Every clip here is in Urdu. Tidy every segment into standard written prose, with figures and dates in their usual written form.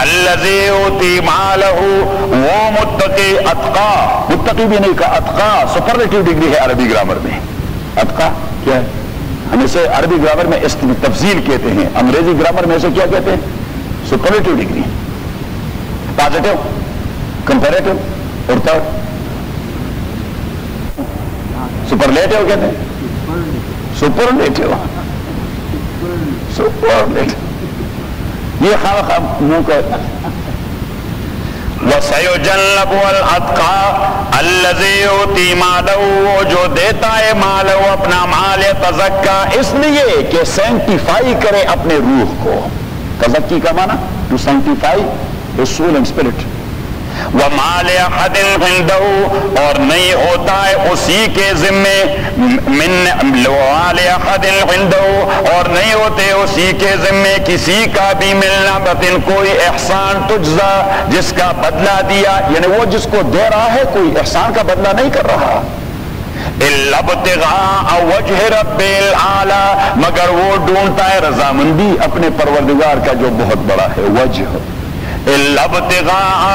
الذی یؤتی مالہ، وہ متقی، اتقا، متقی بھی نہیں کہا، اتقا سپرلیٹو ڈگری ہے عربی گرامر میں۔ اتقا کیا ہے؟ ہم اسے عربی گرامر میں اس کی تفضیل کہتے ہیں، انگریزی گرامر میں اسے کیا کہتے ہیں؟ سپرلیٹو ڈگری، پازیٹو، کمپیریٹو اور تھرڈ سپرلیٹو کہتے ہیں، سپرلیٹو، سپرلیٹو، یہ خواہ منہ کا۔ وَسَيُجَنَّبُهَا الْأَتْقَى الَّذِي يُؤْتِي مَالَهُ، وہ جو دیتا ہے مالہ اپنا مال، تزکا اس لیے کہ سینکٹیفائی کرے اپنے روح کو۔ تزکی کا معنی to sanctify his soul and spirit۔ وَمَا لِأَحَدٍ عِندَهُ، اور نہیں ہوتا ہے اسی کے ذمے، وَمَا لِأَحَدٍ عِندَهُ، اور نہیں ہوتے اسی کے ذمے کسی کا بھی ملنا، بطن کوئی احسان تجزا، جس کا بدلہ دیا، یعنی وہ جس کو دے رہا ہے کوئی احسان کا بدلہ نہیں کر رہا۔ إِلَّا ابْتِغَاءَ وَجْهِ رَبِّ الْأَعْلَى، مگر وہ ڈھونڈتا ہے رضامندی اپنے پروردگار کا جو بہت بڑا ہے، وجہ، إِلَّا ابْتِغَاءَ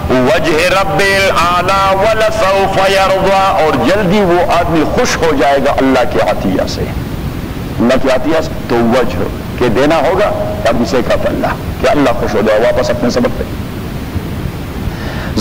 وَجْهِ رَبِّ الْأَعْلَى وَلَسَوْفَ يَرْضَى، اور جلدی وہ آدمی خوش ہو جائے گا اللہ کے عطیہ سے، اللہ کے عطیہ سے۔ تو وجہ کہ دینا ہوگا اب اسے کہا اللہ کہ اللہ خوش ہو جائے۔ واپس اپنے سبق پہ،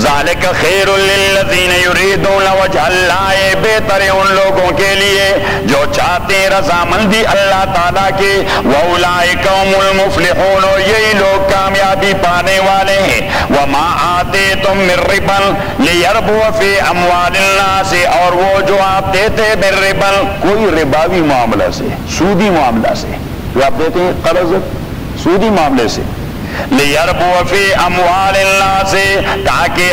ذالک خیر للذین یریدون وجہ اللہ، بہتر ہے ان لوگوں کے لیے جو چاہتے ہیں رضامندی اللہ تعالیٰ کی، واولئک هم المفلحون، اور یہی لوگ کامیابی پانے والے ہیں۔ وما آتیتم من ربا لیربو فی اموال الناس، اور وہ جو آپ دیتے من ربا، کوئی رباوی معاملہ سے، سودی معاملہ سے، جو آپ دیتے ہیں قرض سودی معاملے سے، لیربو فی اموال الناس، تاکہ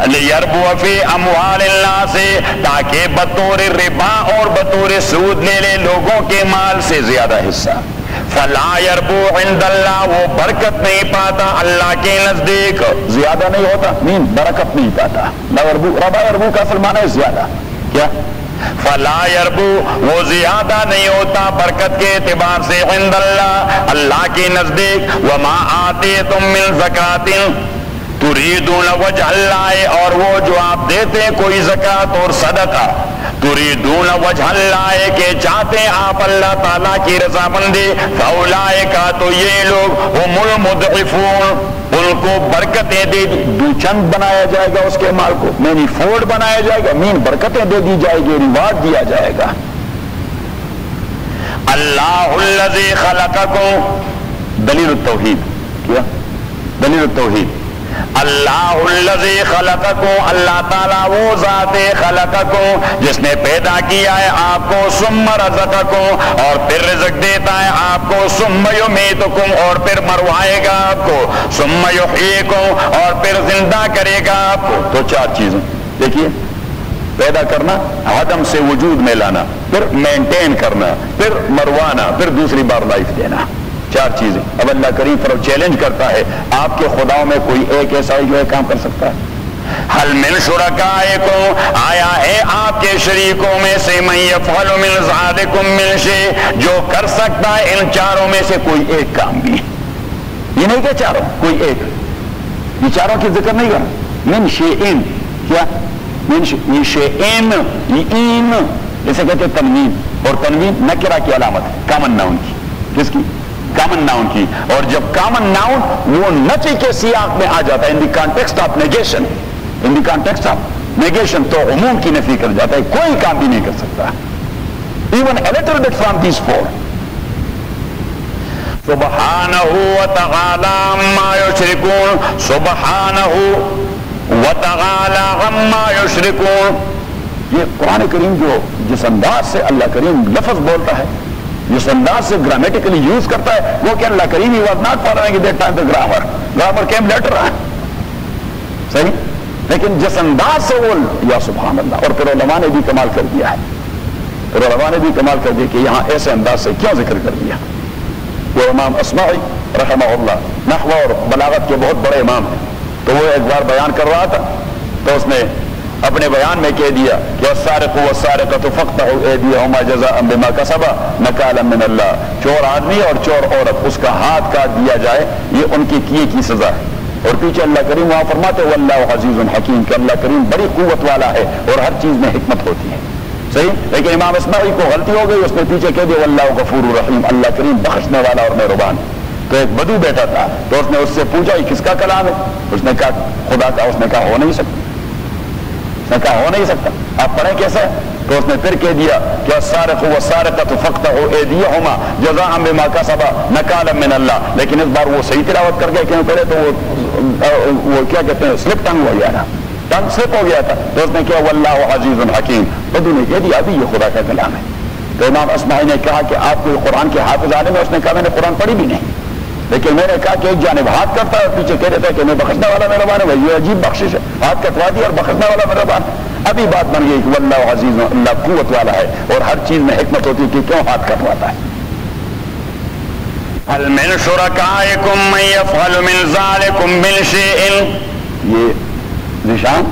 لیربو فی اموال الناس، تاکہ بطور ربا اور بطور سود لے لے لوگوں کے مال سے زیادہ حصہ۔ فلا یربو عند اللہ، وہ برکت نہیں پاتا اللہ کے نزدیک، زیادہ نہیں ہوتا، نہیں برکت نہیں پاتا۔ ربا یربو کا اصل معنی ہے زیادہ، کیا؟ فلا یربو، وہ زیادہ نہیں ہوتا برکت کے اعتبار سے، عند اللہ، اللہ کے نزدیک۔ وما آتیتم من زکات تریدون وجہ اللہ، اور وہ جو آپ دیتے ہیں کوئی زکات اور صدقہ، تریدون وجہ اللہ کے چاہتے ہیں آپ اللہ تعالیٰ کی رضامندی، فاولئک، تو یہ لوگ هم المضعفون، ان کو برکتیں دے دو چند بنایا جائے گا، اس کے مال کو مینی فولڈ بنایا جائے گا، مین برکتیں دے دی جائے گی، ریوارڈ دیا جائے گا۔ اللہ الذی خلقکم، دلیل التوحید، کیا دلیل التوحید، اللہ الذی خلقکم، اللہ تعالیٰ وہ ذات خلقکم جس نے پیدا کیا ہے آپ کو، ثم رزقکم، اور پھر رزق دیتا ہے آپ کو، ثم یمیتکم، اور پھر مروائے گا آپ کو، ثم یحییکم، اور پھر زندہ کرے گا آپ کو۔ تو چار چیزیں دیکھیے، پیدا کرنا، عدم سے وجود میں لانا، پھر مینٹین کرنا، پھر مروانا، پھر دوسری بار لائف دینا، چار چیزیں۔ اب اللہ کریم فرو چیلنج کرتا ہے، آپ کے خداؤں میں کوئی ایک ایسا جو ہے کام کر سکتا ہے؟ حل من شرکائکم، آیا ہے آپ کے شریکوں میں سے، من یفعل من ذالکم من شیء، جو کر سکتا ہے ان چاروں میں سے کوئی ایک کام بھی؟ یہ نہیں کہ چاروں، کوئی ایک، یہ چاروں کی ذکر نہیں کر، من شیئن، کیا من شیئن، این جیسے کہتے ہیں تنوین، اور تنوین نکرہ کی علامت ہے، کامن ناؤن کی، کس کی؟ کامن ناؤن کی۔ اور جب کامن ناؤن وہ نفی کے سیاق میں آ جاتا ہے، in the context of negation, in the context of negation, تو عموم کی نفی کر جاتا ہے، کوئی کام بھی نہیں کر سکتا، even a little bit from these four. سبحانہ وتعالی عما یشرکون، سبحانہ وتعالی عما یشرکون، یہ قرآن کریم جو جس انداز سے اللہ کریم لفظ بولتا ہے، جس انداز سے گرامیٹیکلی یوز کرتا ہے، وہ کہ اللہ کریم he was not following that time the grammar came later, صحیح، لیکن جس انداز سے وہ، یا سبحان اللہ، اور پھر علماء نے بھی کمال کر دیا ہے، پھر علماء نے بھی کمال کر دیا کہ یہاں ایسے انداز سے کیوں ذکر کر دیا۔ وہ امام اصمعی رحمہ اللہ نحو اور بلاغت کے بہت بڑے امام ہیں، تو وہ ایک بار بیان کر رہا تھا، تو اس نے اپنے بیان میں کہہ دیا کہ السارق والسارقۃ فاقطعوا ایدیہما جزاء بما کسبا نکالا من اللہ، چور آدمی اور چور عورت، اس کا ہاتھ کاٹ دیا جائے، یہ ان کی کیے کی سزا ہے، اور پیچھے اللہ کریم وہاں فرماتے واللہ عزیز حکیم کہ اللہ کریم بڑی قوت والا ہے اور ہر چیز میں حکمت ہوتی ہے. صحیح. لیکن امام اصمعی کو غلطی ہو گئی, اس نے پیچھے کہہ دیا واللہ غفور رحیم, اللہ کریم بخشنے والا اور مہربان. تو ایک بدو بیٹا تھا تو اس نے اس سے پوچھا یہ کس کا کلام ہے؟ اس نے کہا خدا کا. اس نے کہا ہو نہیں سکتا, اس نے کہا ہو نہیں سکتا, آپ پڑھیں کیسے؟ تو اس نے پھر کہہ دیا کہ السارق والسارقۃ فاقطعوا ایدیہما جزاء بما کسبا نکالا من اللہ. لیکن اس بار وہ صحیح تلاوت کر گئے, کیوں پہلے تو وہ کیا کہتے ہیں سلپ ٹنگ ہو گیا نا, ٹنگ سلپ ہو گیا تھا. تو اس نے کیا واللہ عزیز حکیم, بدو نے کہہ دیا ابھی یہ خدا کا کلام ہے. تو امام اصمعی نے کہا کہ آپ کو قرآن کے حافظ عالم ہے؟ اس نے کہا میں نے قرآن پڑھی بھی نہیں, لیکن میں نے کہا کہ ایک جانب ہاتھ کرتا ہے اور پیچھے کہہ دیتا ہے کہ میں بخشنے والا مہربان ہے. یہ عجیب بخشش ہے, ہاتھ کٹوا دیا اور بخشنے والا مہربان. ابھی بات بن گئی کہ واللہ عزیز, اللہ قوت والا ہے اور ہر چیز میں حکمت ہوتی ہے کہ کیوں ہاتھ کٹواتا ہے. هل من شرکائکم من یفعل من ذالکم من شیء, یہ نشان,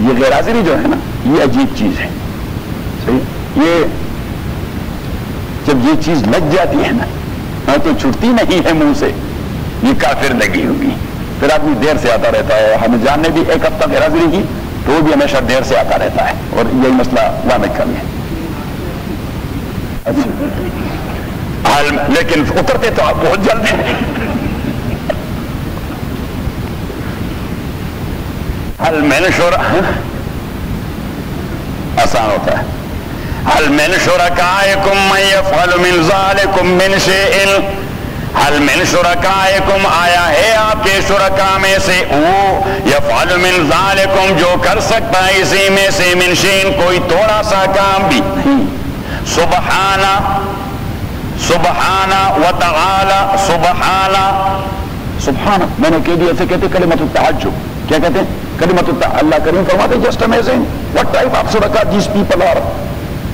یہ غیر حاضری جو ہے نا یہ عجیب چیز ہے. صحیح. یہ جب یہ چیز لگ جاتی ہے نا تو چھٹتی نہیں ہے منہ سے, یہ کافر لگی ہوگی. پھر آدمی دیر سے آتا رہتا ہے. ہمیں جان نے بھی ایک ہفتہ غیر حاضری کی تو وہ بھی ہمیشہ دیر سے آتا رہتا ہے, اور یہی مسئلہ وامق کا بھی ہے. لیکن اترتے تو آپ بہت جلد ہیں. حل من آسان ہوتا ہے. هل من شرکائکم من یفعل من ذالکم من شیء, هل من شرکائکم آیا ہے آپ کے شرکاء میں سے وہ یفعل من ذالکم جو کر سکتا ہے اسی میں سے من شیء کوئی تھوڑا سا کام بھی. سبحانہ سبحانہ وتعالی سبحانہ سبحانہ, میں نے کہہ دیا اسے کہتے کلمۃ التعجب. کیا کہتے ہیں کلمۃ التعجب؟ اللہ کریم فرماتے just amazing what type of شرکاء these people are.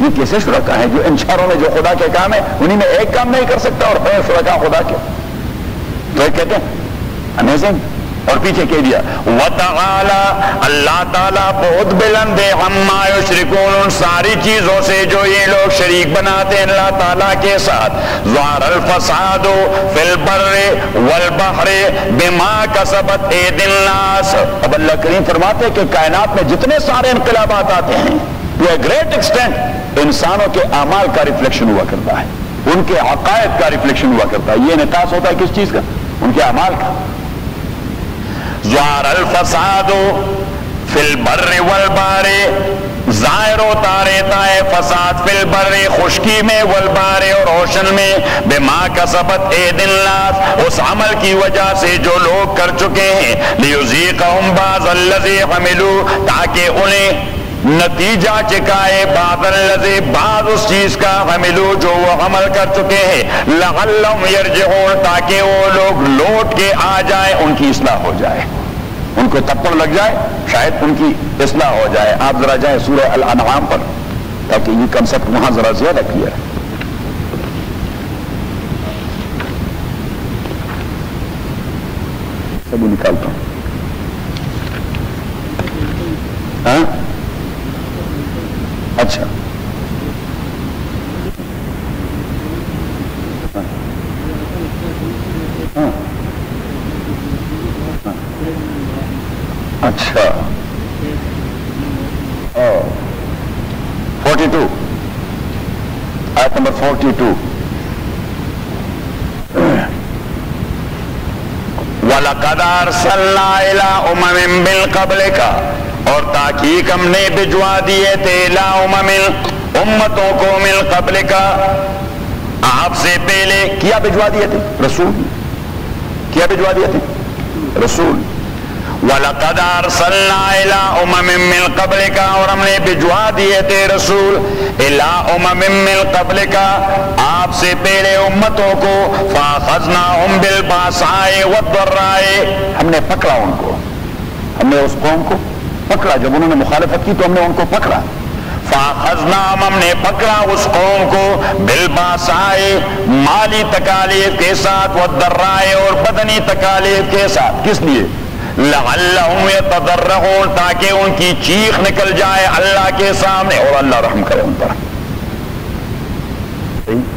یہ کیسے شرکاء ہیں جو ان چاروں میں جو خدا کے کام ہے انہی میں ایک کام نہیں کر سکتا اور ہے شرکاء خدا کے. تو ایک کہتے ہیں امیزنگ, اور پیچھے کہہ دیا وتعالی, اللہ تعالیٰ بہت بلند ہے, عما یشرکون, ان ساری چیزوں سے جو یہ لوگ شریک بناتے ہیں اللہ تعالیٰ کے ساتھ. ظہر الفساد فی البر والبحر بما کسبت ایدی الناس. اب اللہ کریم فرماتے ہیں کہ کائنات میں جتنے سارے انقلابات آتے ہیں to a great extent انسانوں کے اعمال کا ریفلیکشن ہوا کرتا ہے, ان کے عقائد کا ریفلیکشن ہوا کرتا ہے. یہ انعکاس ہوتا ہے کس چیز کا؟ ان کے اعمال کا. ظہر الفساد فی البر والبحر, ظاہر ہوتا رہتا ہے فساد فی البر خشکی میں, والبحر اور اوشن میں, بما کسبت ایدی الناس اس عمل کی وجہ سے جو لوگ کر چکے ہیں, لیذیقہم بعض الذی عملوا تاکہ انہیں نتیجہ چکائے بعض الذی بعض اس چیز کا عملوا جو وہ عمل کر چکے ہیں, لعلہم یرجعون تاکہ وہ لوگ لوٹ کے آ جائیں, ان کی اصلاح ہو جائے, ان کو تپڑ لگ جائے, شاید ان کی اصلاح ہو جائے. آپ ذرا جائیں سورہ الانعام پر تاکہ یہ کنسپٹ وہاں ذرا زیادہ کلیئر ہے. سبھی نکالتا ہوں. ہاں اچھا اچھا 42 آیت نمبر 42 وَلَقَدْ أَرْسَلْنَا إِلَىٰ أُمَمٍ مِّن قَبْلِكَ, اور تحقیق ہم نے بھجوا دیے تھے إِلَىٰ أُمَمٍ امتوں کو مِن قَبْلِكَ آپ سے پہلے. کیا بھجوا دیے تھے؟ رسول. کیا بھجوا دیے تھے؟ رسول. وَلَقَدْ أَرْسَلْنَا إِلَىٰ أُمَمٍ مِّن قَبْلِكَ, اور ہم نے بھجوا دیے تھے رسول إِلَىٰ أُمَمٍ مِّن قَبْلِكَ آپ سے پہلے امتوں کو, فَأَخَذْنَاهُمْ بِالْبَأْسَاءِ وَالضَّرَّاءِ, ہم نے پکڑا ان کو, ہم نے اس قوم کو پکڑا. جب انہوں نے مخالفت کی تو ہم نے ان کو پکڑا. فَأَخَذْنَاهُمْ, ہم نے پکڑا اس قوم کو, بِالْبَأْسَاءِ مالی تکالیف کے ساتھ, وَالضَّرَّاءِ اور بدنی تکالیف کے ساتھ. کس لیے؟ لعلہم یتضرعون تاکہ ان کی چیخ نکل جائے اللہ کے سامنے اور اللہ رحم کرے ان پر.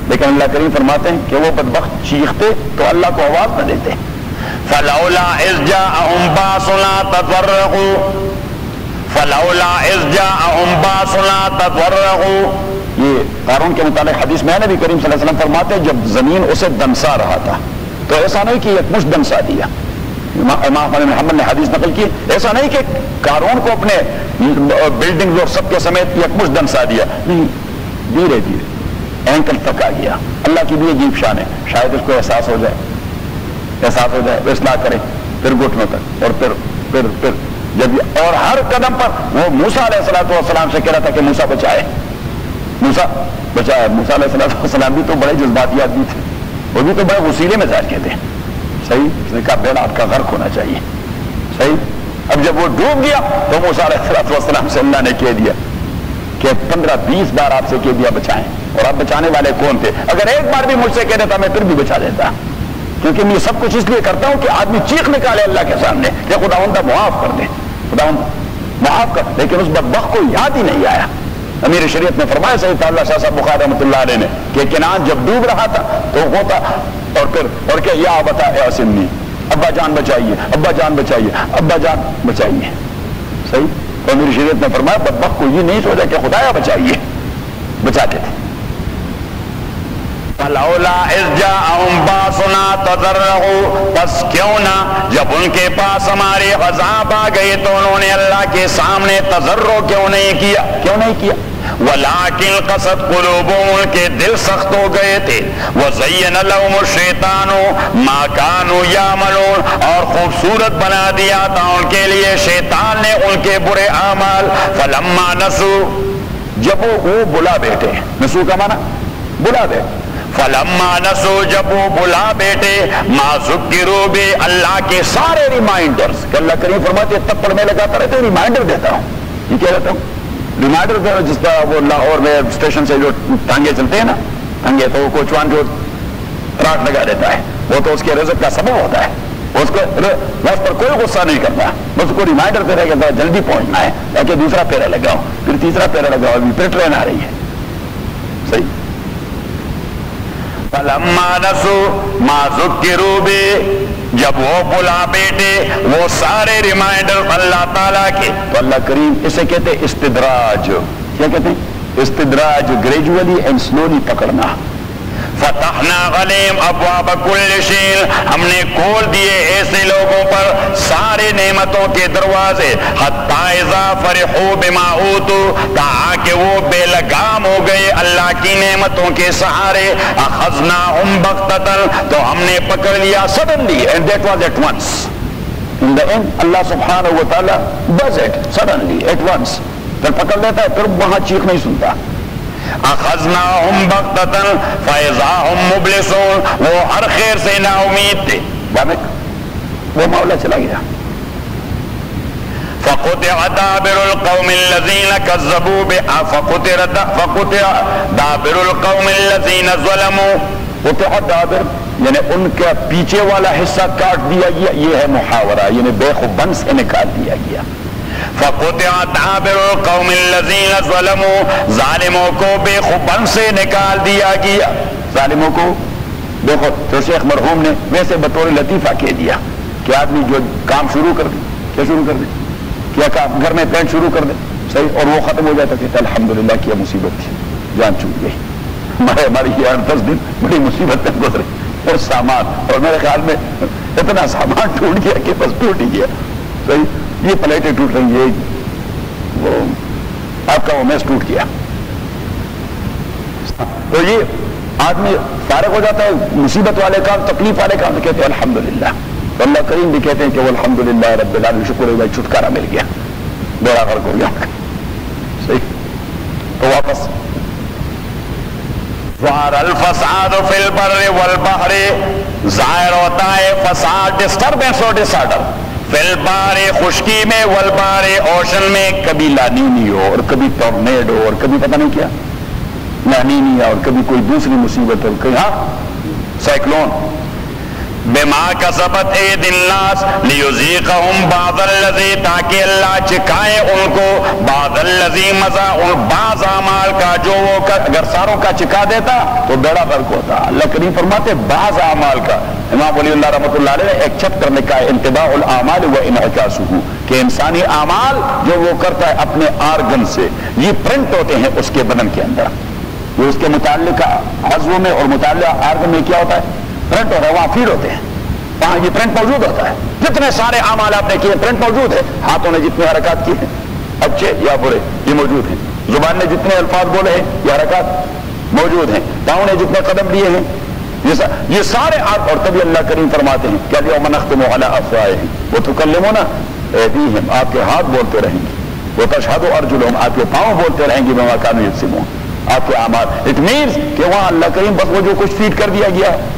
لیکن اللہ کریم فرماتے ہیں کہ وہ بدبخت چیختے تو اللہ کو آواز نہ دیتے. فلولا اذ جاءهم باسنا تضرعوا فلولا اذ جاءهم باسنا تضرعوا. یہ قارون کے متعلق حدیث میں نبی کریم صلی اللہ علیہ وسلم فرماتے ہیں جب زمین اسے دنسا رہا تھا تو ایسا نہیں کہ ایک مشت دنسا دیا. امام احمد محمد نے حدیث نقل کی, ایسا نہیں کہ قارون کو اپنے بلڈنگ اور سب کے سمیت یک مشت دنسا دیا, نہیں, دھیرے دھیرے اینکل تک آ گیا. اللہ کی بھی عجیب شان ہے, شاید اس کو احساس ہو جائے وہ اصلاح کرے, پھر گھٹنوں تک, اور پھر جب اور ہر قدم پر وہ موسیٰ علیہ السلام سے کہہ رہا تھا کہ موسیٰ بچائے, موسیٰ بچائے. موسیٰ علیہ السلام بھی تو بڑے جذباتی آدمی تھے, وہ بھی تو بڑے وسیلے مزاج کے تھے. صحیح, اس نے کہا بیڑا آپ کا غرق ہونا چاہیے. صحیح. اب جب وہ ڈوب گیا تو موسیٰ علیہ السلام سے اللہ نے کہہ دیا کہ 15-20 بار آپ سے کہہ دیا بچائیں, اور آپ بچانے والے کون تھے؟ اگر ایک بار بھی مجھ سے کہہ دیتا میں پھر بھی بچا دیتا, کیونکہ میں یہ سب کچھ اس لیے کرتا ہوں کہ آدمی چیخ نکالے اللہ کے سامنے کہ خداوندہ معاف کر دے, خداوند معاف کر. لیکن اس بدبخت کو یاد ہی نہیں آیا. امیر شریعت نے فرمایا سید تعالیٰ شاہ صاحب بخاری رحمۃ اللہ علیہ نے کہ کنعان جب ڈوب رہا تھا تو ہوتا اور کہ یا بتا اعصمنی, ابا جان بچائیے, ابا جان بچائیے, ابا جان بچائیے. صحیح. تو امیر شریعت نے فرمایا بدبخت کو یہ نہیں سوچا کہ خدایا بچائیے, بچاتے تھے. فلولا اذ جاءهم باسنا تضرعوا, بس کیوں نہ جب ان کے پاس ہماری عذاب آ گئی تو انہوں نے اللہ کے سامنے تضرع کیوں نہیں کیا. ولكن قست قلوبهم, ان کے دل سخت ہو گئے تھے. وزین لهم الشیطان ما كانوا يعملون, اور خوبصورت بنا دیا تھا ان کے لیے شیطان نے ان کے برے اعمال. فلما نسوا, جب وہ بلا بیٹھے, نسو کا معنی بلا بیٹھے, فلما نسوا, جب وہ بلا بیٹھے, ما ذکروا بہ, اللہ کے سارے ریمائنڈرز, کہ اللہ کریم فرماتے ہیں تب پڑھنے لگاتا رہتے ریمائنڈر دیتا ہوں. یہ کہہ رہتا ہوں ریمائنڈر دے, جس طرح وہ لاہور میں اسٹیشن سے جو ٹانگے چلتے ہیں نا, ٹانگے, تو وہ کوچوان جو راٹ لگا دیتا ہے وہ تو اس کے رزق کا سبب ہوتا ہے. اس پر کوئی غصہ نہیں کرتا, بس اس کو ریمائنڈر دے رہا کہ جلدی پہنچنا ہے, تاکہ دوسرا پیرا لگاؤ, پھر تیسرا پیرا لگاؤ, پھر ٹرین آ رہی ہے. صحیح. فلما نسوا ما ذکروا بہ, جب وہ بلا بیٹے وہ سارے ریمائنڈر اللہ تعالیٰ کے, تو اللہ کریم اسے کہتے استدراج. کیا کہتے ہیں؟ استدراج, گریجولی اینڈ سلولی پکڑنا. فتحنا علیہم ابواب کل شیء, ہم نے کھول دیے ایسے لوگوں پر سارے نعمتوں کے دروازے. حتی اذا فرحوا بما اوتوا, تاکہ وہ بے لگام ہو گئے اللہ کی نعمتوں کے سہارے. اخذناہم بغتۃ, تو ہم نے پکڑ لیا suddenly, and that was at once. In the end, اللہ سبحانہ و تعالیٰ does it suddenly, at once. پھر پکڑ لیتا ہے, پھر وہاں چیخ نہیں سنتا. اخذناہم بغتۃ فاذا ہم مبلسون, وہ ہر خیر سے نا امید تھے. وہ معاملہ چلا گیا. فقطع دابر القوم الذین کذبوا فقطع دابر القوم الذین ظلموا. قطع دابر یعنی ان کا پیچھے والا حصہ کاٹ دیا گیا, یہ ہے محاورہ, یعنی بے خوبن سے نکال دیا گیا. فقطع دابر القوم الذین ظلموا, ظالموں کو بے خوبن سے نکال دیا گیا. ظالموں کو بے خوب, تو شیخ مرحوم نے ویسے بطور لطیفہ کہہ دیا کہ آدمی جو کام شروع کر دے, کیا شروع کر دے, کیا کام گھر میں پینٹ شروع کر دے, صحیح, اور وہ ختم ہو جاتا کہ الحمدللہ کیا مصیبت تھی, جان چھوٹ گئی. ہماری 10 دن بڑی مصیبت میں گزرے, اور سامان, اور میرے خیال میں اتنا سامان ٹوٹ گیا کہ بس ٹوٹ ہی گیا. صحیح, یہ پلیٹیں ٹوٹ رہی ہیں, وہ آپ کا وہ میز ٹوٹ گیا. تو یہ آدمی فارغ ہو جاتا ہے مصیبت والے کام, تکلیف والے کام, تو کہتے ہیں الحمدللہ. تو اللہ کریم بھی کہتے ہیں کہ الحمدللہ رب العالمین, شکر ہے بھائی چھٹکارا مل گیا, بیڑا غرق ہو گیا. صحیح. تو واپس ظہر الفساد فی البر والبحر, ظاہر ہوتا ہے فساد, ڈسٹربنس اور ڈس آرڈر, فی البر خشکی میں, والبحر اوشن میں, کبھی لانینی ہو اور کبھی ٹورنیڈو اور کبھی پتہ نہیں کیا لانینی, اور کبھی کوئی دوسری مصیبت, اور کہیں ہاں سائیکلون. بما کسبت اید الناس لیذیقہم بعض الذی، تاکہ اللہ چکھائے ان کو بعض الذی مزہ ان بعض اعمال کا جو وہ اگر ساروں کا چکھا دیتا تو بیڑا غرق ہوتا. اللہ کریم فرماتے بعض اعمال کا. امام ولی اللہ رحمۃ اللہ علیہ نے ایک چیپٹر لکھا ہے انتباہ الاعمال و انعکاسہ، کہ انسانی اعمال جو وہ کرتا ہے اپنے آرگن سے یہ پرنٹ ہوتے ہیں اس کے بدن کے اندر. یہ اس کے متعلقہ عضو میں اور متعلقہ آرگن میں کیا ہوتا ہے؟ پرنٹ ہوتا ہے، وہاں فیڈ ہوتے ہیں، وہاں یہ پرنٹ موجود ہوتا ہے. جتنے سارے اعمال آپ نے کیے پرنٹ موجود ہے. ہاتھوں نے جتنے حرکات کی ہیں اچھے یا برے یہ موجود ہیں. زبان نے جتنے الفاظ بولے ہیں یہ حرکات موجود ہیں. پاؤں نے جتنے قدم لیے ہیں یہ سارے آپ. اور تبھی اللہ کریم فرماتے ہیں کہ اليوم نختم علی افواہہم وتکلمنا ایدیہم، آپ کے ہاتھ بولتے رہیں گے، وتشہد ارجلہم، آپ کے پاؤں بولتے رہیں گے بما کانوا یکسبون، آپ کے اعمال. اٹ مینس کہ وہاں اللہ کریم بس وہ جو کچھ فیڈ کر دیا گیا ہے،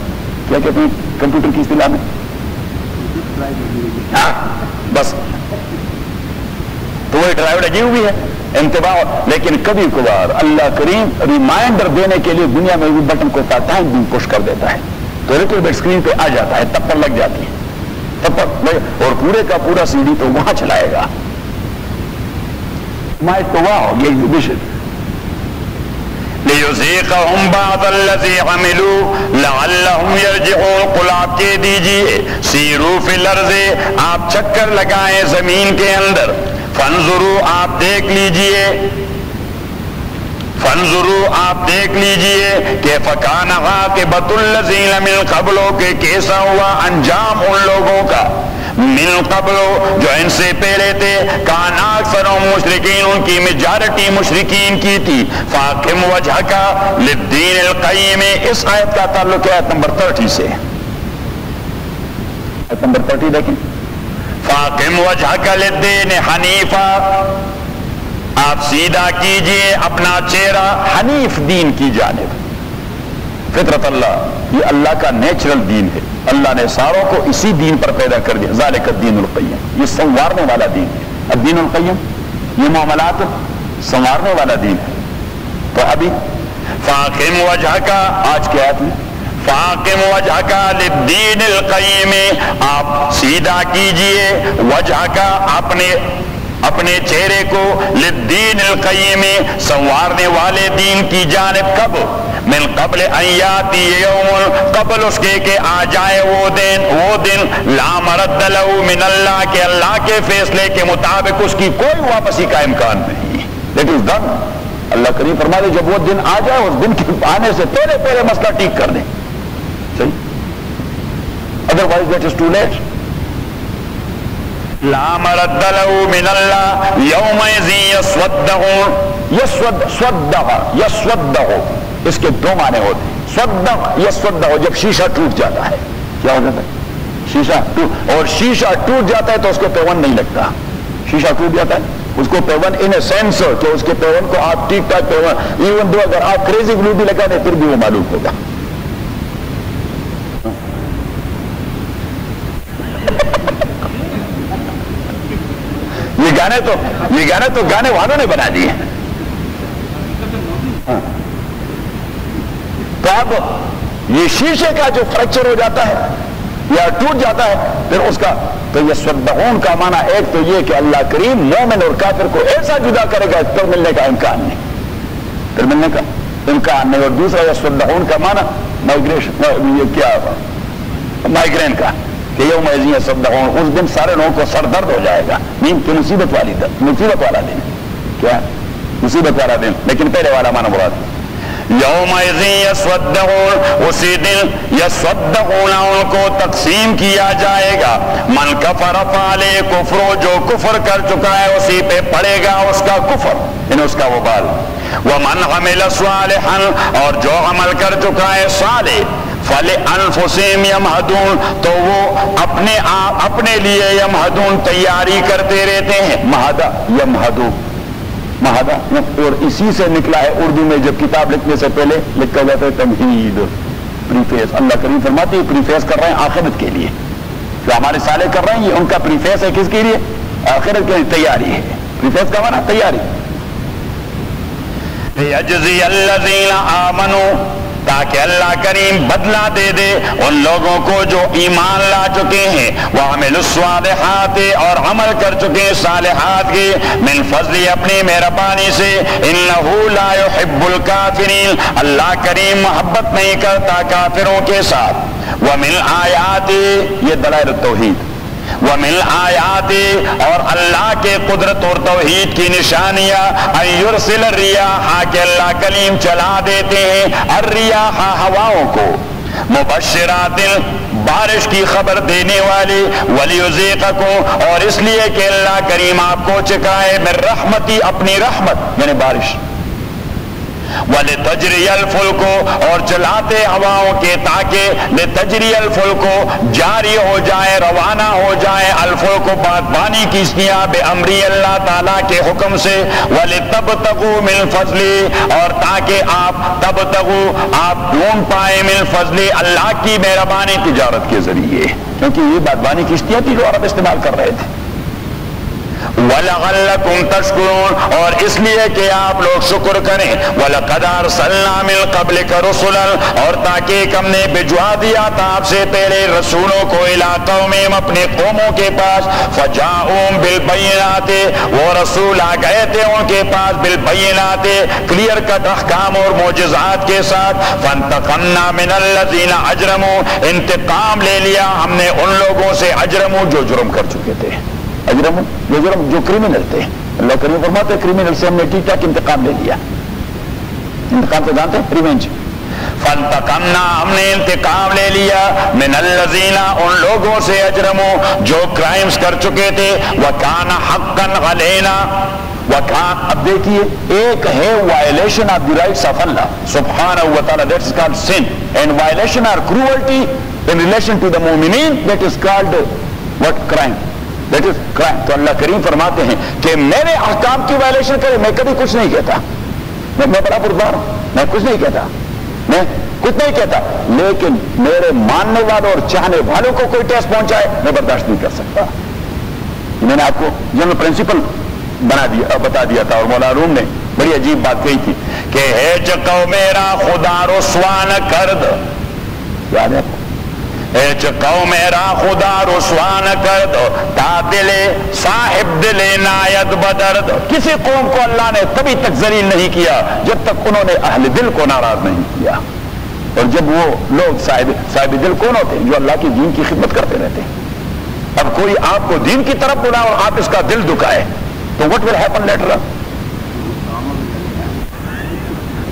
کیا کہتے ہیں کمپیوٹر کی اصطلاح میں، ہاں بس تو وہ ڈرائیو لگی ہوئی ہے انتباہ. لیکن کبھی کبھار اللہ کریم ریمائنڈر دینے کے لیے دنیا میں بھی بٹن کو ٹائم بھی پش کر دیتا ہے تو لٹل بٹ اسکرین پہ آ جاتا ہے، تب پر لگ جاتی ہے، تب پر اور پورے کا پورا سی ڈی تو وہاں چلائے گا. مائٹ تو وہاں ہوگی ایگزیبیشن. لیذیقہم بعض الذی عملوا لعلہم یرجعون، قل آپ کہہ دیجیے سیروا فی الارض، آپ چکر لگائیں زمین کے اندر، فانظروا آپ دیکھ لیجئے، فانظروا آپ دیکھ لیجئے کہ فکان عاقبۃ الذین من قبل، کہ کیسا ہوا انجام ان لوگوں کا من قبل جو ان سے پہلے تھے، کان اکثر مشرکین، ان کی میجارٹی مشرکین کی تھی. فاقم وجہک للدین القیم، اس آیت کا تعلق ہے آیت نمبر 30 سے. آیت نمبر 30 دیکھیں، فاقم وجہک للدین حنیفا، آپ سیدھا کیجئے اپنا چہرہ حنیف دین کی جانب. فطرت اللہ یہ اللہ کا نیچرل دین ہے، اللہ نے ساروں کو اسی دین پر پیدا کر دیا. ذالک الدین القیم، یہ سنوارنے والا دین ہے. الدین القیم یہ معاملات سنوارنے والا دین ہے. تو ابھی فاقم وجہک، آج کی آیت میں فاقم وجہک للدین القیم، آپ سیدھا کیجئے وجہک اپنے چہرے کو للدین القیم، سنوارنے والے دین کی جانب. کب؟ من قبل ان یاتی یوم، قبل اس کے کہ آ جائے وہ دن لا مرد لہ من اللہ، کہ اللہ کے فیصلے کے مطابق اس کی کوئی واپسی کا امکان نہیں. That is done. اللہ کریم فرما دے جب وہ دن آ جائے اس دن کے آنے سے پہلے مسئلہ ٹھیک کر دیں. صحیح، otherwise that is too late. لا مرد لہ من اللہ یومئذ یسودہ، اس کے دو معنی ہوتے ہیں. سودہ یسودہ، جب شیشہ ٹوٹ جاتا ہے کیا ہو جاتا ہے؟ شیشہ ٹوٹ، اور شیشہ ٹوٹ جاتا ہے تو اس کو پیون نہیں لگتا. شیشہ ٹوٹ جاتا ہے اس کو پیون ان اے سینس کہ اس کے پیون کو آپ ٹھیک ٹھاک پیون، ایون دو اگر آپ کریزی گلو بھی لگا دیں پھر بھی وہ معلوم ہوگا. یہ گانے تو گانے والوں نے بنا دیے. تو اب یہ شیشے کا جو فریکچر ہو جاتا ہے یا ٹوٹ جاتا ہے پھر اس کا تو یہ یسودون کا معنی ایک تو یہ کہ اللہ کریم مومن اور کافر کو ایسا جدا کرے گا پھر ملنے کا امکان نہیں، پھر ملنے کا امکان نہیں. اور دوسرا یسودون کا معنی مائگریشن، یہ کیا مائگرین کا، کہ یوم یسودون، اس دن سارے لوگوں کو سر درد ہو جائے گا. نیند کی مصیبت والا دن، کیا مصیبت والا دن. لیکن پہلے والا معنی مراد یومئذ یسودون، اسی دن یسودون ان کو تقسیم کیا جائے گا. من کفر فعلیہ کفر، جو کفر کر چکا ہے اسی پہ پڑے گا اس کا کفر، یعنی اس کا وبال. ومن عمل صالحا، اور جو عمل کر چکا ہے صالح، فلانفسہم یمہدون، تو وہ اپنے لیے یمہدون تیاری کرتے رہتے ہیں. مہدا یمہدو، مہدا، اور اسی سے نکلا ہے اردو میں جب کتاب لکھنے سے پہلے لکھا جاتا ہے تمہید، پریفیس. اللہ کریم فرماتے ہیں پریفیس کر رہے ہیں آخرت کے لیے، جو ہمارے سالے کر رہے ہیں یہ ان کا پریفیس ہے. کس کے لیے؟ آخرت کے لیے تیاری ہے. پریفیس کا معنی تیاری. یجزی الذین آمنوا، تاکہ اللہ کریم بدلہ دے دے ان لوگوں کو جو ایمان لا چکے ہیں، وعملوا الصالحات اور عمل کر چکے ہیں صالحات کی، من فضل اپنی مہربانی سے، انہ لا يحب الکافرین اللہ کریم محبت نہیں کرتا کافروں کے ساتھ۔ ومن آیات یہ دلائل التوحید، ومن آیات اور اللہ کے قدرت اور توحید کی نشانیاں، ان یرسل الریاح کہ اللہ کریم چلا دیتے ہیں الریاح ہواؤں کو، مبشرات بارش کی خبر دینے والی، ولیذیقکم اور اس لیے کہ اللہ کریم آپ کو چکائے من رحمتی اپنی رحمت یعنی بارش، وَلِتَجْرِيَ الْفُلْكُ اور چلاتے ہواؤں کے تاکہ لِتَجْرِيَ الْفُلْكُ جاری ہو جائے روانہ ہو جائے الفلک بادبانی کشتیاں بِأَمْرِ اللہ تعالیٰ کے حکم سے، وَلِتَبْتَغُوا مِنْ فَضْلِ اور تاکہ آپ تبتغوا آپ ڈھونڈ پائے من فضل اللہ کی مہربانی تجارت کے ذریعے، کیونکہ یہ بادبانی کشتیاں تھی جو عرب استعمال کر رہے تھے۔ وَلَعَلَّكُمْ تَشْكُرُونَ اور اس لیے کہ آپ لوگ شکر کریں، وَلَقَدْ أَرْسَلْنَا مِن قَبْلِكَ رُسُلًا اور تاکہ ہم نے بھجوا دیا تھا آپ سے پہلے رسولوں کو إِلَىٰ قَوْمِهِمْ اپنے قوموں کے پاس، فَجَاءُوهُم بِالْبَيِّنَاتِ وہ رسول آ گئے تھے ان کے پاس بالبینات کلیئر کٹ احکام اور معجزات کے ساتھ، فَانْتَقَمْنَا مِنَ الَّذِينَ أَجْرَمُوا انتقام لے لیا ہم نے ان لوگوں سے اجرموا جو جرم کر چکے تھے، اجرم جو جرم جو کریمنل تھے، اللہ کریم فرماتے ہیں کریمنل سے ہم نے ٹھیک ٹھاک انتقام لے لیا، انتقام سے جانتے ہیں ریونج، فانتقمنا ہم نے انتقام لے لیا من الذین ان لوگوں سے اجرموا جو کرائمز کر چکے تھے، وکان حقا علینا وکان اب دیکھیے ایک ہے violation of the rights of Allah سبحانہ وتعالی that is called sin and violation or cruelty in relation to the مومنین that is called what crime that is crime۔ تو اللہ کریم فرماتے ہیں کہ میرے احکام کی وائلیشن کرے میں کبھی کچھ نہیں کہتا، میں بڑا بردبار ہوں، میں کچھ نہیں کہتا، میں کچھ نہیں کہتا، لیکن میرے ماننے والوں اور چاہنے والوں کو کوئی ٹیس پہنچائے میں برداشت نہیں کر سکتا۔ میں نے آپ کو جنرل پرنسپل بتا دیا تھا اور مولانا روم نے بڑی عجیب بات کہی تھی کہ ہے چکو میرا خدا رسوان کرد، یاد ہے اے چکو میرا خدا رسوان کر دو تا دل صاحب دل نایت بدرد، کسی قوم کو اللہ نے تبھی تک ذلیل نہیں کیا جب تک انہوں نے اہل دل کو ناراض نہیں کیا، اور جب وہ لوگ صاحب دل کون ہوتے ہیں جو اللہ کی دین کی خدمت کرتے رہتے ہیں۔ اب کوئی آپ کو دین کی طرف بلائے اور آپ اس کا دل دکھائے تو what will happen later on؟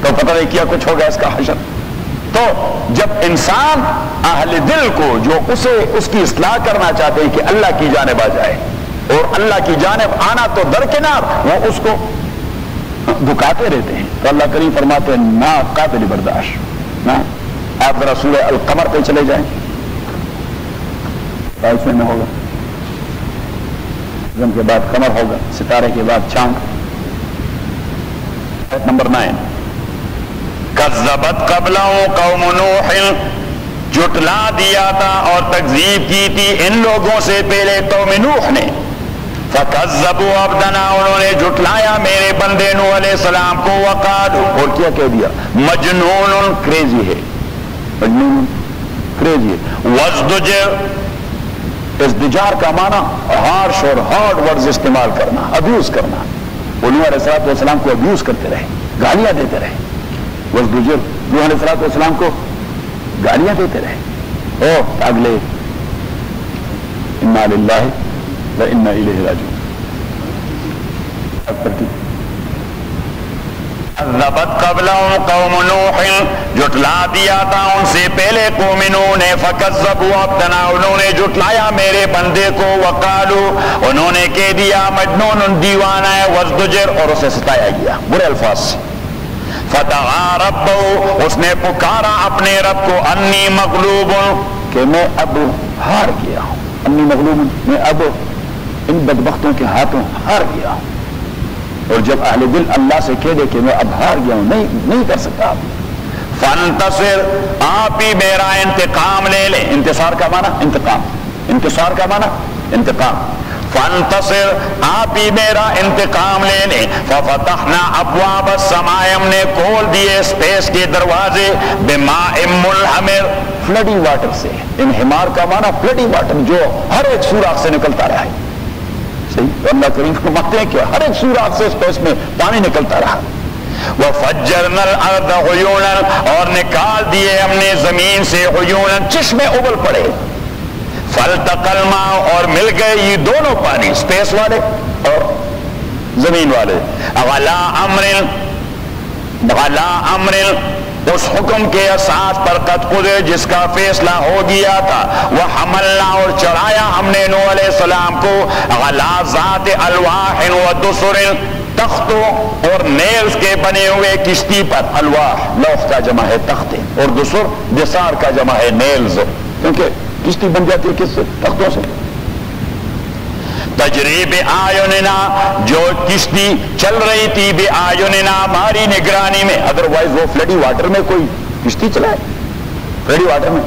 تو پتہ نہیں کیا کچھ ہوگا اس کا حشر۔ تو جب انسان اہل دل کو جو اس کی اصلاح کرنا چاہتے ہیں کہ اللہ کی جانب آ جائے اور اللہ کی جانب آنا تو درکنار وہ اس کو دکھاتے رہتے ہیں، تو اللہ کریم فرماتے ہیں نا قابل برداشت نہ۔ آپ ذرا سورہ القمر پہ چلے جائیں، اس میں ہوگا زم کے بعد قمر ہوگا، ستارے کے بعد چاند، نمبر 9۔ کذبت قبلہم قوم نوح جھٹلا دیا تھا اور تکذیب کی تھی ان لوگوں سے پہلے قوم نوح نے، فکذبوا عبدنا انہوں نے جھٹلایا میرے بندے نوح علیہ السلام کو، وقالوا اور کیا کہہ دیا مجنون کریزی ہے، مجنون کریزی ہے، وازدجر ازدجار کا معنی ہارش اور ہارڈ ورڈز استعمال کرنا، ابیوز کرنا، نوح علیہ السلام کو ابیوز کرتے رہے، گالیاں دیتے رہے، وزدجر نوح علیہ السلام کو گالیاں دیتے رہے، او اگلے انا للہ و انا الیہ راجعون۔ کذبت قبلہم قوم نوح جھٹلا دیا تھا ان سے پہلے قوم نوح نے، فکذبوا عبدنا انہوں نے جھٹلایا میرے بندے کو، وقالوا انہوں نے کہہ دیا مجنون دیوانہ ہے، وازدجر اور اسے ستایا گیا برے الفاظ سے، فدعا ربہ اس نے پکارا اپنے رب کو، انی مغلوب کہ میں اب ہار گیا ہوں، انی مغلوب میں اب ان بدبختوں کے ہاتھوں ہار گیا ہوں۔ اور جب اہل دل اللہ سے کہہ دے کہ میں اب ہار گیا ہوں، نہیں کر سکتا آپ، فانتصر آپ ہی میرا انتقام لے لیں، انتصار کا معنی انتقام، انتصار کا معنی انتقام، فانتصر آپ ہی میرا انتقام لینے ففتحنا ابواب السماء ہم نے کھول دیے اسپیس کے دروازے بماء منہمر فلڈی واٹر سے انہمار کا معنی فلڈی واٹر جو ہر ایک سوراخ سے نکلتا رہا ہے صحیح اللہ کریم کو مانتے ہیں کہ ہر ایک سوراخ سے اسپیس میں پانی نکلتا رہا وفجرنا الارض عیونا اور نکال دیے ہم نے زمین سے عیونا چشمے ابل پڑے فالتقى الماء اور مل گئے یہ دونوں پانی اسپیس والے اور زمین والے غلا امر اس حکم کے اساس پر قد قدر جس کا فیصلہ ہو گیا تھا وہ حملنا اور چڑھایا ہم نے نوح علیہ السلام کو غلا ذات الواح و دسر تختوں اور نیلز کے بنے ہوئے کشتی پر الواح لوح کا جمع ہے تختے اور دسر دسار کا جمع ہے نیلز کیونکہ کشتی بن جاتی ہے کس سے تختوں سے تجریب آیوننا جو کشتی چل رہی تھی بے آیوننا ہماری نگرانی میں ادروائز وہ فلڈی واٹر میں کوئی کشتی چلائے فلڈی واٹر میں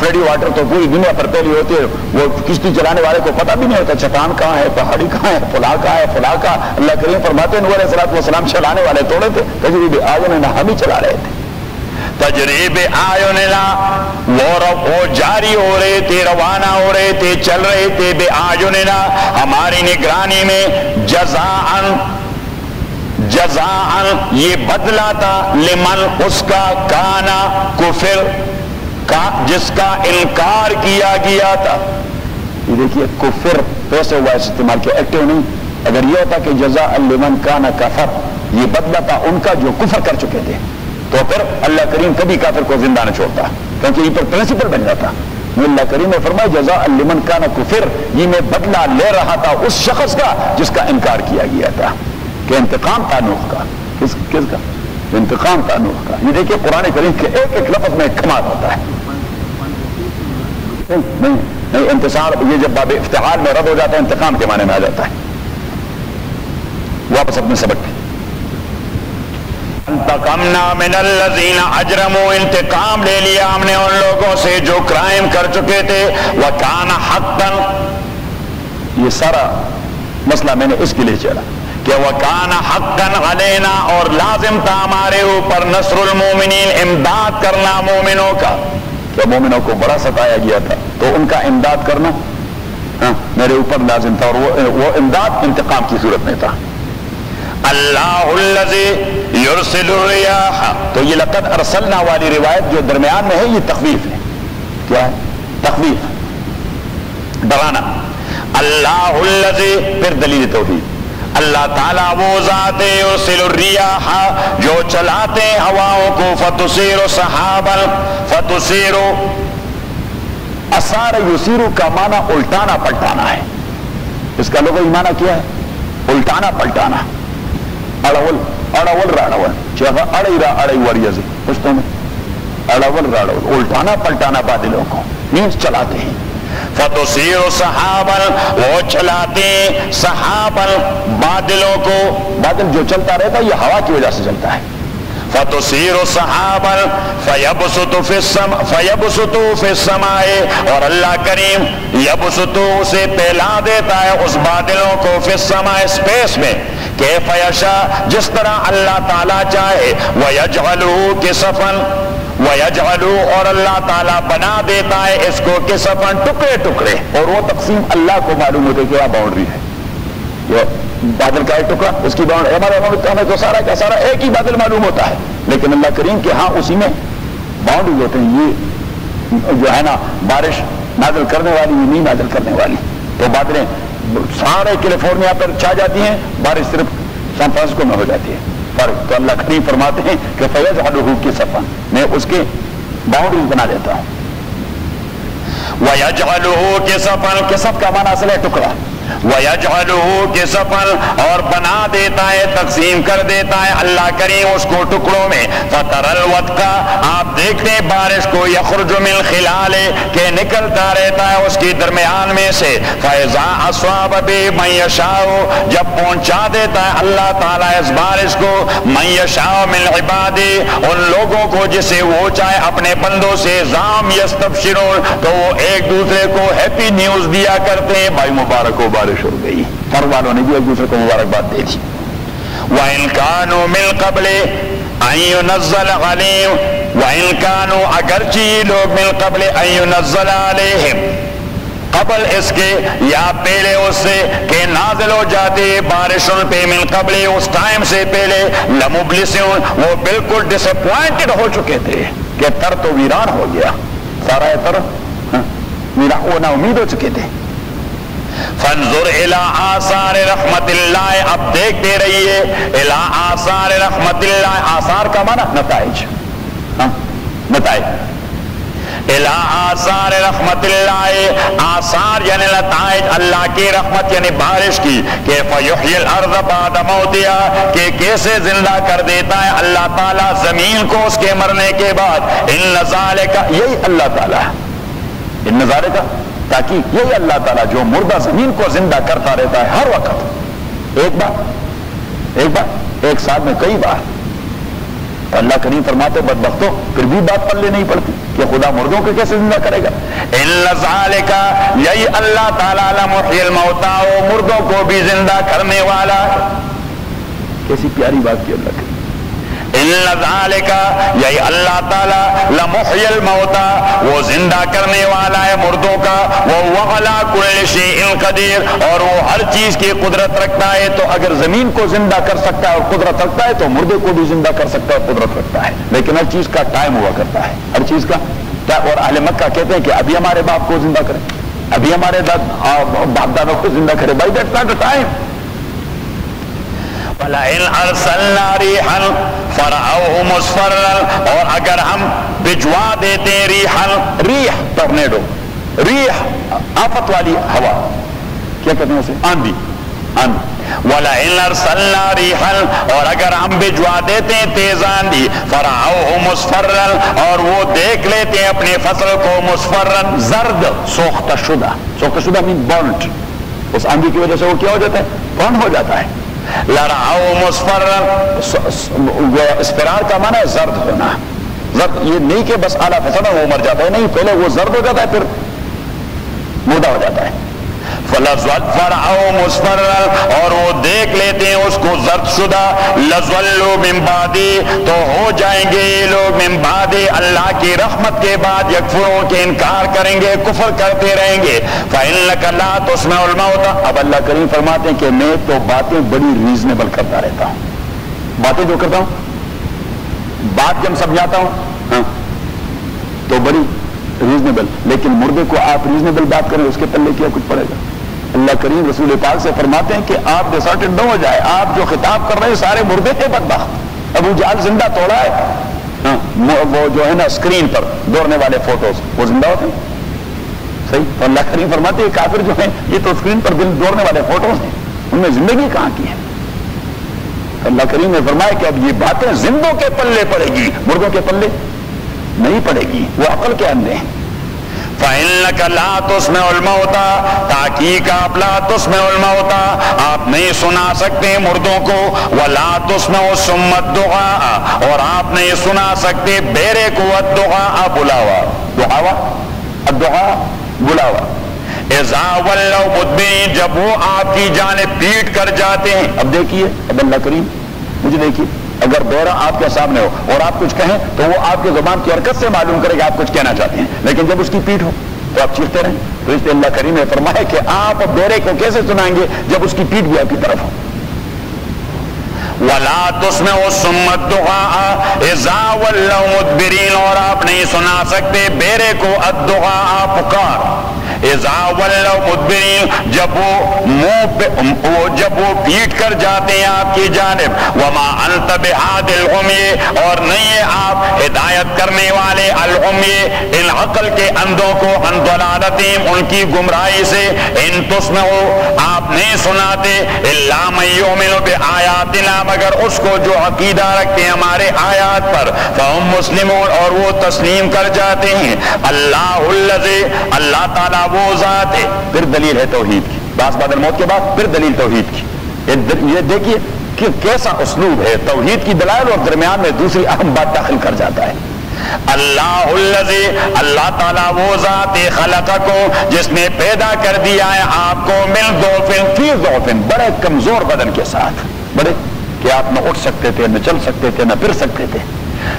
فلڈی واٹر تو پوری دنیا پر پھیلی ہوتی ہے وہ کشتی چلانے والے کو پتہ بھی نہیں ہوتا چٹان کہاں ہے پہاڑی کہاں ہے فلاں کہاں ہے فلاں کہاں اللہ کریم فرماتے ہیں نوح علیہ السلام چلانے والے توڑے تھے تجریب آیوننا ہم ہی چلا رہے تھے تجریب آیوننا وہ جاری ہو رہے تھے روانہ ہو رہے تھے چل رہے تھے بے آیوننا ہماری نگرانی میں جزاءً یہ بدلہ تھا لمن اس کا کانا کفر کا جس کا انکار کیا گیا تھا یہ دیکھیے کفر پیسے ہوا استعمال کیا ایکٹیو نہیں اگر یہ ہوتا کہ جزاءً لمن کانا کفر یہ بدلہ تھا ان کا جو کفر کر چکے تھے تو پھر اللہ کریم کبھی کافر کو زندہ نہ چھوڑتا کیونکہ یہ پر پرنسپل بن جاتا اللہ کریم نے فرمایا جزاء لمن کان کفر یہ میں بدلہ لے رہا تھا اس شخص کا جس کا انکار کیا گیا تھا کہ انتقام تھا نوح کا کس کا انتقام تھا نوح کا یہ دیکھیے قرآن کریم کے ایک ایک لفظ میں کمال ہوتا ہے نہیں انتصار یہ جب باب افتعال میں رد ہو جاتا ہے انتقام کے معنی میں آ جاتا ہے واپس اپنے سبق انتقمنا من الذین اجرموا انتقام لے لیا ہم نے ان لوگوں سے جو کرائم کر چکے تھے وکان حقا یہ سارا مسئلہ میں نے اس کے لیے چلا کہ وکان حقا علینا اور لازم تھا ہمارے اوپر نصر المومنین امداد کرنا مومنوں کا کہ مومنوں کو بڑا ستایا گیا تھا تو ان کا امداد کرنا میرے اوپر لازم تھا اور وہ امداد انتقام کی صورت میں تھا اللہ الذی یرسل الریاح تو یہ لقد ارسلنا والی روایت جو درمیان میں ہے یہ تخویف ہے کیا ہے تخویف ڈرانا اللہ الذی پھر دلیل توحید اللہ تعالیٰ وہ ذات یرسل الریاح جو چلاتے ہواؤں کو فتسیر سحابا فتسیر اسار یسیر کا معنی الٹانا پلٹانا ہے اس کا لغوی معنی کیا ہے الٹانا پلٹانا اڑول راڑول چاہا اڑی را اڑی وریزی پشتوں میں اڑول راڑول الٹانا پلٹانا بادلوں کو مینس چلاتے ہیں فتصیر صحابا وہ چلاتے صحابا بادلوں کو بادل جو چلتا رہتا ہے یہ ہوا کی وجہ سے چلتا ہے فتصیر صحابا فیبسط فی السماء اور اللہ کریم یبسط اسے پھیلا دیتا ہے اس بادلوں کو فی السماء اسپیس میں کیف یشاء جس طرح اللہ تعالیٰ چاہے وَيَجْعَلُهُ كِسَفًا وَيَجْعَلُهُ اور اللہ تعالیٰ بنا دیتا ہے اس کو کسفن ٹکڑے ٹکڑے اور وہ تقسیم اللہ کو معلوم ہوتا ہے کہ باؤنڈری ہے یہ بادل کا ایک ٹکڑا اس کی باؤنڈری ہمارے تو سارا کا سارا ایک ہی بادل معلوم ہوتا ہے لیکن اللہ کریم کے ہاں اسی میں باؤنڈری ہوتے ہیں یہ جو ہے نا بارش نازل کرنے والی یہ نہیں نازل کرنے والی تو بادلیں سارے کیلیفورنیا پر چھا جاتی ہیں بارش صرف سان فرانسسکو میں ہو جاتی ہے فرق تو اللہ کریم فرماتے ہیں کہ فیجعلہ کسفا میں اس کے باؤنڈریز بنا دیتا ہوں وَيَجْعَلُهُ كِسَفًا کسف کا معنی اصل ہے ٹکڑا وَيَجْعَلُهُ كِسَفًا اور بنا دیتا ہے تقسیم کر دیتا ہے اللہ کریم اس کو ٹکڑوں میں فَتَرَ الْوَدْقَ آپ دیکھتے ہیں بارش کو يَخْرُجُ مِنْ خِلَالِ کہ نکلتا رہتا ہے اس کی درمیان میں سے فَإِذَا أَصَابَ بِهِ مَن يَشَاءُ جب پہنچا دیتا ہے اللہ تعالیٰ اس بارش کو مَن يَشَاءُ مِنْ عِبَادِهِ ان لوگوں کو جسے وہ چاہے اپنے بندوں سے زام يَسْتَبْشِرُونَ تو وہ ایک دوسرے کو ہیپی نیوز دیا کرتے ہیں بھائی مبارک ہو بارش ہو گئی. مر والوں نے بھی ایک دوسرے کو مبارکباد دے دی. وَإِن كَانُوا مِن قَبْلِ أَن يُنَزَّلَ عَلَيْهِمْ وَإِن كَانُوا اگرچہ یہ لوگ من قبل أن يُنَزَّلَ عَلَيْهِمْ قبل اس کے یا پہلے اس سے کہ نازل ہو جاتے بارش ان پہ من قبل اس ٹائم سے پہلے لمبلسون وہ بالکل ڈس اپوائنٹڈ ہو چکے تھے کہ تر تو ویران ہو گیا سارا تر ویران وہ نا امید ہو چکے تھے. فانظر الى آثار رحمت اللہ اب دیکھتے رہیے الى آثار رحمت اللہ آثار کا معنی نتائج نتائج الى آثار رحمت اللہ آثار یعنی نتائج اللہ کی رحمت یعنی بارش کی کہ فیحیی الارض بعد موتها کہ کیسے زندہ کر دیتا ہے اللہ تعالیٰ زمین کو اس کے مرنے کے بعد ان ذالک یہی اللہ تعالیٰ ان ذالک تاکہ یہی اللہ تعالیٰ جو مردہ زمین کو زندہ کرتا رہتا ہے ہر وقت ایک بار ایک سال میں کئی بار. اللہ کریم فرماتے بدبختوں پھر بھی بات پلے نہیں پڑتی کہ خدا مردوں کو کیسے زندہ کرے گا. ان ذالک یہی اللہ تعالیٰ لمحیی الموتیٰ وہ مردوں کو بھی زندہ کرنے والا. کیسی پیاری بات کی اللہ کریم. ان ذالک یہی اللہ تعالیٰ لمحیی الموتیٰ وہ زندہ کرنے والا ہے مردوں کا. وہ علی کل شیء قدیر اور وہ ہر چیز کی قدرت رکھتا ہے. تو اگر زمین کو زندہ کر سکتا ہے اور قدرت رکھتا ہے تو مردے کو بھی زندہ کر سکتا ہے اور قدرت رکھتا ہے. لیکن ہر چیز کا ٹائم ہوا کرتا ہے ہر چیز کا. اور اہل مکہ کہتے ہیں کہ ابھی ہمارے باپ کو زندہ کرے ابھی ہمارے باپ دادوں کو زندہ کرے. بھائی دیٹس ناٹ اے ٹائم. وَلَئِنْ أَرْسَلْنَا رِيحًا فَرَأَوْهُ مُصْفَرًّا اور اگر ہم بھجوا دیتے ہیں ریح ٹورنیڈو ریح آفت والی ہوا کیا کہتے ہیں اسے آندھی. وَلَئِنْ أَرْسَلْنَا رِيحًا اور اگر ہم بھجوا دیتے ہیں تیز آندھی فَرَأَوْهُ مُصْفَرًّا اور وہ دیکھ لیتے ہیں اپنی فصل کو مصفرًا زرد سوختہ شدہ مین برنٹ. اس آندھی کی وجہ سے وہ کیا ہو جاتا ہے برن ہو جاتا ہے. لرعو مصفرًا اسفرار کا معنی ہے زرد ہونا. زرد یہ نہیں کہ بس اعلیٰ فصل وہ مر جاتا ہے نہیں پہلے وہ زرد ہو جاتا ہے پھر مردہ ہو جاتا ہے. فرعو مصفرًا اور وہ دیکھ لیتے ہیں اس کو زرد شدہ. لظلوا من بعدی تو ہو جائیں گے یہ لوگ من بعد اللہ کی رحمت کے بعد یکفرون کے انکار کریں گے کفر کرتے رہیں گے. فإنک لا تسمع الموتى اب اللہ کریم فرماتے ہیں کہ میں تو باتیں بڑی ریزنیبل کرتا رہتا ہوں. باتیں جو کرتا ہوں بات جب سمجھاتا ہوں تو بڑی ریزنیبل لیکن مردے کو آپ ریزنیبل بات کریں اس کے پلے کیا کچھ پڑے گا. اللہ کریم رسول پاک سے فرماتے ہیں کہ آپ ڈسارٹڈ نہ ہو جائے. آپ جو خطاب کر رہے ہیں سارے مردے تھے بدبخت. ابو جہل زندہ توڑا ہے وہ جو ہے نا اسکرین پر دوڑنے والے فوٹوز وہ زندہ ہوتے ہیں صحیح. تو اللہ کریم فرماتے ہیں کافر جو ہیں یہ تو اسکرین پر دوڑنے والے فوٹوز ہیں ان میں زندگی کہاں کی ہے. اللہ کریم نے فرمایا کہ اب یہ باتیں زندوں کے پلے پڑے گی مردوں کے پلے نہیں پڑے گی. وہ عقل کے اندھے ہیں. فَإِنَّكَ لَا تُسْمِعُ الْمَوْتَى تحقیق آپ لا تسمع الموتى آپ نہیں سنا سکتے مردوں کو. وَلَا تُسْمِعُ الصُّمَّ الدُّعَاءَ اور آپ نہیں سنا سکتے بیرے کو الدُّعَاءَ بلاوا الدُّعَاء بلاوا. اِذَا وَلَّوْا مُدْبِرِينَ جب وہ آپ کی جانب پیٹ کر جاتے ہیں. اب دیکھیے اب اللہ کریم مجھے دیکھیے اگر بیرا آپ کے سامنے ہو اور آپ کچھ کہیں تو وہ آپ کے زبان کی حرکت سے معلوم کرے گا آپ کچھ کہنا چاہتے ہیں لیکن جب اس کی پیٹھ ہو تو آپ چیختے رہیں. تو اس لیے اللہ کریم نے فرمایا کہ آپ بیرے کو کیسے سنائیں گے جب اس کی پیٹھ بھی آپ کی طرف ہو. وَلَا تُسْمِعُ الصُّمَّ الدُّعَاءَ اِذَا وَلَّوْا مُدْبِرِينَ اور آپ نہیں سنا سکتے بیرے کو الدُّعَاءَ پکار. اِذَا وَلَّوْا مُدْبِرِينَ جب وہ پیٹ کر جاتے ہیں آپ کی جانب. وَمَا أَنْتَ بِهَادِ الْعُمْيِ اور نہیں ہے آپ ہدایت کرنے والے العُمْيِ ان عقل کے اندھوں کو عن ضلالتہم ان کی گمراہی سے. ان تسمعوا آپ نہیں سناتے الا من یؤمن بآیاتنا مگر اس کو جو عقیدہ رکھتے ہیں ہمارے آیات پر. فہم مسلمون اور وہ تسلیم کر جاتے ہیں. اللہ الذی اللہ تعالیٰ وہ ذات ہے. پھر دلیل ہے توحید کی بعض بعد الموت کے بعد پھر دلیل توحید کی. یہ دیکھیے کہ کیسا اسلوب ہے توحید کی دلائل اور درمیان میں دوسری اہم بات داخل کر جاتا ہے. اللہ الذی اللہ تعالیٰ وہ ذات خلقکم جس نے پیدا کر دیا ہے آپ کو من ضعف فی ضعف بڑے کمزور بدن کے ساتھ، بڑے کہ آپ نہ اٹھ سکتے تھے نہ چل سکتے تھے نہ پھر سکتے تھے.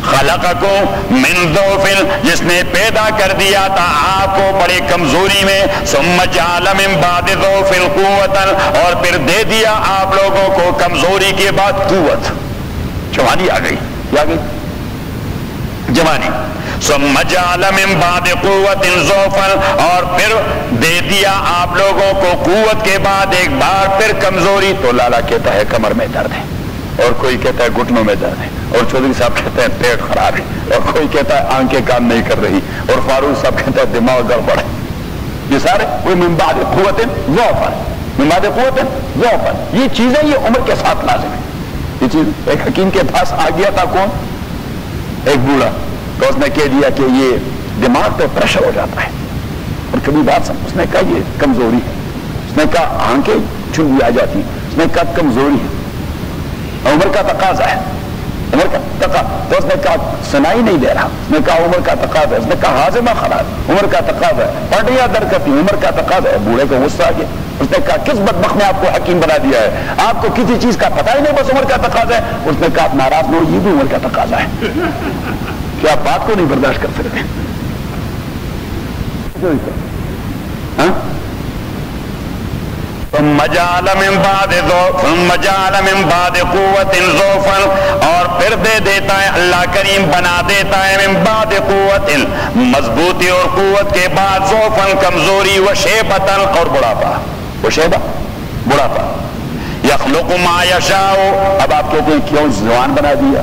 خلقکم من ضعف جس نے پیدا کر دیا تھا آپ کو بڑی کمزوری میں، ثم جعل من بعد ضعف قوتا اور پھر دے دیا آپ لوگوں کو کمزوری کے بعد قوت، جوانی آ گئی، کیا آ گئی؟ جوانی. ثم جعل من بعد قوت ضعفا اور پھر دے دیا آپ لوگوں کو قوت کے بعد ایک بار پھر کمزوری. تو لالا کہتا ہے کمر میں درد ہے، اور کوئی کہتا ہے گھٹنوں میں درد ہے، اور چودھری صاحب کہتے ہیں پیٹ خراب ہے، اور کوئی کہتا ہے آنکھیں کام نہیں کر رہی، اور فاروق صاحب کہتا ہے دماغ گڑبڑ ہے. یہ سارے وہ من بعد قوت ضعفا، من بعد قوت ضعفا، یہ چیزیں یہ عمر کے ساتھ لازم ہے. یہ چیز ایک حکیم کے پاس آ گیا تھا کون؟ ایک بوڑھا، تو اس نے کہہ دیا کہ یہ دماغ پہ پریشر ہو جاتا ہے، اور کبھی بات سمجھ، اس نے کہا یہ کمزوری ہے، اس نے کہا آنکھیں چنگی آ جاتی ہیں، اس نے کہا کمزوری ہے، عمر کا تقاضا ہے، عمر کا تقاضا. تو اس نے کہا سنائی نہیں دے رہا، اس نے کہا عمر کا تقاضا ہے، اس نے کہا ہاضمہ خراب، عمر کا تقاضا ہے، پٹیاں درد کرتی، عمر کا تقاضا ہے. بوڑھے کو غصہ آ گیا، اس نے کہا کس بدبخت نے آپ کو حکیم بنا دیا ہے، آپ کو کسی چیز کا پتہ ہی نہیں، بس عمر کا تقاضا ہے. اس نے کہا آپ ناراض نہ ہو، یہ بھی عمر کا تقاضا ہے. کیا آپ بات کو نہیں برداشت کر سکتے؟ ثم جعل من بعد قوت ضعفا اور پھر دے دیتا ہے اللہ کریم بنا دیتا ہے من بعد قوت مضبوطی اور قوت کے بعد ضعفا کمزوری و شیبتا اور بڑھاپا. وہ شیبہ بڑھاپا. یخلق ما یشاء. اب آپ کہتے ہیں کیوں جوان بنا دیا،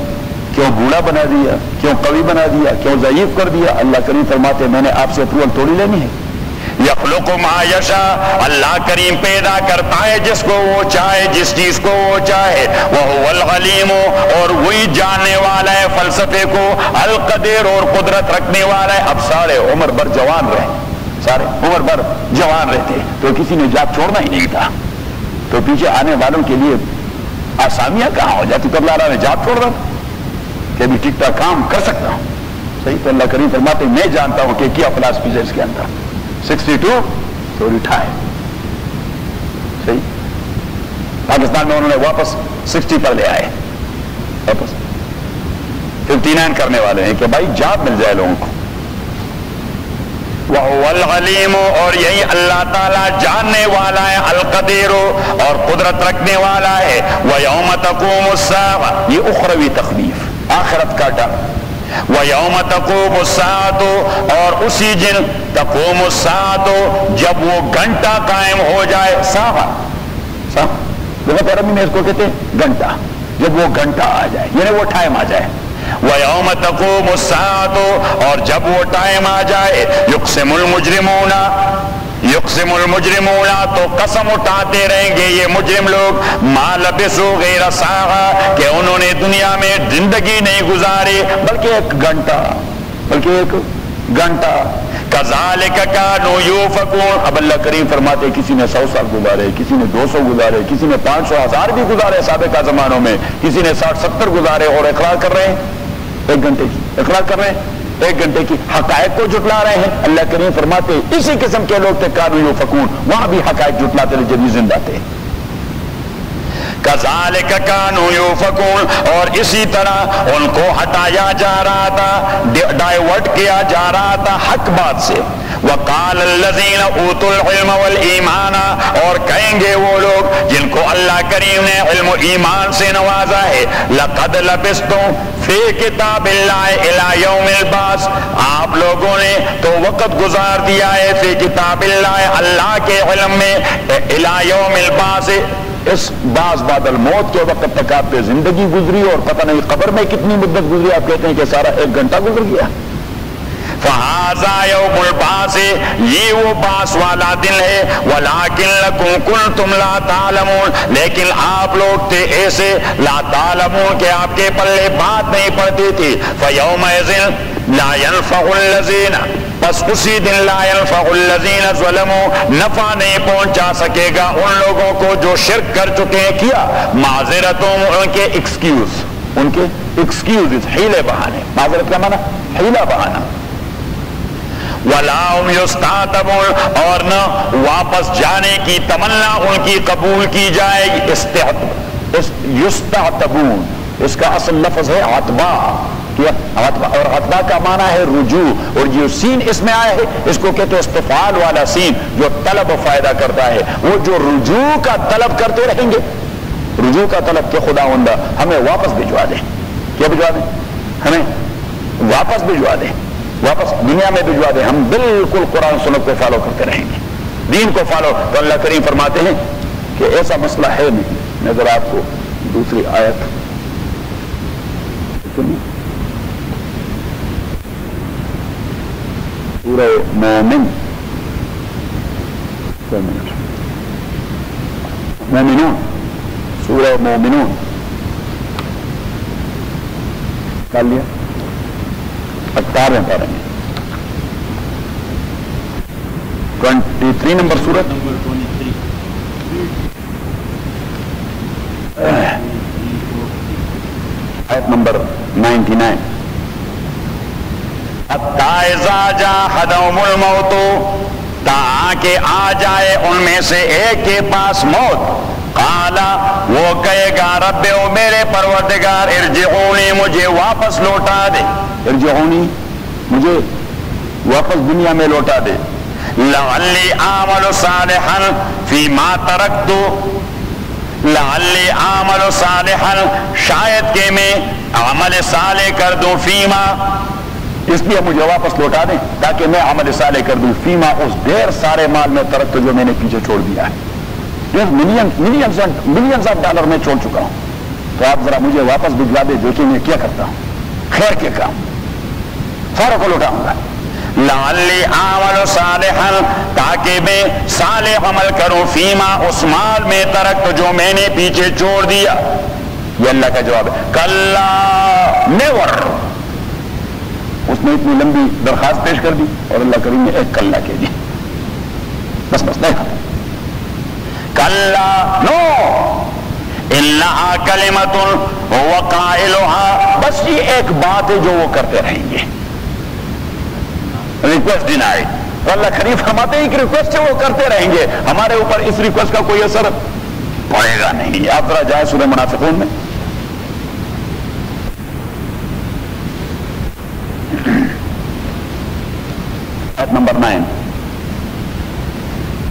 کیوں بوڑھا بنا دیا، کیوں قوی بنا دیا، کیوں ضعیف کر دیا؟ اللہ کریم فرماتے میں نے آپ سے اپروول تھوڑی لینی ہے. یخلق ما یشاء اللہ کریم پیدا کرتا ہے جس کو وہ چاہے، جس چیز کو وہ چاہے. وہو العلیم اور وہی جاننے والا ہے فلسفے کو، القدیر اور قدرت رکھنے والا ہے. اب سارے عمر بھر جوان رہے، سارے عمر بھر جوان رہتے تو کسی نے جاب چھوڑنا ہی نہیں تھا، تو پیچھے آنے والوں کے لیے آسامیاں کہاں ہو جاتی. تو اللہ نے جاب چھوڑ رہا کہ بھی ٹھیک ٹھاک کام کر سکتا ہوں. صحیح. تو اللہ کریم فرماتے میں جانتا ہوں کہ کیا فلاسفی ہے اس کے اندر. 62 تو ریٹائر. صحیح. پاکستان میں انہوں نے واپس 60 پر لے آئے، واپس 59 کرنے والے ہیں کہ بھائی جاب مل جائے لوگوں کو. وَهُوَ الْعَلِيمُ اور یہی اللہ تعالیٰ جاننے والا ہے، القدیر اور قدرت رکھنے والا ہے. وَيَوْمَ تَقُومُ السَّاعَةُ یہ اخروی تخویف، آخرت کا ڈر. وَيَوْمَ تَقُومُ السَّاعَةُ اور اسی دن تقوم الساعة جب وہ گھنٹہ قائم ہو جائے. ساعہ لغت عربی میں اس کو کہتے ہیں گھنٹہ، جب وہ گھنٹہ آ جائے یعنی وہ ٹائم آ جائے. وَيَوْمَ تَقُومُ السَّاعَةُ اور جب وہ ٹائم آ جائے. يُقْسِمُ الْمُجْرِمُونَ تو قسم اٹھاتے رہیں گے یہ مجرم لوگ، مَا لَبِثُوا غَيْرَ سَاعَةٍ کہ انہوں نے دنیا میں زندگی نہیں گزاری بلکہ ایک گھنٹہ. كَذَلِكَ كَانُوا يُؤْفَكُونَ اب اللہ کریم فرماتے کسی نے 100 سال گزارے، کسی نے 200 گزارے، کسی نے 500 1000 بھی گزارے سابقہ زمانوں میں، کسی نے 60 70 گزارے اور اقرار کر رہے ہیں 1 گھنٹے کی، اقرار کر رہے ہیں 1 گھنٹے کی، حقائق کو جھٹلا رہے ہیں. اللہ کریم فرماتے اسی قسم کے لوگ تھے كَانُوا يُؤْفَكُونَ وہاں بھی حقائق جھٹلاتے رہے جب زندہ تھے. كَذَلِكَ كَانُوا يُؤْفَكُونَ اور اسی طرح ان کو ہٹایا جا رہا تھا، ڈائیورٹ کیا جا رہا تھا حق بات سے. وَقَالَ الَّذِينَ أُوتُوا الْعِلْمَ وَالْإِيمَانَ اور کہیں گے وہ لوگ جن کو اللہ کریم نے علم و ایمان سے نوازا ہے، لَقَدْ لَبِثْتُمْ فِي كِتَابِ اللَّهِ إِلَى يَوْمِ الْبَعْثِ آپ لوگوں نے تو وقت گزار دیا ہے فی کتاب اللہ اللہ کے علم میں، إِلَى يَوْمِ الْبَعْثِ اس بعض بعد الموت کے وقت تک آپ پہ زندگی گزری اور پتہ نہیں قبر میں کتنی مدت گزری. آپ کہتے ہیں کہ سارا 1 گھنٹہ گزر گیا. فَهَذَا يَوْمُ الْبَعْثِ یہ وہ باس والا دن ہے. وَلَٰكِنْ كُنْتُمْ لَا تَعْلَمُونَ لیکن آپ لوگ تھے ایسے لا تعلمون کہ آپ کے پلے بات نہیں پڑتی تھی. فَيَوْمَئِذٍ لَا يَنْفَعُ الَّذِينَ بس اسی دن لا ينفع الذین ظلموا نفع نہیں پہنچا سکے گا ان لوگوں کو جو شرک کر چکے ہیں. کیا معذرتوں ان کے ایکسکیوز ان کے ایکسکیوز، حیلے بہانے، معذرت کا معنی حیلہ بہانا. وَلَا هُمْ يُسْتَعْتَبُونَ، اور نہ واپس جانے کی تمنا ان کی قبول کی جائے گی. یستعتبون اس کا اصل لفظ ہے عتبہ، اور عتبہ کا معنی ہے رجوع، اور جو سین اس میں آیا ہے اس کو کہتے ہیں استفعال والا سین جو طلب و فائدہ کرتا ہے. وہ جو رجوع کا طلب کرتے رہیں گے، رجوع کا طلب کہ خداوندہ ہمیں واپس بھجوا دیں. کیا بھجوا دیں؟ ہمیں واپس بھجوا دیں، واپس دنیا میں بھجوا دیں. ہم بالکل قرآن سنت کو فالو کرتے رہیں گے، دین کو فالو. تو اللہ کریم فرماتے ہیں کہ ایسا مسئلہ ہے نہیں. میں ذرا آپ کو دوسری آیت سورہ مومن، مومنون، سورہ مومنون کر لیا 18 پارے میں 23 نمبر سورت، آیت نمبر 99. حتی اذا جاءہدہم الموت، تاکہ آ جائے ان میں سے ایک کے پاس موت. قالا، وہ کہے گا رب او میرے پروردگار، ارجعونی مجھے واپس لوٹا دے، ارجعونی مجھے واپس دنیا میں لوٹا دے. لعلی اعمل صالحا فیما ترکت، لعلی اعمل صالحا شاید کہ میں عمل صالح کر دوں، فیما اس لیے مجھے واپس لوٹا دیں تاکہ میں عمل صالح کر دوں، فیما اس ڈھیر سارے مال میں ترکت جو میں نے پیچھے چھوڑ دیا ہے، ملینز آف ڈالر میں چھوڑ چکا ہوں. تو آپ ذرا مجھے واپس بھجوا دے، دیکھیں میں کیا کرتا ہوں، خیر کے کام ساروں کو لوٹاؤں گا. لعلی اعمل صالحا تاکہ میں صالح عمل کروں، فیما اس مال میں ترکت جو میں نے پیچھے چھوڑ دیا. یہ اللہ کا جواب ہے. کلا، نیور. اس نے اتنی لمبی درخواست پیش کر دی اور اللہ کریم نے ایک کلا کہہ دی، بس نہیں. کلا، نو، انہا کلمۃ هو قائلها، بس یہ ایک بات ہے جو وہ کرتے رہیں گے. Request deny. اللہ کریم فرماتے ہیں کہ ریکویسٹ وہ کرتے رہیں گے، ہمارے اوپر اس ریکویسٹ کا کوئی اثر پڑے گا نہیں. آپ ذرا جائیں سورہ منافقون میں، آیت نمبر 9.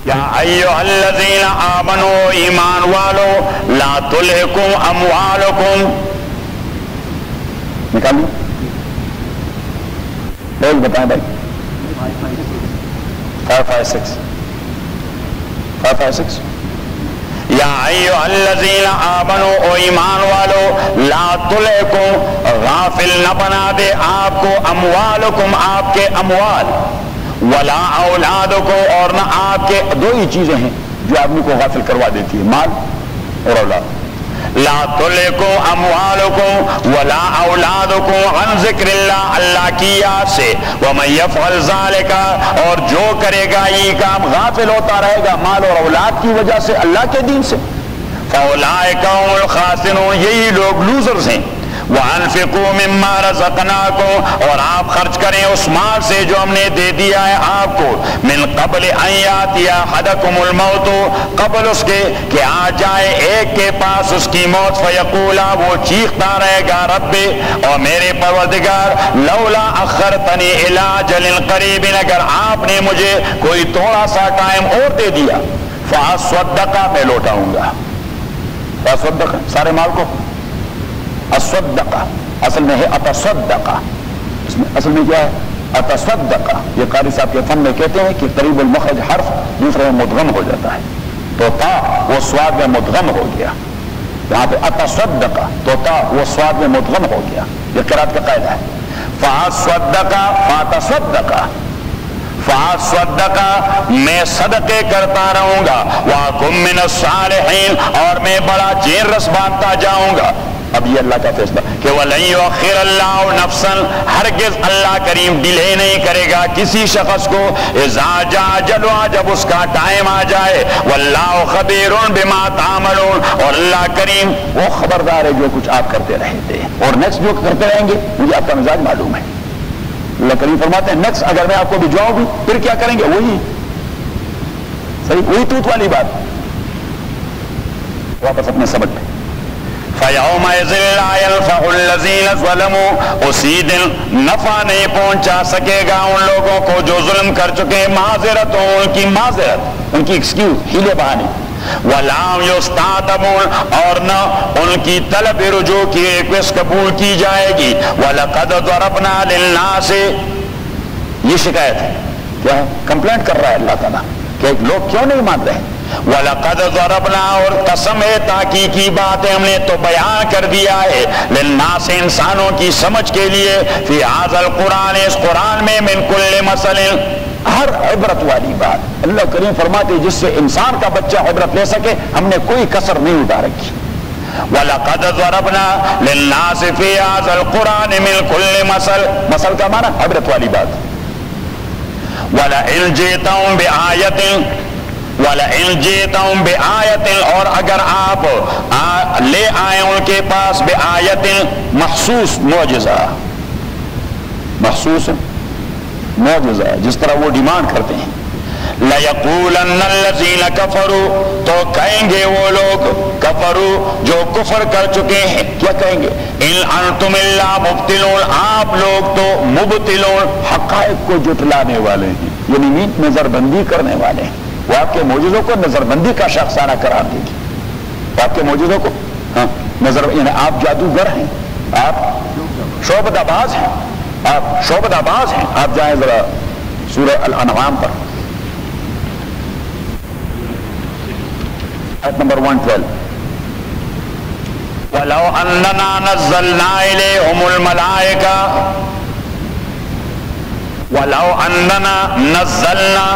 یا ایھا الذین آمنوا، ایمان والو، لا تلھکم اموالکم، نکالو لوگ بتائیں بھائی. 556 یا ایھا الذین آمنوا، او ایمان والو، لا تلھکم، غافل نہ بنا دے آپ کو، اموالکم آپ کے اموال، ولا اولادکم، اور نہ آپ کے. دو ہی چیزیں ہیں جو آدمی کو غافل کروا دیتی ہے، مال اور اولاد. لا تلھکم اموالکم ولا اولادکم عن ذکر اللہ، اللہ کی یاد سے. ومن یفعل ذلک، اور جو کرے گا یہ کام، غافل ہوتا رہے گا مال اور اولاد کی وجہ سے اللہ کے دین سے، فاولئک هم الخاسرون، یہی لوگ لوزرز ہیں. وَأَنفِقُوا مِمَّا رَزَقْنَاكُمْ، اور آپ خرچ کریں اس مال سے جو ہم نے دے دیا ہے آپ کو. مِن قبل أَن يَأْتِيَ أَحَدَكُمُ الْمَوْتُ، قبل اس کے کہ آ جائے ایک کے پاس اس کی موت. فَيَقُولَ، وہ چیختا رہے گا رب، اور میرے پروردگار، لولا اخرتنی إِلَىٰ أَجَلٍ قَرِيبٍ، اگر آپ نے مجھے کوئی تھوڑا سا ٹائم اور دے دیا، فَأَصَّدَّقَ، میں لوٹاؤں گا. فَأَصَّدَّقَ، سارے مال کو اصدقہ، اصل میں ہے اتصدقہ. اس میں اصل میں کیا ہے؟ اتصدقہ. یہ قاری صاحب کے فن میں کہتے ہیں کہ قریب المخرج حرف دوسرے میں مدغم ہو جاتا ہے، تو تا وہ سواد میں مدغم ہو گیا. یہاں پہ اتصدقہ، تو تا وہ سواد میں مدغم ہو گیا. یہ قرات کا قاعدہ ہے. فاصدقہ، فاتصدقہ، فاصدقہ، میں صدقے کرتا رہوں گا. واکم من الصالحین، اور میں بڑا جین رس باندھتا جاؤں گا. اب یہ اللہ کا فیصلہ کہ وَلَن يُؤَخِّرَ اللَّهُ نَفْسًا، ہرگز اللہ کریم ڈیلے نہیں کرے گا کسی شخص کو، اِذَا جَاءَ أَجَلُهَا، جب اس کا ٹائم آ جائے، وَاللَّهُ خَبِيرٌ بِمَا تَعْمَلُونَ، اور اللہ کریم وہ خبردار ہے جو کچھ آپ کرتے رہے تھے، اور نیکسٹ جو کرتے رہیں گے مجھے آپ کا مزاج معلوم ہے۔ اللہ کریم فرماتے ہیں نیکسٹ اگر میں آپ کو بھجواؤں بھی پھر کیا کریں گے، وہی صحیح، وہی توت والی بات۔ واپس اپنے سبق پہ، فَيَوْمَئِذٍ لَا يَنفَعُ الَّذِينَ ظَلَمُوا، اسی دن نفع نہیں پہنچا سکے گا ان لوگوں کو جو ظلم کر چکے، معذرت ان کی معذرت، ان کی ایکسکیوز، ہیلے بہانے، وَلَا يُسْتَعْتَبُونَ، اور نہ ان کی طلب رجوع کی ریکویسٹ قبول کی جائے گی۔ وَلَقَدْ ضَرَبْنَا لِلنَّاسِ، یہ شکایت ہے، کیا ہے؟ کمپلینٹ کر رہا ہے اللہ تعالیٰ کہ لوگ کیوں نہیں مان رہے۔ وَلَقَدْ ضَرَبْنَا، اور قسم ہے تحقیقی بات ہے ہم نے تو بیان کر دیا ہے، للناس، انسانوں کی سمجھ کے لیے، فی ھذا القرآن، اس قرآن میں، من کل مثل، ہر عبرت والی بات۔ اللہ کریم فرماتے جس سے انسان کا بچہ عبرت لے سکے ہم نے کوئی کسر نہیں اٹھا رکھی۔ وَلَقَدْ ضَرَبْنَا لِلنَّاسِ فِي هَذَا الْقُرْآنِ مِنْ كُلِّ مَثَلٍ، مثل کا معنی عبرت والی بات۔ وَلَئِنْ جِئْتَهُمْ بِآیَةٍ، وَلَئِنْ جِئْتَهُمْ بِآیَةٍ، اور اگر آپ لے آئیں ان کے پاس، بِآیَةٍ، مخصوص معجزہ، مخصوص معجزہ جس طرح وہ ڈیمانڈ کرتے ہیں، لَيَقُولَنَّ الَّذِينَ كَفَرُوا، تو کہیں گے وہ لوگ کفروا جو کفر کر چکے ہیں، کیا کہیں گے؟ اِنْ أَنْتُمْ إِلَّا مُبْطِلُونَ، آپ لوگ تو مبطلون، حقائق کو جھٹلانے والے ہیں، یعنی نظر بندی کرنے والے ہیں۔ وہ آپ کے معجزوں کو نظر بندی کا شخصانہ قرار دے گی، آپ کے معجزوں کو نظر، یعنی آپ جادوگر ہیں، آپ شعبدہ باز ہیں، آپ شعبدہ باز ہیں۔ آپ جائیں ذرا سورہ الانعام پر، آیت نمبر 112، وَلَوْ أَنَّنَا نَزَّلْنَا إِلَيْهِمُ الْمَلَائِكَةَ، وَلَوْ أَنَّنَا نَزَّلْنَا،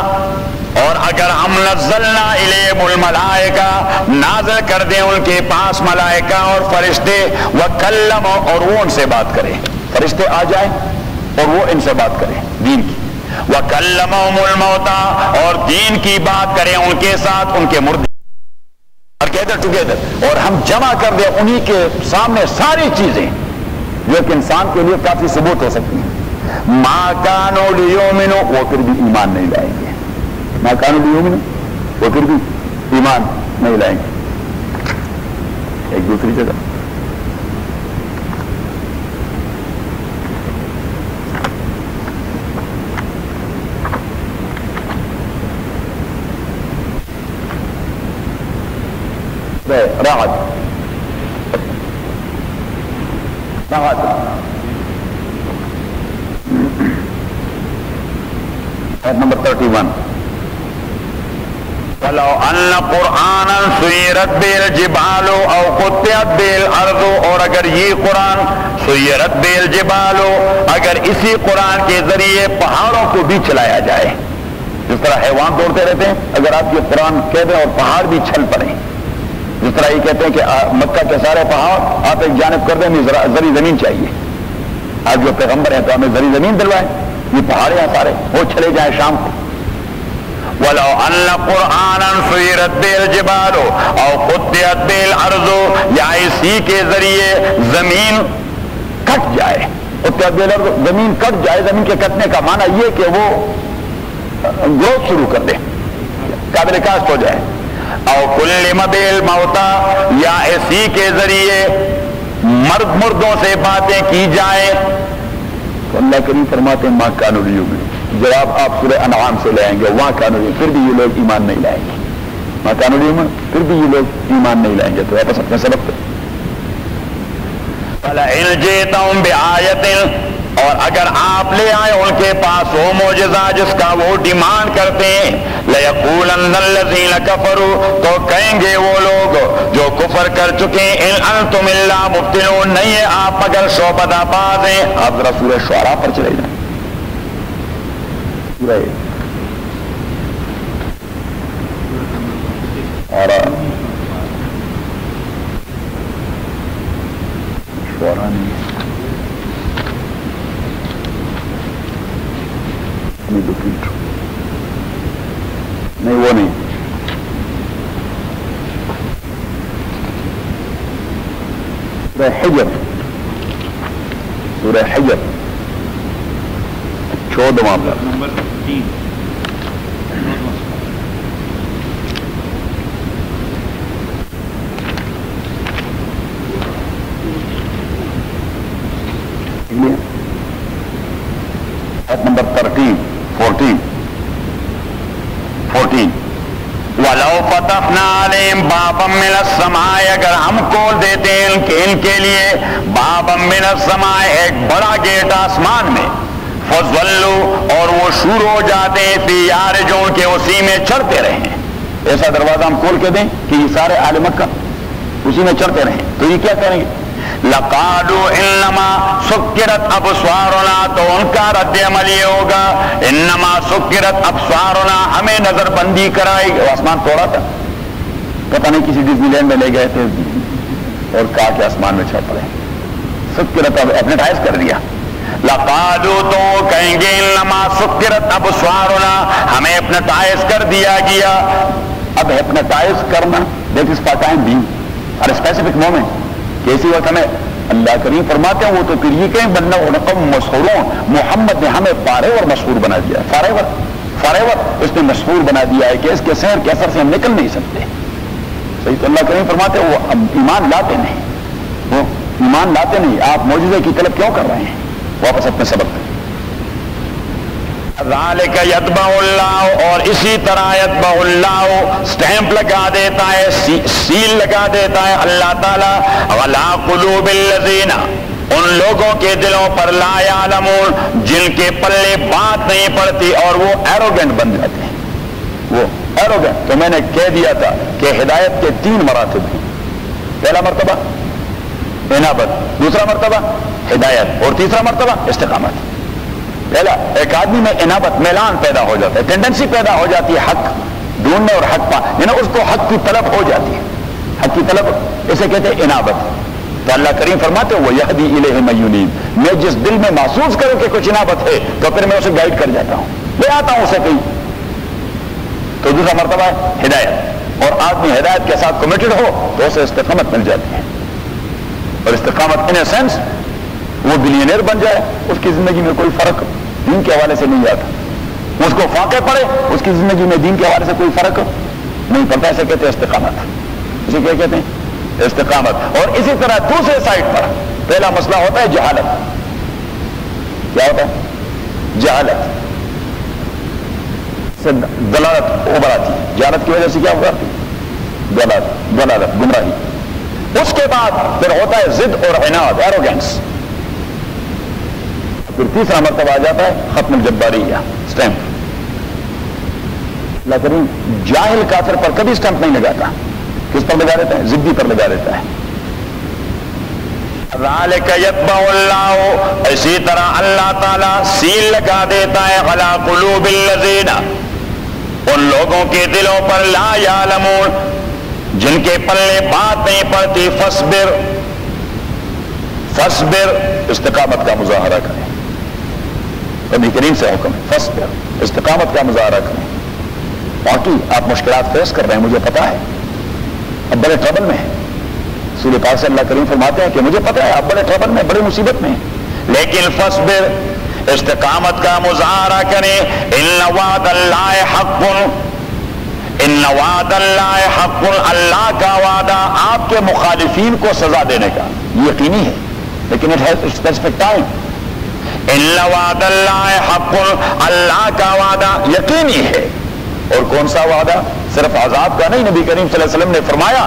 اور اگر ہم نزلنا الیہم الملائکہ، نازل کر دیں ان کے پاس ملائکہ اور فرشتے، وکلم، اور وہ ان سے بات کریں، فرشتے آ جائیں اور وہ ان سے بات کریں دین کی، وکلمہم الموتى، اور دین کی بات کریں ان کے ساتھ، ان کے مردے، اور ٹوگیدر ٹوگیدر، اور ہم جمع کر دیں انہی کے سامنے ساری چیزیں جو ایک انسان کے لیے کافی ثبوت ہو سکتی ہیں، ما کانوا لیؤمنوا، وہ پھر بھی ایمان نہیں لائیں گے، ما کانوا لیؤمنوا، وہ پھر بھی ایمان نہیں لائیں گے۔ ایک دوسری جگہ رعد، رعد، آیت نمبر 31، وَلَوْ أَنَّ قُرْآنًا سُيِّرَتْ بِهِ الْجِبَالُ أَوْ قُطِّعَتْ بِهِ الْأَرْضُ، اور اگر یہ قرآن سُيِّرَتْ بِهِ الْجِبَالُ، اگر اسی قرآن کے ذریعے پہاڑوں کو بھی چلایا جائے، جس طرح حیوان دوڑتے رہتے ہیں، اگر آپ یہ قرآن کہہ دیں اور پہاڑ بھی چھل پڑیں، جس طرح یہ کہتے ہیں کہ مکہ کے سارے پہاڑ آپ ایک جانب کر دیں، زرعی زمین چاہیے، آپ جو پیغمبر ہیں تو ہمیں زرعی زمین دلوائیں، یہ پہاڑیں ہیں سارے، وہ چلے جائیں شام کو۔ وَلَوْ أَنَّ قُرْآنًا سُيِّرَتْ بِهِ الْجِبَالُ أَوْ قُطِّعَتْ بِهِ الْأَرْضُ، یا اسی کے ذریعے زمین کٹ جائے، قُطِّعَتْ بِهِ الْأَرْضُ، زمین کٹ جائے، زمین کے کٹنے کا معنی یہ کہ وہ گروتھ شروع کر دے، قابل کاشت ہو جائے، او کلم بِهِ الْمَوْتَى، یا اسی کے ذریعے مردوں سے باتیں کی جائیں، تو اللہ کریم فرماتے ہیں ما کانوا لیؤمنوا، جواب آپ سورہ انعام سے لائیں گے، وہاں کانوا لیؤمنوا، پھر بھی یہ لوگ ایمان نہیں لائیں گے، ما کانوا لیؤمنوا، پھر بھی یہ لوگ ایمان نہیں لائیں گے۔ تو واپس اپنے سبق پہ، فَلَئِنْ جِئْتَهُمْ بِآیَةٍ، اور اگر آپ لے آئے ان کے پاس وہ معجزہ جس کا وہ ڈیمانڈ کرتے ہیں، لَيَقُولَنَّ الَّذِينَ كَفَرُوا، تو کہیں گے وہ لوگ جو کفر کر چکے ہیں، اِنْ أَنْتُمْ إِلَّا مُبْطِلُونَ، نہیں ہے آپ مگر شعبدہ باز ہیں۔ آپ ذرا سورہ شعراء پر چلے جائیں، دوہرا نہیں ہے. نہیں وہ نہیں. سورہ حجر، سورہ حجر 14واں نمبر 3. نمبر 14 وَلَوْ فَتَحْنَا عَلَيْهِمْ بَابًا مِّنَ السَّمَاءِ، اگر ہم کھول دیتے ہیں ان کے لیے بَابًا مِّنَ السَّمَاءِ، ایک بڑا گیٹ آسمان میں، فَظَلُّوا، اور وہ شروع ہو جاتے ہیں فِي يَعْرِجُونَ کہ اسی میں چڑھتے رہیں. ایسا دروازہ ہم کھول کے دیں کہ یہ سارے اہل مکہ اسی میں چڑھتے رہیں تو یہ کیا کریں گے؟ لَقَالُوا إِنَّمَا سُكِّرَتْ أَبْصَارُنَا، تو ان کا رد عمل یہ ہوگا إِنَّمَا سُكِّرَتْ أَبْصَارُنَا، ہمیں نظر بندی کرائی. وہ آسمان توڑا تھا، پتہ نہیں کسی ڈزنی لینڈ میں لے گئے تھے اور کہا کہ آسمان میں چڑھ پڑے. سُكِّرَتْ ایپنیٹائز کر دیا. لَقَالُوا، تو کہیں گے إِنَّمَا سُكِّرَتْ أَبْصَارُنَا، ہمیں ایپنیٹائز کر دیا گیا. اب ایپنیٹائز کرنا that is for time being اور اسپیسیفک مومنٹ. کیسی وقت ہمیں اللہ کریم فرماتے ہیں وہ تو پھر یہ کہیں بننا ونقم مسحورون، محمد نے ہمیں فارغ اور مشہور بنا دیا. فارغ اس نے مشہور بنا دیا ہے کہ اس کے سحر کے اثر سے ہم نکل نہیں سکتے. صحیح. تو اللہ کریم فرماتے ہیں وہ ایمان لاتے نہیں، وہ ایمان لاتے نہیں. آپ معجزے کی طلب کیوں کر رہے ہیں؟ واپس اپنے سبق کریں. ذالک یتبع اللہ، اور اسی طرح یتبع اللہ، سٹیمپ لگا دیتا ہے، سیل لگا دیتا ہے اللہ تعالیٰ علی قلوب الذین، ان لوگوں کے دلوں پر لا یعلمون، جن کے پلے بات نہیں پڑتی اور وہ ایروگنٹ بن جاتے ہیں. وہ ایروگنٹ. تو میں نے کہہ دیا تھا کہ ہدایت کے 3 مراتب ہیں. پہلا مرتبہ انابت، دوسرا مرتبہ ہدایت، اور تیسرا مرتبہ استقامت. پہلا، ایک آدمی میں انابت، میلان پیدا ہو جاتا ہے، ٹینڈنسی پیدا ہو جاتی ہے حق ڈھونڈنے اور حق پا، یعنی اس کو حق کی طلب ہو جاتی ہے. حق کی طلب اسے کہتے ہیں انابت. تو اللہ کریم فرماتے ہیں وہ یہدی الیہ من ینیب، میں جس دل میں محسوس کروں کہ کچھ انابت ہے تو پھر میں اسے گائیڈ کر جاتا ہوں، لے آتا ہوں اسے کہیں. تو دوسرا مرتبہ ہے ہدایت، اور آدمی ہدایت کے ساتھ کمیٹڈ ہو تو اسے استقامت مل جاتی ہے. اور استقامت ان اے سینس وہ بلینئر بن جائے، اس کی زندگی میں کوئی فرق دین کے حوالے سے نہیں آتا. اس کو فاقے پڑے، اس کی زندگی میں دین کے حوالے سے کوئی فرق نہیں پڑتا. ایسے کہتے ہیں استقامت. اسے کیا کہتے ہیں؟ استقامت. اور اسی طرح دوسرے سائڈ پر پہلا مسئلہ ہوتا ہے جہالت. کیا ہوتا ہے؟ جہالت سے دلالت ابھر آتی ہے. جہالت کی وجہ سے کیا ابھر آتی ہے؟ دلالت، گمراہی. اس کے بعد پھر ہوتا ہے ضد اور عناد، ایروگینس. پھر تیسرا مرتبہ آ جاتا ہے ختم الجباریہ، سٹیمپ. اللہ کریم جاہل کافر پر کبھی سٹیمپ نہیں لگاتا. کس پر لگا دیتا ہے؟ ضدی پر لگا دیتا ہے. ذالک یتبع اللہ، اسی طرح اللہ تعالیٰ سیل لگا دیتا ہے علی قلوب الذین، ان لوگوں کے دلوں پر لا یعلمون، جن کے پلے بات نہیں پڑتی. فصبر، استقامت کا مظاہرہ کریں. نبی کریم سے حکم ہے فصبر، استقامت کا مظاہرہ کریں. باقی آپ مشکلات فیس کر رہے ہیں، مجھے پتا ہے، اب بڑے ٹربل میں ہیں. رسول پاک سے اللہ کریم فرماتے ہیں کہ مجھے پتا ہے آپ بڑے ٹربل میں، بڑی مصیبت میں ہیں، لیکن فصبر، استقامت کا مظاہرہ کریں. ان وعد اللہ حق، ان وعد اللہ حق، اللہ کا وعدہ آپ کے مخالفین کو سزا دینے کا یقینی ہے، لیکن اٹ ہیز اسپیسیفک ٹائم. ان وعد اللہ حق، اللہ کا وعدہ یقینی ہے. اور کون سا وعدہ؟ صرف عذاب کا نہیں. نبی کریم صلی اللہ علیہ وسلم نے فرمایا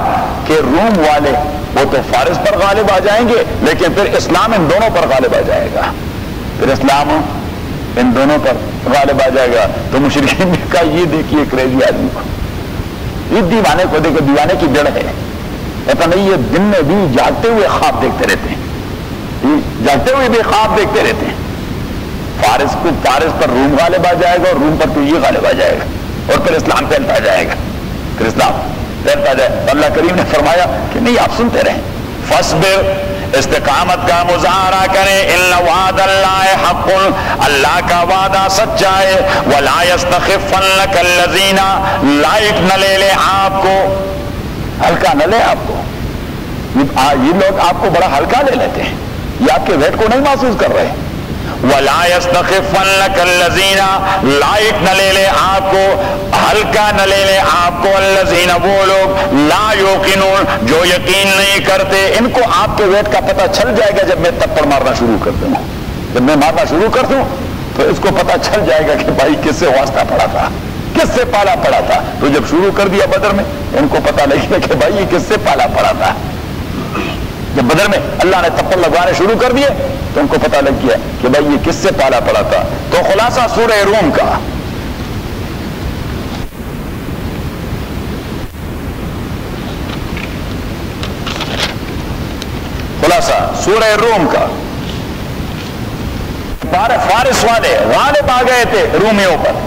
کہ روم والے وہ تو فارس پر غالب آ جائیں گے، لیکن پھر اسلام ان دونوں پر غالب آ جائے گا. پھر اسلام ان دونوں پر غالب آ جائے گا. تو مشرکین نے کہا یہ دیکھیے کریزی آدمی کو، یہ دیوانے کو دیکھو، دیوانے کی جڑ ہے. پتہ نہیں یہ دن میں بھی جاگتے ہوئے خواب دیکھتے رہتے ہیں، جاگتے ہوئے بھی خواب دیکھتے رہتے ہیں. فارس پر روم غالب آ جائے گا، اور روم پر تو یہ غالب آ جائے گا، اور پھر اسلام پھیلتا جائے گا. پھر اسلام پھیلتا جائے. اللہ کریم نے فرمایا کہ نہیں، آپ سنتے رہیں. فصبر، استقامت کا مظاہرہ کریں. ان وعد اللہ حق, اللہ کا وعدہ سچا ہے. ولا یستخفنک الذین, لائٹ نہ لے لے آپ کو, ہلکا نہ لے آپ کو. یہ لوگ آپ کو بڑا ہلکا لے لیتے ہیں, یہ آپ کے ویٹ کو نہیں محسوس کر رہے. وَلَا يَسْتَخِفَّنَّكَ الَّذِينَ, لائٹ نہ لے لے آپ کو, ہلکا نہ لے لے آپ کو, الَّذِينَ, وہ لوگ, لا يُوقِنُونَ, جو یقین نہیں کرتے. ان کو آپ کے ویٹ کا پتہ چل جائے گا جب میں تپڑ مارنا شروع کر دوں. جب میں مارنا شروع کر دوں تو اس کو پتہ چل جائے گا کہ بھائی کس سے واسطہ پڑا تھا, کس سے پالا پڑا تھا. تو جب شروع کر دیا بدر میں, ان کو پتہ لگے گا کہ بھائی یہ کس سے پالا پڑا تھا. جب بدر میں اللہ نے تپڑ لگوانے شروع کر دیے تو ان کو پتہ لگ گیا کہ بھائی یہ کس سے پالا پڑا تھا. تو خلاصہ سورہ روم کا, خلاصہ سورہ روم کا, فارس والے غالب آ گئے تھے رومیوں پر,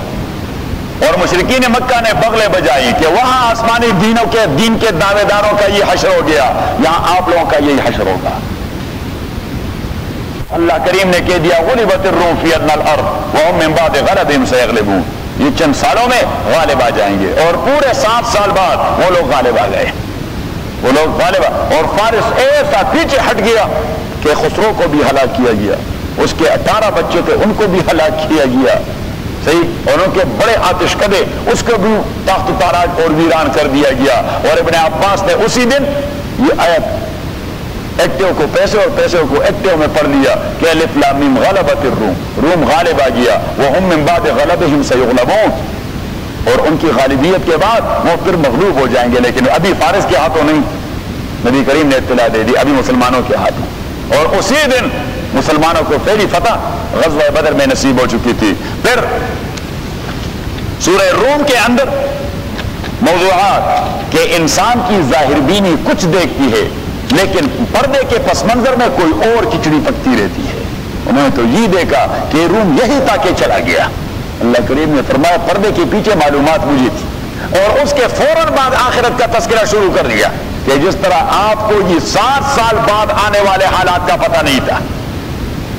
اور مشرکین مکہ نے بغلیں بجائی کہ وہاں آسمانی دین کے دعوے داروں کا یہ حشر ہو گیا, یہاں آپ لوگوں کا یہی حشر ہوگا. اللہ کریم نے کہہ دیا غلبت الروم فی ادنی الارض وهم من بعد غلبهم سیغلبون, یہ چند سالوں میں غالب آ جائیں گے. اور پورے 7 سال بعد وہ لوگ غالب آ گئے, وہ لوگ غالب. اور فارس ایسا پیچھے ہٹ گیا کہ خسرو کو بھی ہلاک کیا گیا, اس کے 18 بچے تھے ان کو بھی ہلاک کیا گیا. صحیح, اور ان کے بڑے آتش کدے اس کو بھی تاخت و تاراج اور ویران کر دیا گیا. اور ابن عباس نے اسی دن یہ آیت ایکٹیو کو پیسے اور پیسے کو ایکٹیو میں پڑھ لیا کہ الف لام میم غلبت الروم, روم غالب آ گیا. وهم من بعد غلبهم سيغلبون, اور ان کی غالبیت کے بعد وہ پھر مغلوب ہو جائیں گے. لیکن ابھی فارس کے ہاتھوں نہیں, نبی کریم نے اطلاع دے دی, ابھی مسلمانوں کے ہاتھوں. اور اسی دن مسلمانوں کو پہلی فتح غزوہ بدر میں نصیب ہو چکی تھی. پھر سورہ روم کے اندر موضوعات کہ انسان کی ظاہر بینی کچھ دیکھتی ہے لیکن پردے کے پس منظر میں کوئی اور کھچڑی پکتی رہتی ہے. انہوں نے تو یہ دیکھا کہ روم یہی تاکہ چلا گیا. اللہ کریم نے فرمایا پردے کے پیچھے معلومات مجھے تھی, اور اس کے فوراً بعد آخرت کا تذکرہ شروع کر دیا کہ جس طرح آپ کو یہ 7 سال بعد آنے والے حالات کا پتہ نہیں تھا,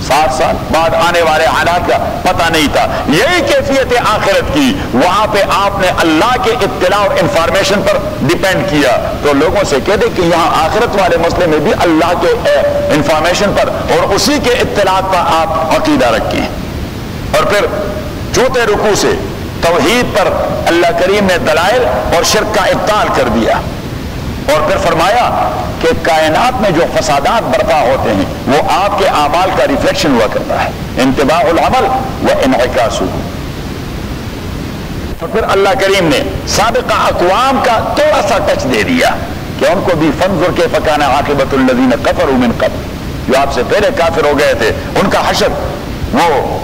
7 سال بعد آنے والے حالات کا پتہ نہیں تھا, یہی کیفیت آخرت کی. وہاں پہ آپ نے اللہ کے اطلاع اور انفارمیشن پر ڈیپینڈ کیا. تو لوگوں سے کہہ دے کہ یہاں آخرت والے مسئلے میں بھی اللہ کے انفارمیشن پر اور اسی کے اطلاعات پر آپ عقیدہ رکھیں. اور پھر چوتھے رکوع سے توحید پر اللہ کریم نے دلائل اور شرک کا ابطال کر دیا, اور پھر فرمایا کہ کائنات میں جو فسادات برپا ہوتے ہیں وہ آپ کے اعمال کا ریفلیکشن ہوا کرتا ہے, انتباہ العمل و انعکاسہ. تو پھر اللہ کریم نے سابقہ اقوام کا تھوڑا سا ٹچ دے دیا کہ ان کو بھی فانظر کیف کان عاقبۃ الذین کفروا من قبل, جو آپ سے پہلے کافر ہو گئے تھے ان کا حشر وہ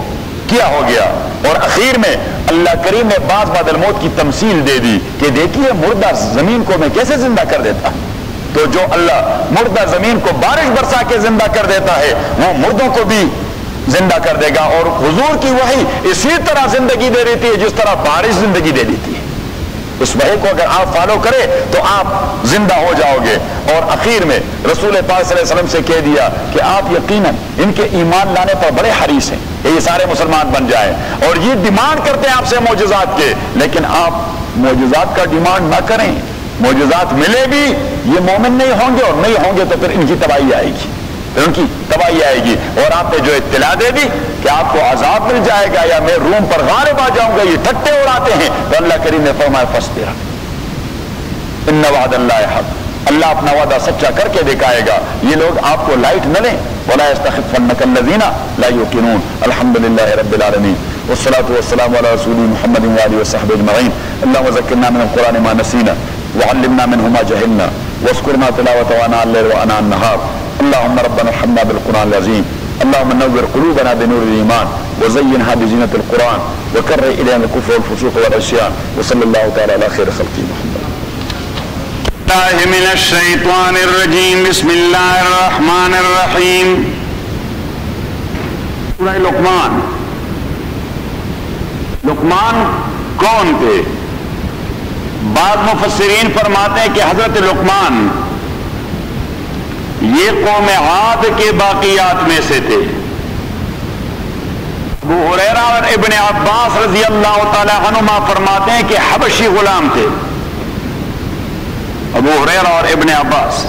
کیا ہو گیا. اور اخیر میں اللہ کریم نے بعض بعد الموت کی تمثیل دے دی کہ دیکھیے مردہ زمین کو میں کیسے زندہ کر دیتا. تو جو اللہ مردہ زمین کو بارش برسا کے زندہ کر دیتا ہے وہ مردوں کو بھی زندہ کر دے گا. اور حضور کی وحی اسی طرح زندگی دے دیتی ہے جس طرح بارش زندگی دے دیتی ہے. اس وحی کو اگر آپ فالو کریں تو آپ زندہ ہو جاؤ گے. اور اخیر میں رسول پاک صلی اللہ علیہ وسلم سے کہہ دیا کہ آپ یقیناً ان کے ایمان لانے پر بڑے حریص ہیں, یہ سارے مسلمان بن جائیں, اور یہ ڈیمانڈ کرتے ہیں آپ سے معجزات کے, لیکن آپ معجزات کا ڈیمانڈ نہ کریں. معجزات ملے بھی یہ مومن نہیں ہوں گے, اور نہیں ہوں گے تو پھر ان کی تباہی آئے گی, پھر ان کی تباہی آئے گی. اور آپ نے جو اطلاع دے دی کہ آپ کو عذاب مل جائے گا یا میں روم پر غالب آ جاؤں گا, یہ ٹھٹے اڑاتے ہیں. تو اللہ کریم نے فرمایا فاصبر ان وعد اللہ حق, اللہ اپنا وعدہ سچا کر کے دکھائے گا. یہ لوگ آپ کو لائٹ نہ لیں. ولا يستخفنك الذين لا يوقنون. الحمد لله رب العالمين والصلاة والسلام على رسول محمد وآله وصحبه أجمعين. اللهم ذكرنا من القرآن ما نسينا وعلمنا منه ما جهلنا واذكرنا تلاوته آناء الليل وآناء النهار. اللهم ربنا ارحمنا بالقرآن العظيم. اللهم نور قلوبنا بنور الإيمان وزينها بزينة القرآن وكره إلينا الكفر والفسوق والعصيان. وصلى الله تعالى على خير خلقه محمد. من الشیطان الرجیم. بسم اللہ الرحمن الرحیم. سورہ لقمان. لقمان کون تھے؟ بعض مفسرین فرماتے ہیں کہ حضرت لقمان یہ قوم عاد کے باقیات میں سے تھے. ابو ہریرہ اور ابن عباس رضی اللہ تعالی عنہما فرماتے ہیں کہ حبشی غلام تھے. ابو ہریرہ اور ابن عباس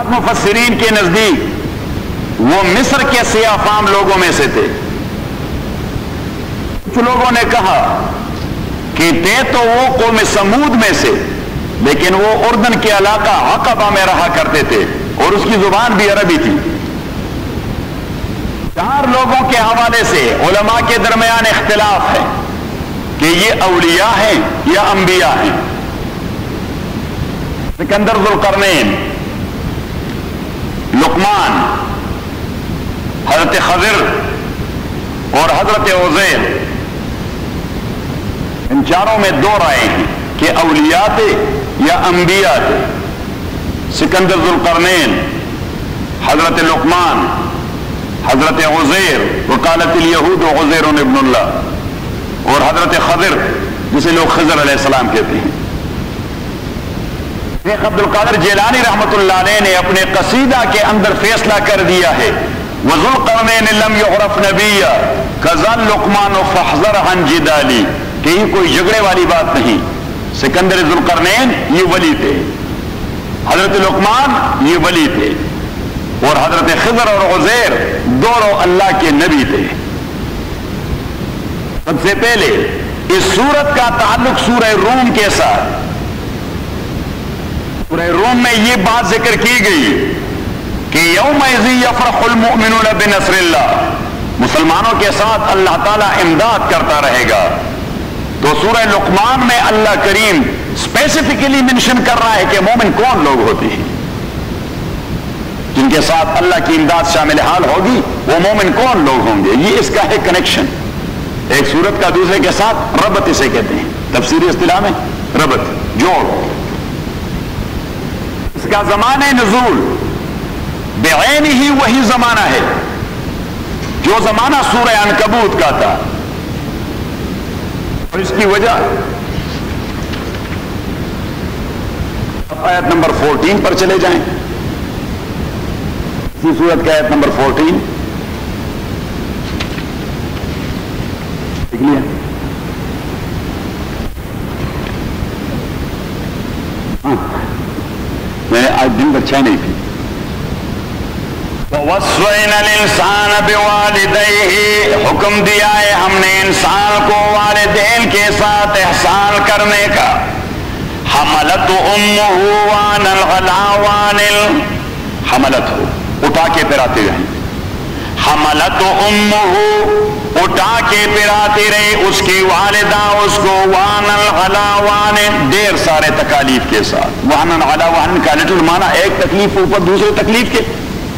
مفسرین کے نزدیک وہ مصر کے سیاہ فام لوگوں میں سے تھے. کچھ لوگوں نے کہا کہ تھے تو وہ قوم سمود میں سے، لیکن وہ اردن کے علاقہ عقبہ میں رہا کرتے تھے اور اس کی زبان بھی عربی تھی. 4 لوگوں کے حوالے سے علماء کے درمیان اختلاف ہے کہ یہ اولیاء ہیں یا انبیاء ہیں. سکندر ذوالقرنین، لقمان، حضرت خضر اور حضرت عزیر، ان چاروں میں 2 رائے ہیں کہ اولیاء تھے یا انبیاء تھے. سکندر ذوالقرنین، حضرت لقمان، حضرت عزیر، وقالت الیہود عزیر ابن اللہ، اور حضرت خضر جسے لوگ خضر علیہ السلام کہتے ہیں. شیخ عبد القادر جیلانی رحمۃ اللہ علیہ نے اپنے قصیدہ کے اندر فیصلہ کر دیا ہے وذو القرنین لم یعرف نبیا کذا لقمان فاحذر عن جدالی، کہ یہ کوئی جھگڑے والی بات نہیں. سکندر ذو القرنین یہ ولی تھے، حضرت لقمان یہ ولی تھے، اور حضرت خضر اور عزیر دونوں اللہ کے نبی تھے. سب سے پہلے اس سورت کا تعلق سورہ روم کے ساتھ. سورہ روم میں یہ بات ذکر کی گئی کہ یومئذ یفرح المؤمنون بنصر اللہ، مسلمانوں کے ساتھ اللہ تعالیٰ امداد کرتا رہے گا. تو سورہ لقمان میں اللہ کریم اسپیسیفکلی منشن کر رہا ہے کہ مومن کون لوگ ہوتے ہیں جن کے ساتھ اللہ کی امداد شامل حال ہوگی، وہ مومن کون لوگ ہوں گے. یہ اس کا ہے کنیکشن، ایک سورت کا دوسرے کے ساتھ ربط اسے کہتے ہیں، تفسیری اصطلاح میں ربط، جوڑ. اس کا زمانہ نزول بعین ہی وہی زمانہ ہے جو زمانہ سورہ عنکبوت کا تھا، اور اس کی وجہ آیت نمبر 14 پر چلے جائیں. اسی سورت کا آیت نمبر 14 لکھ لیا. میں نے آج دن بچہ نہیں تھی. وَوَصَّيْنَا الْإِنسَانَ بِوَالِدَيْهِ، حکم دیا ہے ہم نے انسان کو والدین کے ساتھ احسان کرنے کا. حَمَلَتْهُ أُمُّهُ وَعْنًا عَلَىٰ وَعْنٍ، حملتہ اٹھا کے پھراتے رہے. حَمَلَتْهُ أُمُّهُ اٹھا کے پھراتی رہی اس کی والدہ اس کو، وَعْنًا عَلَىٰ وَعْنٍ ڈھیر سارے تکالیف کے ساتھ. وَعْنًا عَلَىٰ وَعْنٍ کا لٹل معنی ایک تکلیف اوپر دوسرے تکلیف کے،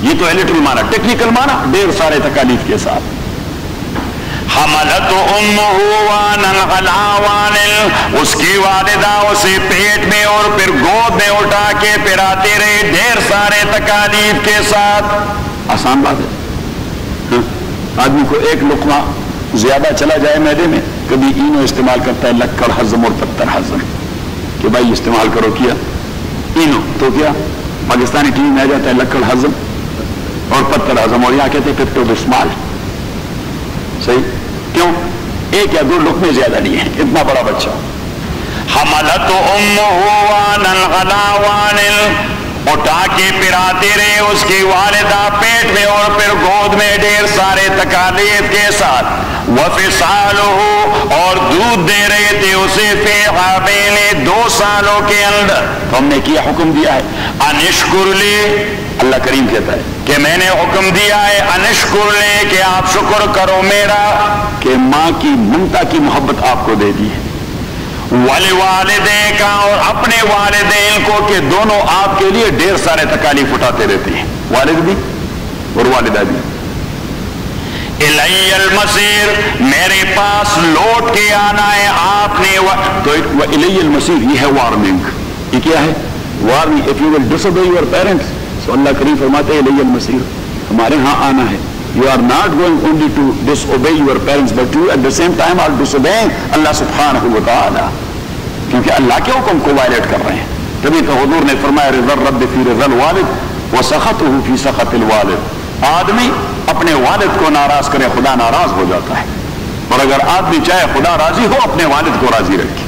یہ تو ہے لٹل معنی. ٹیکنیکل معنی ڈھیر سارے تکالیف کے ساتھ. حملت امہ وانًا علی وانٍ، اس کی والدہ اسے پیٹ میں اور پھر گود میں اٹھا کے پھراتی رہی ڈھیر سارے تکالیف کے ساتھ. آسان بات ہے. آدمی کو ایک لقمہ زیادہ چلا جائے معدے میں، کبھی اینو استعمال کرتا ہے لکڑ ہضم اور پتھر ہضم، کہ بھائی استعمال کرو. کیا اینو تو کیا پاکستانی ٹی وی میں آ جاتا ہے لکڑ ہضم اور پتھر ہضم، اور یہاں کہتے ہیں پپٹو بسمال. صحیح کیوں؟ ایک یا 2 لقمے زیادہ نہیں ہیں، اتنا بڑا بچہ. حملت امہ وانًا علی وانٍ، اٹھا کے پھراتی رہی اس کی والدہ پیٹ میں اور پھر گود میں ڈھیر سارے تکالیف کے ساتھ. وفصالہ، اور دودھ دے رہے تھے اسے فی عامین 2 سالوں کے اندر. تو ہم نے کیا حکم دیا ہے ان اشکر لی، اللہ کریم کہتا ہے کہ میں نے حکم دیا ہے ان اشکر لی، کہ آپ شکر کرو میرا، کہ ماں کی ممتا کی محبت آپ کو دے دی ہے. وَلِوَالِدَيْكَ، اور اپنے والدین کو، کہ دونوں آپ کے لیے ڈھیر سارے تکالیف اٹھاتے رہتے ہیں، والد بھی اور والدہ بھی. اِلَيَّ الْمَصِيرُ، میرے پاس لوٹ کے آنا ہے آپ نے. تو اِلَيَّ الْمَصِيرُ یہ ہے وارننگ. یہ کیا ہے؟ Warning. if you will disobey your parents، so اللہ کریم فرماتے ہیں اِلَيَّ الْمَصِيرُ، ہمارے ہاں آنا ہے. You are not going only to disobey your parents, but you at the same time are disobeying Allah subhanahu wa ta'ala، کیونکہ اللہ کے حکم کو وائلیٹ کر رہے ہیں. تبھی تو حضور نے فرمایا رضا الرب فی رضا الوالد وسخطہ فی سخط الوالد. آدمی اپنے والد کو ناراض کرے خدا ناراض ہو جاتا ہے، اور اگر آدمی چاہے خدا راضی ہو اپنے والد کو راضی رکھے.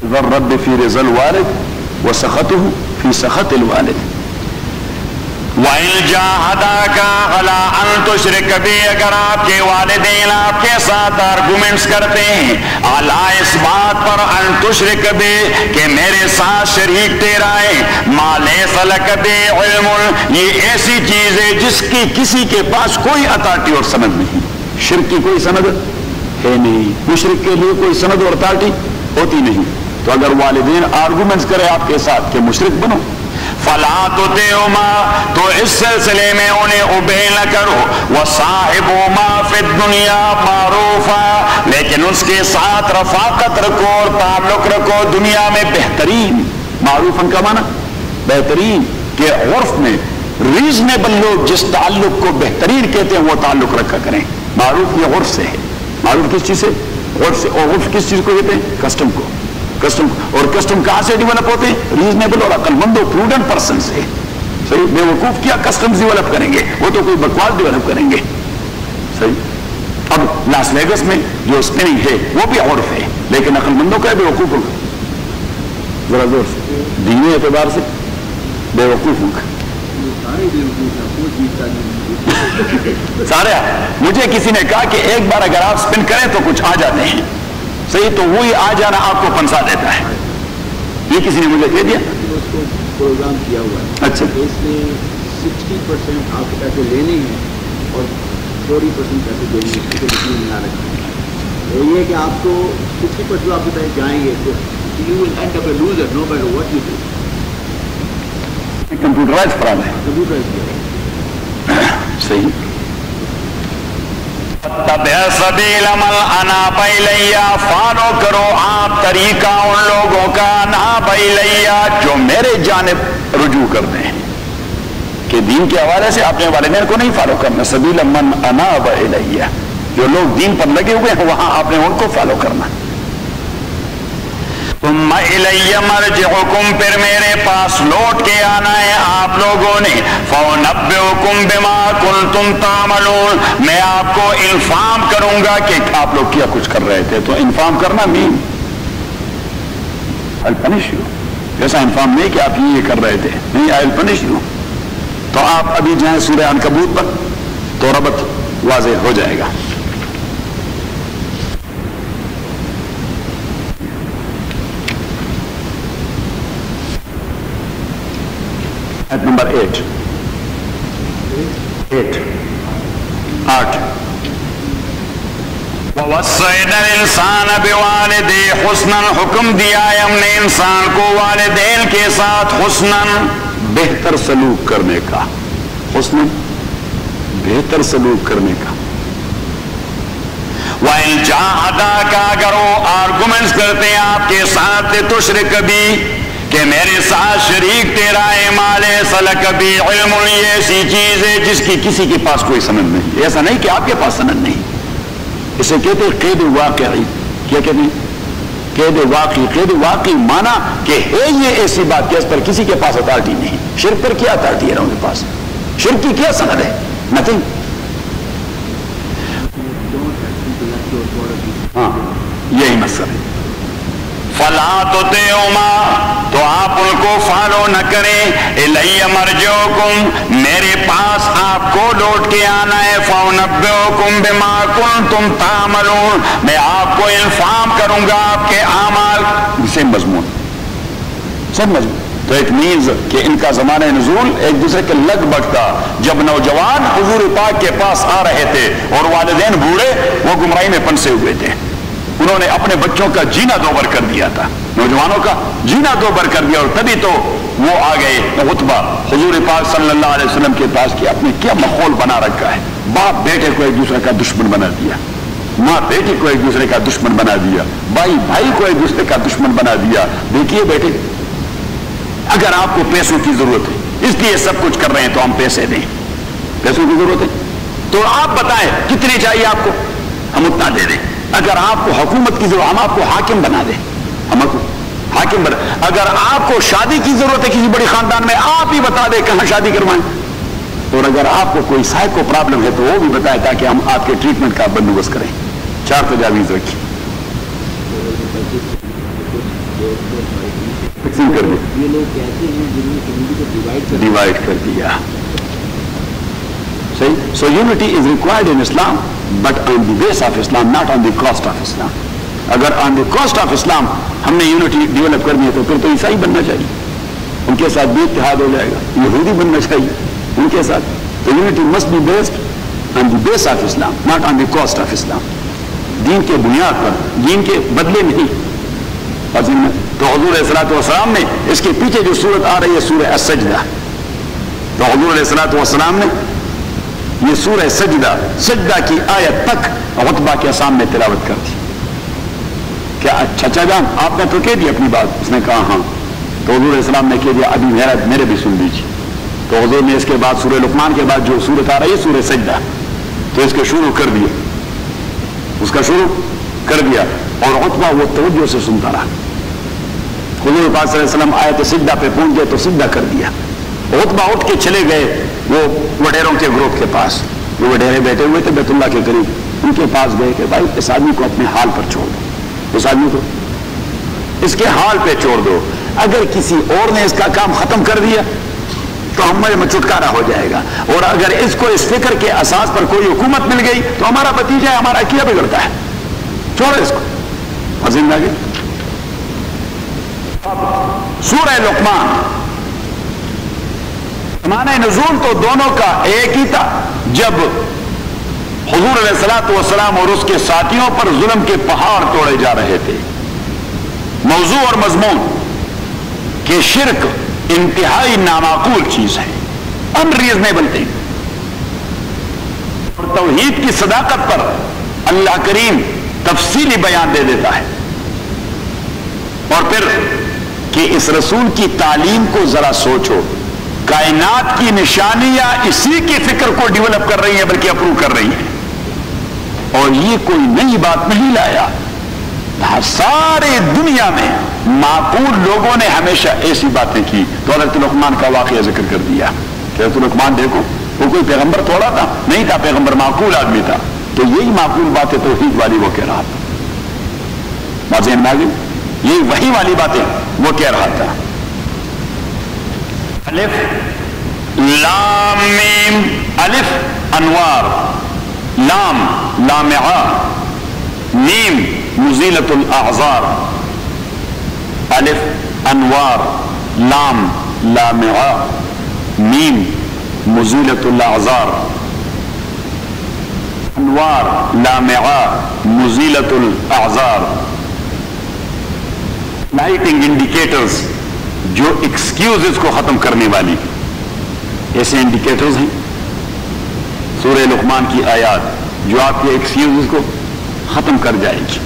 رضا الرب فی رضا الوالد وسخطہ فی سخط الوالد. وَإِن جَاهَدَاكَ عَلَىٰ أَن تُشْرِكَ بِي، اگر آپ کے والدین آپ کے ساتھ آرگومنٹس کرتے ہیں عَلَىٰ اس بات پر أَن تُشْرِكَ بِي کہ میرے ساتھ شریک ٹھہرائے مَا لَيْسَ لَكَ بِهِ عِلْمٌ، یہ ایسی چیز ہے جس کی کسی کے پاس کوئی اتھارٹی اور سند نہیں. شرک کی کوئی سند ہے نہیں، مشرک کے لیے کوئی سند اور اتھارٹی ہوتی نہیں. تو اگر والدین آرگومنٹس کرے آپ کے ساتھ کہ مشرک بنو، فَلَا تُطِعْهُمَا، تو اس سلسلے میں انہیں اوبے نہ کرو. وَصَاحِبْهُمَا فِي الدُّنْيَا مَعْرُوفًا، لیکن اس کے ساتھ رفاقت رکھو اور تعلق رکھو دنیا میں بہترین. معروفاً کا معنی بہترین، کہ عرف میں ریزنیبل لوگ جس تعلق کو بہترین کہتے ہیں وہ تعلق رکھا کریں. معروف یہ عرف سے ہے. معروف کس چیز سے؟ عرف سے. اور عرف کس چیز کو کہتے ہیں؟ کسٹم کو. کسٹم، اور کسٹم کہاں سے ڈیولپ ہوتے ہیں؟ ریزنیبل اور عقل مند و پروڈنٹ پرسن سے. صحیح. بے وقوف کیا کسٹم ڈیولپ کریں گے؟ وہ تو کوئی بکواس ڈیولپ کریں گے. صحیح. اب لاس ویگس میں جو اسپننگ ہے وہ بھی عرف ہے، لیکن عقل مندوں کا ہے بے وقوفوں کا؟ ذرا زور سے. دینی اعتبار سے بے وقوفوں کا. سارے مجھے کسی نے کہا کہ ایک بار اگر آپ اسپن کریں تو کچھ آ جاتے ہیں. صحیح. تو وہی آ جانا آپ کو پنسا دیتا ہے. یہ کسی نے مجھے کہہ دیا. اس کو پروگرام کیا ہوا ہے. اچھا. اس نے 60% آپ کے پیسے لینے ہیں اور 40% پیسے دینے ہیں. اسے یقین نہ رکھیں. یہ ہے کہ آپ کو 60% آپ کے پیسے جائیں گے تو you will end up a loser no matter what you do. Computerise from ہے. کمپیوٹرائز کیا ہے. صحیح. تَبِعْ سَبِيلَ مَنْ أَنَابَ إِلَيَّ، فالو کرو آپ طریقہ ان لوگوں کا أَنَابَ إِلَيَّ جو میرے جانب رجوع کرتے ہیں. کہ دین کے حوالے سے اپنے والدین کو نہیں فالو کرنا. سبیل من اناب الیہ، جو لوگ دین پر لگے ہوئے ہیں وہاں آپ نے ان کو فالو کرنا. ثم الی مرجعکم، پھر میرے پاس لوٹ کے آنا ہے آپ لوگوں نے. فَأُنَبِّئُكُم بِمَا كُنتُمْ تَعْمَلُونَ، میں آپ کو انفارم کروں گا کہ آپ لوگ کیا کچھ کر رہے تھے. تو انفارم کرنا مین I'll punish you. ایسا انفارم نہیں کہ آپ یہ کر رہے تھے، نہیں. I'll punish you. تو آپ ابھی جائیں سورہ عنکبوت پر تو ربط واضح ہو جائے گا. نمبر 8. 8. وَوَصَّيْنَا الْإِنسَانَ بِوَالِدَيْهِ حُسْنًا، حکم دیا ہے ہم نے انسان کو والدین کے ساتھ حسناً، بہتر سلوک کرنے کا. حسن بہتر سلوک کرنے کا. وَإِن جَاهَدَاكَ، اگر وہ آرگومنٹس کرتے ہیں آپ کے ساتھ تُشْرِكْ بِي کہ میرے ساتھ شریک تیرا ہے مَا لَيْسَ لَكَ بِهِ عِلْمٌ، یہ ایسی چیز ہے جس کی کسی کے پاس کوئی سند نہیں. ایسا نہیں کہ آپ کے پاس سند نہیں. اسے کہتے ہیں قید واقعی. کیا کہتے ہیں؟ قید واقعی. قید واقعی مانا کہ ہے یہ ایسی بات کہ اس پر کسی کے پاس اتھارٹی نہیں. شرک پر کیا اتھارٹی ہے ان کے پاس؟ شرک کی کیا سند ہے؟ نتھنگ. ہاں یہی مسئلہ ہے. فَلَا تُطِعْهُمَا، تو آپ ان کو فالو نہ کریں. إِلَيَّ مَرْجِعُكُمْ، میرے پاس آپ کو لوٹ کے آنا ہے. فَأُنَبِّئُكُم بِمَا كُنتُمْ تَعْمَلُونَ، میں آپ کو انفارم کروں گا آپ کے اعمال. سیم مضمون، سب مضمون. تو ایک مینز کہ ان کا زمانہ نزول ایک دوسرے کے لگ بھگ تھا. جب نوجوان حضور پاک کے پاس آ رہے تھے اور والدین بوڑھے وہ گمراہی میں پنسے ہوئے تھے. انہوں نے اپنے بچوں کا جینا دوبر کر دیا تھا، نوجوانوں کا جینا دوبر کر دیا. اور تبھی تو وہ آ گئے عتبہ حضور پاک صلی اللہ علیہ وسلم کے پاس کہ آپ نے کیا ماحول بنا رکھا ہے. باپ بیٹے کو ایک دوسرے کا دشمن بنا دیا، ماں بیٹی کو ایک دوسرے کا دشمن بنا دیا، بھائی بھائی کو ایک دوسرے کا دشمن بنا دیا. دیکھیے بیٹے، اگر آپ کو پیسوں کی ضرورت ہے اس لیے سب کچھ کر رہے ہیں تو ہم پیسے دیں. پیسوں کی ضرورت ہے تو آپ بتائیں کتنے چاہیے آپ کو، ہم اتنا دے دیں. اگر آپ کو حکومت کی ضرورت ہم آپ کو حاکم بنا دیں. ہم کو حاکم بنا. اگر آپ کو شادی کی ضرورت ہے کسی بڑی خاندان میں, آپ ہی بتا دیں کہاں شادی کروائیں, اور اگر آپ کو کوئی سائیکو پرابلم ہے تو وہ بھی بتائے تاکہ ہم آپ کے ٹریٹمنٹ کا بندوبست کریں. 4 تجاویز رکھی, فکسنگ کر دیا, یہ لوگ کہتے ہیں جنہوں نے کمیونٹی کو ڈیوائڈ کر دیا. صحیح. So unity is required in Islam but on the base of Islam, not on the cost of Islam. اگر آن دی کاسٹ آف اسلام ہم نے یونٹی ڈیولپ کرنی ہے تو پھر تو عیسائی بننا چاہیے, ان کے ساتھ بھی اتحاد ہو جائے گا. یہودی بننا چاہیے ان کے ساتھ. تو unity must be based on the base of Islam, not on the cost of Islam. دین کے بنیاد پر, دین کے بدلے نہیں. تو حضور علیہ الصلوۃ والسلام نے اس کے پیچھے جو سورت آ رہی ہے سورہ السجدہ, تو حضور علیہ الصلوۃ والسلام نے یہ سورہ سجدہ کی آیت تک عتبہ کے سامنے تلاوت کر دی. کیا چچا جان آپ نے تو کہہ دی اپنی بات؟ اس نے کہا ہاں. تو حضور علیہ السلام نے کہہ دیا ابھی میرے بھی سن لیجیے. تو حضور نے اس کے بعد سورہ لقمان کے بعد جو سورت آ رہی ہے سورہ سجدہ, تو اس کو شروع کر دیا, اس کا شروع کر دیا, اور عتبہ وہ توجہ سے سنتا رہا. حضور پاک صلی اللہ علیہ وسلم آیت سجدہ پہ پہنچ گئے تو سجدہ کر دیا. عتبہ اٹھ کے چلے گئے وہ وڈیروں کے گروپ کے پاس, وہ وڈیرے بیٹھے ہوئے تھے بیت اللہ کے قریب, ان کے پاس گئے کہ بھائی اس آدمی کو اپنے حال پر چھوڑ دو, اس آدمی کو اس کے حال پہ چھوڑ دو. اگر کسی اور نے اس کا کام ختم کر دیا تو ہمارے میں چھٹکارا ہو جائے گا, اور اگر اس کو اس فکر کے اساس پر کوئی حکومت مل گئی تو ہمارا بھتیجا ہے, ہمارا کیا بگڑتا ہے, چھوڑو اس کو. عظیم لگے. سورہ لقمان زمانہ نزول تو دونوں کا ایک ہی تھا, جب حضور علیہ الصلوۃ والسلام اور اس کے ساتھیوں پر ظلم کے پہاڑ توڑے جا رہے تھے. موضوع اور مضمون کہ شرک انتہائی نامعقول چیز ہے, انریزنیبل تھنگ, اور توحید کی صداقت پر اللہ کریم تفصیلی بیان دے دیتا ہے. اور پھر کہ اس رسول کی تعلیم کو ذرا سوچو, کائنات کی نشانیاں اسی کی فکر کو ڈیولپ کر رہی ہیں بلکہ اپروو کر رہی ہیں, اور یہ کوئی نئی بات نہیں لایا. سارے دنیا میں معقول لوگوں نے ہمیشہ ایسی باتیں کی. تو حضرت لقمان کا واقعہ ذکر کر دیا کہ حضرت لقمان دیکھو وہ کوئی پیغمبر تھوڑا تھا, نہیں تھا پیغمبر, معقول آدمی تھا. تو یہی معقول باتیں توحید والی وہ کہہ رہا تھا. واضح ہے, یہی وہی والی باتیں وہ کہہ رہا تھا. الف لام میم, الف انوار, لام لامعہ, میم مزیلۃ الاعذار. الف انوار, لام لامعہ, میم مزیلۃ الاعذار. انوار لامعہ مزیلۃ الاعذار. لائٹنگ انڈیکیٹرز جو ایکسکیوزز کو ختم کرنے والی, ایسے انڈیکیٹرز ہیں سورہ لقمان کی آیات جو آپ کے ایکسکیوزز کو ختم کر جائے گی.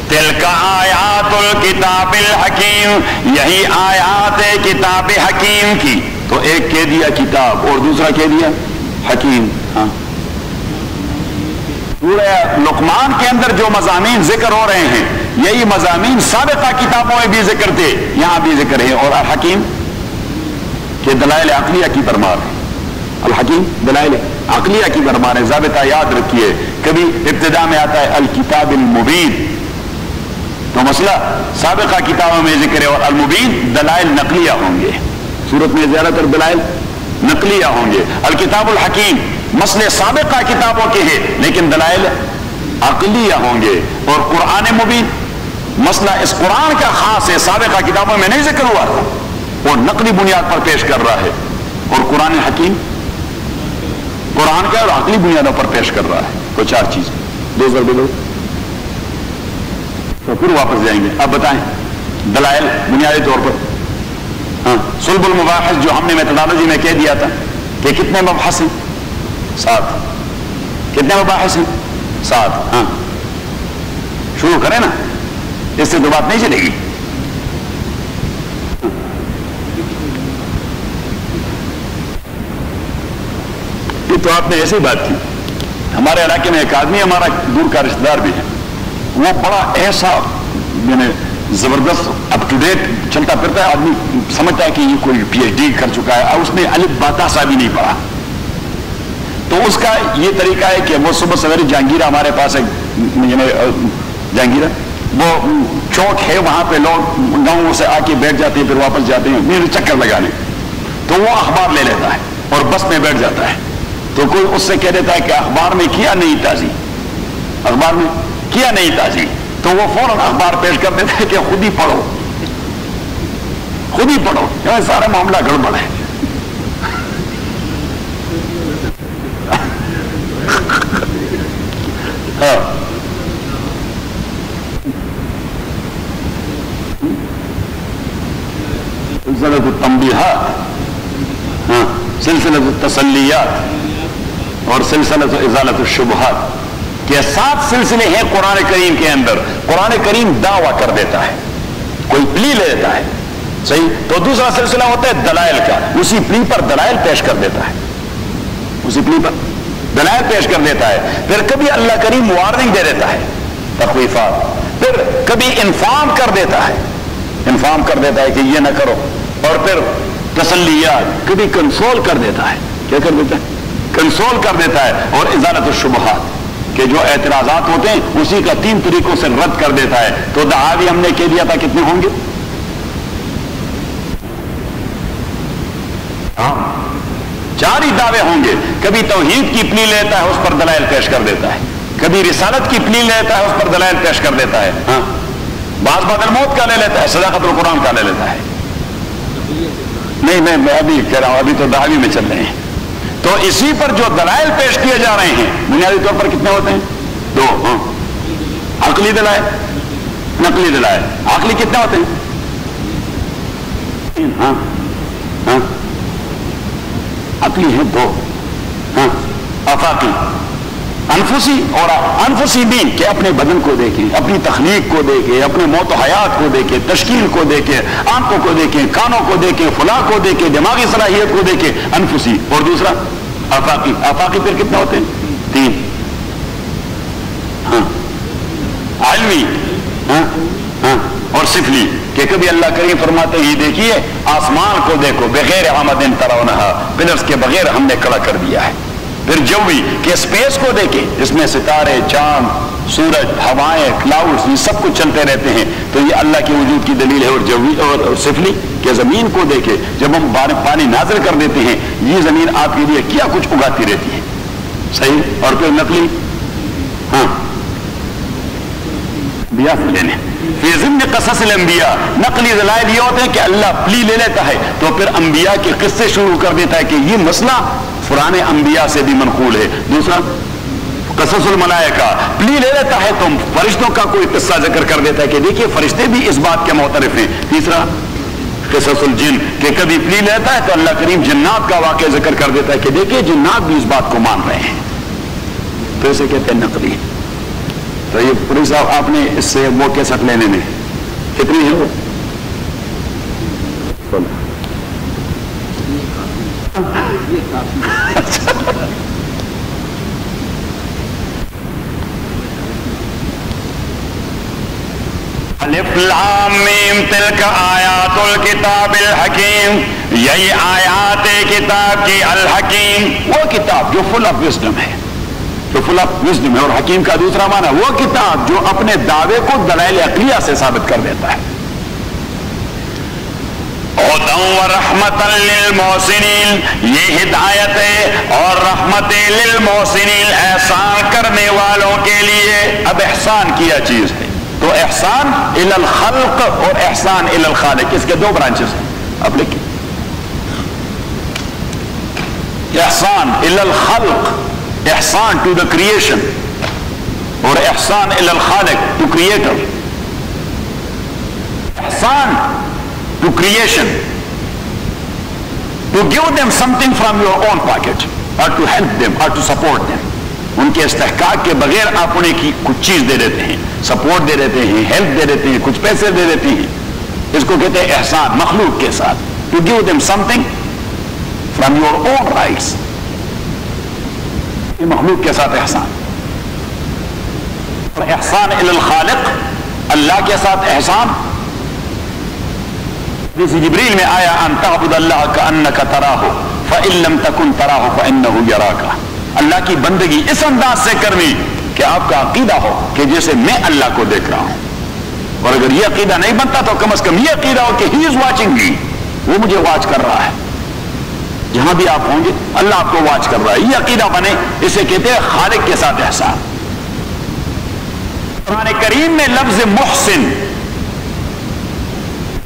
تلک آیات الکتاب الحکیم, یہی آیات ہے کتاب حکیم کی. تو ایک کہہ دیا کتاب اور دوسرا کہہ دیا حکیم. ہاں, سورہ لقمان کے اندر جو مضامین ذکر ہو رہے ہیں یہی مضامین سابقہ کتابوں میں بھی ذکر تھے, یہاں بھی ذکر ہے. اور الحکیم کے دلائل عقلیہ کی برمار ہے. الحکیم دلائل عقلیہ کی برمار ہے. ضابطہ یاد رکھیے, کبھی ابتدا میں آتا ہے الکتاب المبین, تو مسئلہ سابقہ کتابوں میں ذکر ہے, اور المبین دلائل نقلیہ ہوں گے. صورت میں زیادہ تر دلائل نقلیہ ہوں گے. الکتاب الحکیم مسئلے سابقہ کتابوں کے ہیں لیکن دلائل عقلیہ ہوں گے. اور قرآن مبین مسئلہ اس قرآن کا خاص ہے, سابقہ کتابوں میں نہیں ذکر ہوا تھا, اور نقلی بنیاد پر پیش کر رہا ہے. اور قرآن حکیم قرآن کا اور عقلی بنیادوں پر پیش کر رہا ہے. تو 4 چیز, 2 ضرب دو, تو پھر واپس جائیں گے. اب بتائیں دلائل بنیادی طور پر. ہاں, صلب المباحث جو ہم نے میتھڈالوجی میں کہہ دیا تھا کہ کتنے مبحث ہیں, 7. کتنے مباحث ہیں, 7. ہاں, شروع کریں نا, اس سے تو بات نہیں چلے گی. یہ تو آپ نے ایسی بات کی. ہمارے علاقے میں ایک آدمی, ہمارا دور کا رشتہ دار بھی ہے, وہ بڑا ایسا زبردست اپ ٹو ڈیٹ چلتا پھرتا ہے، آدمی سمجھتا ہے کہ یہ کوئی پی ایچ ڈی کر چکا ہے، اور اس نے الف باتا سا بھی نہیں پڑھا. تو اس کا یہ طریقہ ہے کہ وہ صبح سویرے جہانگیرہ ہمارے پاس ہے، جہانگیرہ وہ چوک ہے، وہاں پہ لوگ گاؤں سے آ کے بیٹھ جاتے ہیں، پھر واپس جاتے ہیں میرے چکر لگانے. تو وہ اخبار لے لیتا ہے اور بس میں بیٹھ جاتا ہے. تو کوئی اس سے کہہ دیتا ہے کہ اخبار میں کیا نہیں تازی، اخبار میں کیا نہیں تازی، تو وہ فوراً اخبار پیش کر دیتا ہے کہ خود ہی پڑھو، خود ہی پڑھو، سارا معاملہ گڑبڑ ہے. سلسلۃ التنبیہات، سلسلۃ التسلیات اور سلسلۃ ازالۃ الشبہات، کہ 7 سلسلے ہیں قرآن کریم کے اندر. قرآن کریم دعویٰ کر دیتا ہے، کوئی پلی لے لیتا ہے، صحیح. تو دوسرا سلسلہ ہوتا ہے دلائل کا، اسی پلی پر دلائل پیش کر دیتا ہے، اسی پلی پر دلائل پیش کر دیتا ہے. پھر کبھی اللہ کریم وارننگ دے دیتا ہے، تخویفات. پھر کبھی انفارم کر دیتا ہے، انفارم کر دیتا ہے کہ یہ نہ کرو. اور پھر تسلیات، کبھی کنسول کر دیتا ہے. کیا کر دیتا ہے؟ کنسول کر دیتا ہے. اور ازالت الشبہات، کہ جو اعتراضات ہوتے ہیں اسی کا 3 طریقوں سے رد کر دیتا ہے. تو دعاوی ہم نے کہہ دیا تھا کتنے ہوں گے؟ 4 ہی دعوے ہوں گے. کبھی توحید کی پلی لیتا ہے، اس پر دلائل پیش کر دیتا ہے. کبھی رسالت کی پلی لیتا ہے، اس پر دلائل پیش کر دیتا ہے. بعض الموت کا لے لیتا ہے، صداقت القرآن کا لے لیتا ہے. نہیں میں ابھی کہہ رہا ہوں، ابھی تو دعوی میں چل رہے ہیں. تو اسی پر جو دلائل پیش کیے جا رہے ہیں بنیادی طور پر کتنے ہوتے ہیں؟ 2. عقلی دلائل، نقلی دلائل. عقلی کتنے ہوتے ہیں؟ عقلی ہیں 2. آفاقی، انفسی. اور انفسی بھی کہ اپنے بدن کو دیکھیں، اپنی تخلیق کو دیکھیں، اپنے موت و حیات کو دیکھیں، تشکیل کو دیکھیں، آنکھوں کو دیکھیں، کانوں کو دیکھیں، فلاں کو دیکھیں، دماغی صلاحیت کو دیکھیں، انفسی. اور دوسرا آفاقی. آفاقی پھر کتنے ہوتے ہیں؟ 3. علمی اور سفلی، کہ کبھی اللہ کریم فرماتے ہی دیکھیے آسمان کو دیکھو، بغیر آمد ترونہا، پلرز کے بغیر ہم نے کھڑا کر دیا ہے. پھر جوی، کہ اسپیس کو دیکھیں، اس میں ستارے، چاند، سورج، ہوائیں، کلاؤڈز، یہ سب کچھ چلتے رہتے ہیں. تو یہ اللہ کے وجود کی دلیل ہے. اور جوی اور سفلی، کہ زمین کو دیکھے، جب ہم پانی نازل کر دیتے ہیں یہ زمین آپ کے لیے کیا کچھ اگاتی رہتی ہے، صحیح. اور پھر نقلی، انبیاء سے لینے. فی ضمن قصص الانبیاء، نقلی دلائل یہ ہوتے ہیں کہ اللہ پلی لے لیتا ہے تو پھر انبیاء کے قصے شروع کر دیتا ہے کہ یہ مسئلہ پرانے انبیاء سے بھی منقول ہے. دوسرا قصص الملائکہ، پلی لے لیتا ہے تو فرشتوں کا کوئی قصہ ذکر کر دیتا ہے کہ دیکھیے فرشتے بھی اس بات کے معترف ہیں. تیسرا قصص الجن، کہ کبھی پلی لیتا ہے تو اللہ کریم جنات کا واقعہ ذکر کر دیتا ہے کہ دیکھیے جنات بھی اس بات کو مان رہے ہیں. تو اسے کہتے ہیں نقلی. تو یہ پولیس صاحب آپ نے اس سے وہ کیسٹ لینے میں کتنی ہے وہ؟ الف لام میم تلک آیات الکتاب الحکیم، یہی آیات کتاب کی الحکیم، وہ کتاب جو فل آف وزڈم ہے، جو فل آف وزڈم ہے. اور حکیم کا دوسرا معنی وہ کتاب جو اپنے دعوے کو دلائل عقلیہ سے ثابت کر دیتا ہے. ہدی و رحمت للمحسنین، یہ ہدایت ہے اور رحمت للمحسنین، احسان کرنے والوں کے لیے. اب احسان کیا چیز ہے تو احسان الی الخلق اور احسان الی الخالق، اس کے 2 برانچز ہیں. اب لکھیں احسان الی الخلق، احسان ٹو دا کریشن، اور احسان الی الخالق، ٹو کریٹر. احسان to creation, to give them something from your own pocket, اور ٹو ہیلپ دیم اور ٹو سپورٹ دیم. ان کے استحقاق کے بغیر آپ انہیں کی کچھ چیز دے دیتے ہیں، سپورٹ دے دیتے ہیں، ہیلپ دے دیتے ہیں، کچھ پیسے دے دیتے ہیں. اس کو کہتے ہیں احسان مخلوق کے ساتھ. To give them something from your own rights, یہ مخلوق کے ساتھ احسان. اور احسان الی الخالق، اللہ کے ساتھ احسان جیسے جبریل میں آیا ان تعبد اللہ کأنک تراہ فإن لم تکن تراہ فإنہ یراک، اللہ کی بندگی اس انداز سے کرنی کہ آپ کا عقیدہ ہو کہ جیسے میں اللہ کو دیکھ رہا ہوں، اور اگر یہ عقیدہ نہیں بنتا تو کم از کم یہ عقیدہ ہو کہ ہی از واچنگ می، وہ مجھے واچ کر رہا ہے، جہاں بھی آپ ہوں گے اللہ آپ کو واچ کر رہا ہے، یہ عقیدہ بنے، اسے کہتے ہیں خالق کے ساتھ احسان۔ قرآن کریم میں لفظ محسن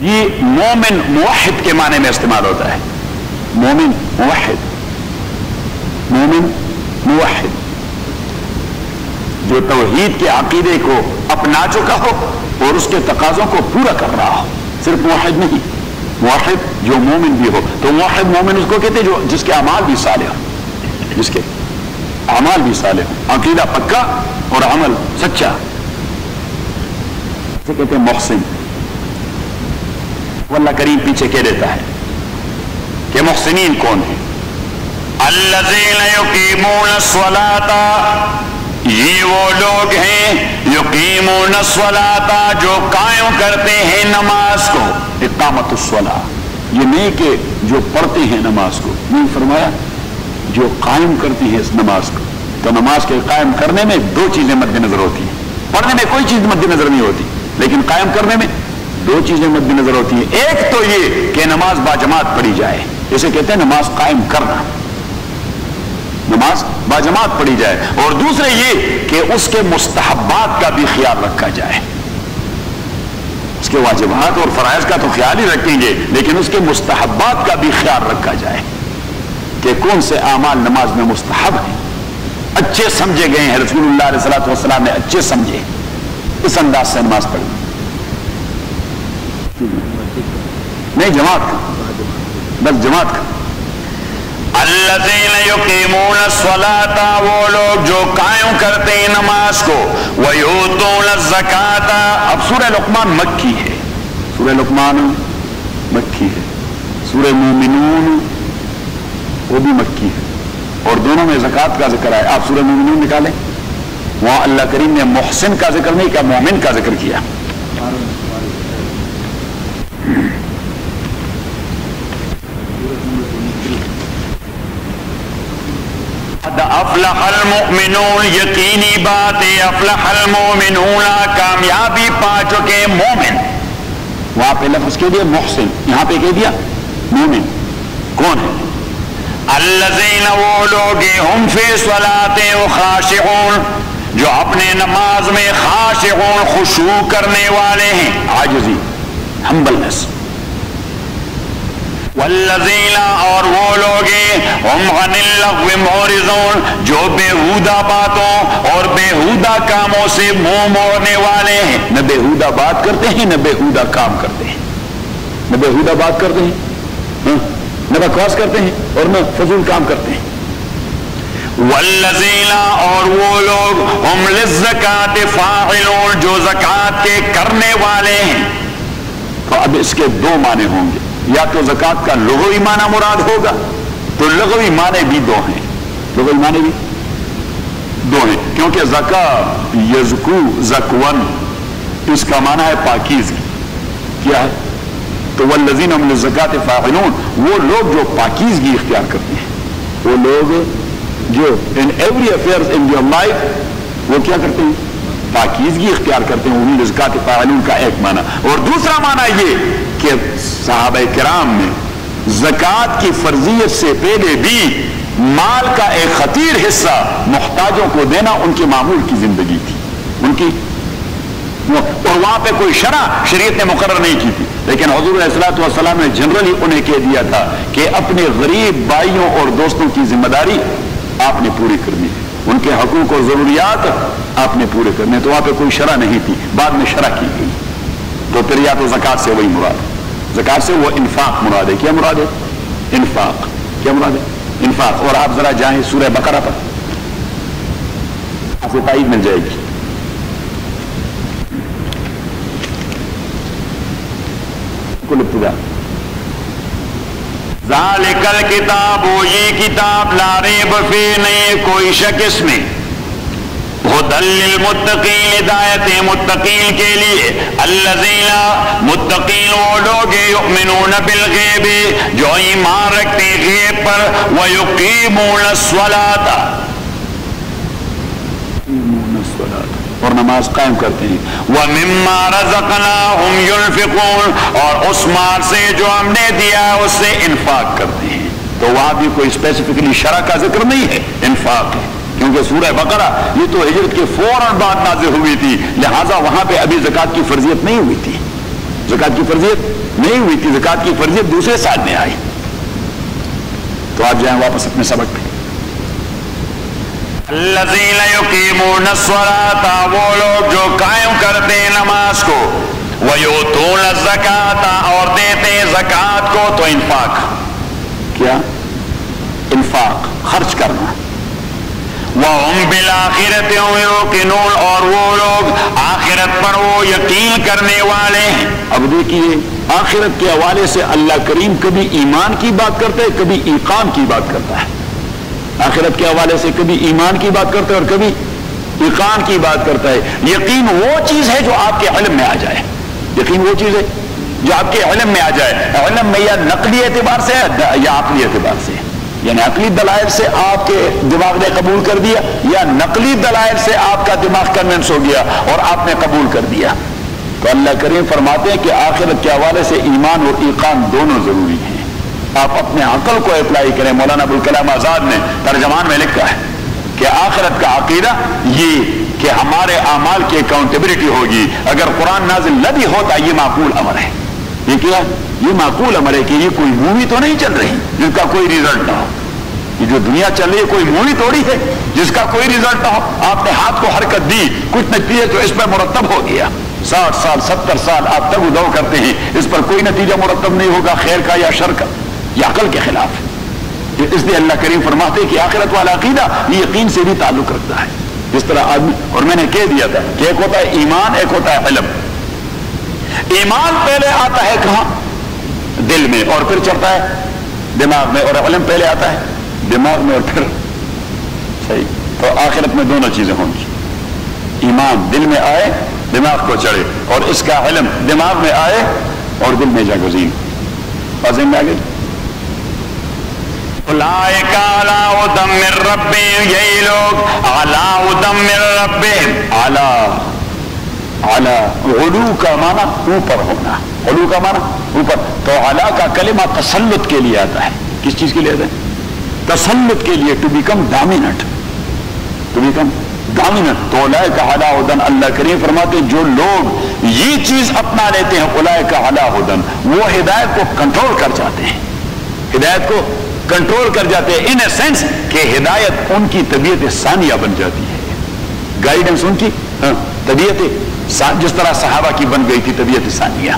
یہ مومن موحد کے معنی میں استعمال ہوتا ہے، مومن موحد، مومن موحد جو توحید کے عقیدے کو اپنا چکا ہو اور اس کے تقاضوں کو پورا کر رہا ہو، صرف موحد نہیں، موحد جو مومن بھی ہو، تو موحد مومن اس کو کہتے جو جس کے اعمال بھی صالح ہو، جس کے اعمال بھی صالح ہو، عقیدہ پکا اور عمل سچا، اسے کہتے ہیں محسن۔ اللہ کریم پیچھے کہہ دیتا ہے کہ محسنین کون ہیں؟ الذین یقیمون الصلاۃ، یہ وہ لوگ ہیں یقیمون الصلاۃ جو قائم کرتے ہیں نماز کو، اقامت الصلاۃ، یہ نہیں کہ جو پڑھتے ہیں نماز کو، نہیں فرمایا جو قائم کرتے ہیں اس نماز کو، تو نماز کے قائم کرنے میں دو چیزیں مد نظر ہوتی ہیں، پڑھنے میں کوئی چیز مد نظر نہیں ہوتی، لیکن قائم کرنے میں دو چیزیں مد نظر ہوتی ہیں، ایک تو یہ کہ نماز باجماعت پڑھی جائے، اسے کہتے ہیں نماز قائم کرنا، نماز باجماعت پڑھی جائے، اور دوسرے یہ کہ اس کے مستحبات کا بھی خیال رکھا جائے، اس کے واجبات اور فرائض کا تو خیال ہی رکھیں گے، لیکن اس کے مستحبات کا بھی خیال رکھا جائے کہ کون سے اعمال نماز میں مستحب ہیں، اچھے سمجھے گئے ہیں، رسول اللہ علیہ الصلوۃ والسلام نے اچھے سمجھے، اس انداز سے نماز پڑھی، نہیں جماعت کا، بس جماعت کا۔ الذین یقیمون الصلاۃ، وہ لوگ جو قائم کرتے ہیں نماز کو، ویؤتون الزکاۃ، اب سورہ لقمان مکی ہے، سورہ لقمان مکی ہے، سورہ مومنون وہ بھی مکی ہے، اور دونوں میں زکوٰۃ کا ذکر ہے۔ آپ سورہ مومنون نکالیں، وہاں اللہ کریم نے محسن کا ذکر نہیں کیا، مومن کا ذکر کیا۔ افلح المؤمنون، یقینی بات ہے افلح المؤمنون، کامیابی پا چکے مومن، وہاں پہ لفظ کہہ دیا محسن، یہاں پہ کہہ دیا مومن، کون ہے؟ الذین، وہ لوگ ہم فی صلاتہم خاشعون، جو اپنے نماز میں خاشعون، خشوع کرنے والے ہیں، عاجزی، ہمبلنس۔ والذین، اور وہ لوگ ہم عن اللغو معرضون، جو بیہودہ باتوں اور بیہودہ کاموں سے منہ موڑنے والے ہیں، نہ بیہودہ بات کرتے ہیں نہ بیہودہ کام کرتے ہیں، نہ بیہودہ بات کرتے ہیں نہ بکواس کرتے ہیں اور نہ فضول کام کرتے ہیں۔ والذین، اور وہ لوگ ہم للزکاۃ فاعلون، جو زکوٰۃ کے کرنے والے ہیں۔ تو اب اس کے دو معنی ہوں گے، یا تو زکوٰۃ کا لغوی معنی مراد ہوگا، تو لغوی معنی بھی دو ہیں، لغوی معنی بھی دو ہیں، کیونکہ زکا یزکو زکون، اس کا معنی ہے پاکیزگی، کیا ہے؟ تو والذین هم للزکاۃ فاعلون، وہ لوگ جو پاکیزگی اختیار کرتے ہیں، وہ لوگ جو in every affairs in your life وہ کیا کرتے ہیں؟ پاکیزگی اختیار کرتے ہیں، انہیں لزکاۃ فاعلون کا ایک معنی، اور دوسرا معنی یہ کہ صحابہ کرام نے زکوٰۃ کی فرضیت سے پہلے بھی مال کا ایک خطیر حصہ محتاجوں کو دینا ان کے معمول کی زندگی تھی، ان کی، اور وہاں پہ کوئی شریعت نے مقرر نہیں کی تھی، لیکن حضور علیہ الصلوۃ والسلام نے جنرلی انہیں کہہ دیا تھا کہ اپنے غریب بھائیوں اور دوستوں کی ذمہ داری آپ نے پوری کرنی ہے، ان کے حقوق اور ضروریات آپ نے پورے کرنے، تو وہاں پہ کوئی شرع نہیں تھی، بعد میں شرع کی گئی، تو پھر یا تو زکوٰۃ سے وہی مراد ہے، زکوٰۃ سے وہ انفاق مراد ہے، کیا مراد ہے؟ انفاق، کیا مراد ہے؟ انفاق۔ اور آپ ذرا جائیں سورہ بقرہ پر، آپ کو تائید مل جائے گی، کل ابتدا ذالک الکتاب، وہ یہ کتاب لا ریب فیہ، نہیں کوئی شک اس میں، ہدی للمتقین ہدایت متقین کے لیے، الذین متقین وہ لوگ یؤمنون بالغیب جو ایمان رکھتے ہیں غیب پر، ویقیمون الصلاۃ اور نماز قائم کرتے ہیں، وَمِمَّا رَزَقْنَاهُمْ يُنْفِقُونَ اور اس مال سے جو ہم نے دیا اس سے انفاق کرتے ہیں۔ تو وہاں بھی کوئی اسپیسیفکلی شرع کا ذکر نہیں ہے، انفاق ہے، کیونکہ سورہ بقرہ یہ تو ہجرت کے فوراً بعد نازل ہوئی تھی، لہٰذا وہاں پہ ابھی زکوٰۃ کی فرضیت نہیں ہوئی تھی، زکوٰۃ کی فرضیت نہیں ہوئی تھی، زکوٰۃ کی فرضیت دوسرے سال میں آئی۔ تو آپ جائیں واپس اپنے سبق پہ۔ الذین یقیمون الصلاۃ وہ لوگ جو قائم کرتے ہیں نماز کو، ویؤتون الزکاۃ اور دیتے ہیں زکوٰۃ کو، تو انفاق کیا؟ انفاق، خرچ کرنا۔ وَهُمْ بِالْآخِرَةِ هُمْ يُوقِنُونَ اور وہ لوگ آخرت پر وہ یقین کرنے والے ہیں۔ اب دیکھیے آخرت کے حوالے سے اللہ کریم کبھی ایمان کی بات کرتا ہے، کبھی ایقان کی بات کرتا ہے۔ آخرت کے حوالے سے کبھی ایمان کی بات کرتا ہے اور کبھی ایقان کی بات کرتا ہے۔ یقین وہ چیز ہے جو آپ کے علم میں آ جائے، یقین وہ چیز ہے جو آپ کے علم میں آ جائے، علم میں یا نقلی اعتبار سے یا عقلی اعتبار سے، یعنی عقلی دلائل سے آپ کے دماغ نے قبول کر دیا یا نقلی دلائل سے آپ کا دماغ کنونس ہو گیا اور آپ نے قبول کر دیا۔ تو اللہ کریم فرماتے ہیں کہ آخرت کے حوالے سے ایمان اور ایقان دونوں ضروری ہیں۔ آپ اپنے عقل کو اپلائی کریں۔ مولانا ابوالکلام آزاد نے ترجمان میں لکھا ہے کہ آخرت کا عقیدہ یہ کہ ہمارے اعمال کی اکاؤنٹیبلٹی ہوگی۔ اگر قرآن نازل نہ بھی ہوتا یہ معقول امر ہے۔ یہ کیا؟ یہ معقول امر ہے کہ یہ کوئی مووی تو نہیں چل رہی جس کا کوئی ریزلٹ نہ ہو۔ یہ جو دنیا چل رہی ہے کوئی مووی توڑی ہے جس کا کوئی ریزلٹ نہ ہو۔ آپ نے ہاتھ کو حرکت دی، کچھ نتیجہ تو اس پر مرتب ہو گیا۔ 60 سال 70 سال آپ تگ و دو کرتے ہیں، اس پر کوئی نتیجہ مرتب نہیں ہوگا، خیر کا یا شر کا، یہ عقل کے خلاف ہے۔ اس لیے اللہ کریم فرماتے کہ آخرت والا عقیدہ یہ یقین سے بھی تعلق رکھتا ہے۔ جس طرح آدمی، اور میں نے کہہ دیا تھا کہ ایک ہوتا ہے ایمان، ایک ہوتا ہے علم۔ ایمان پہلے آتا ہے کہاں؟ دل میں، اور پھر چڑھتا ہے دماغ میں، اور علم پہلے آتا ہے دماغ میں اور پھر صحیح۔ تو آخرت میں دونوں چیزیں ہوں گی، ایمان دل میں آئے دماغ کو چڑھے، اور اس کا علم دماغ میں آئے اور دل میں جا گزین۔ فاضل میں آگے اولئک علی ھدی من ربہم یہی لوگ علی ھدی من ربہم، اعلی علو کا معنی اوپر ہونا، علو کا معنی اوپر۔ تو اعلی کا کلمہ تسلط کے لیے آتا ہے۔ کس چیز کے لیے آتا ہے؟ تسلط کے لیے، to become dominant, to become dominant. تو اولئک علی ھدی، اللہ کریم فرماتے جو لوگ یہ چیز اپنا لیتے ہیں اولئک علی ھدی، وہ ہدایت کو کنٹرول کر جاتے ہیں، ہدایت کو کنٹرول کر جاتے ہیں، ان اے سینس کہ ہدایت ان کی طبیعت ثانیہ بن جاتی ہے، گائیڈنس ان کی طبیعت، جس طرح صحابہ کی بن گئی تھی طبیعت ثانیہ۔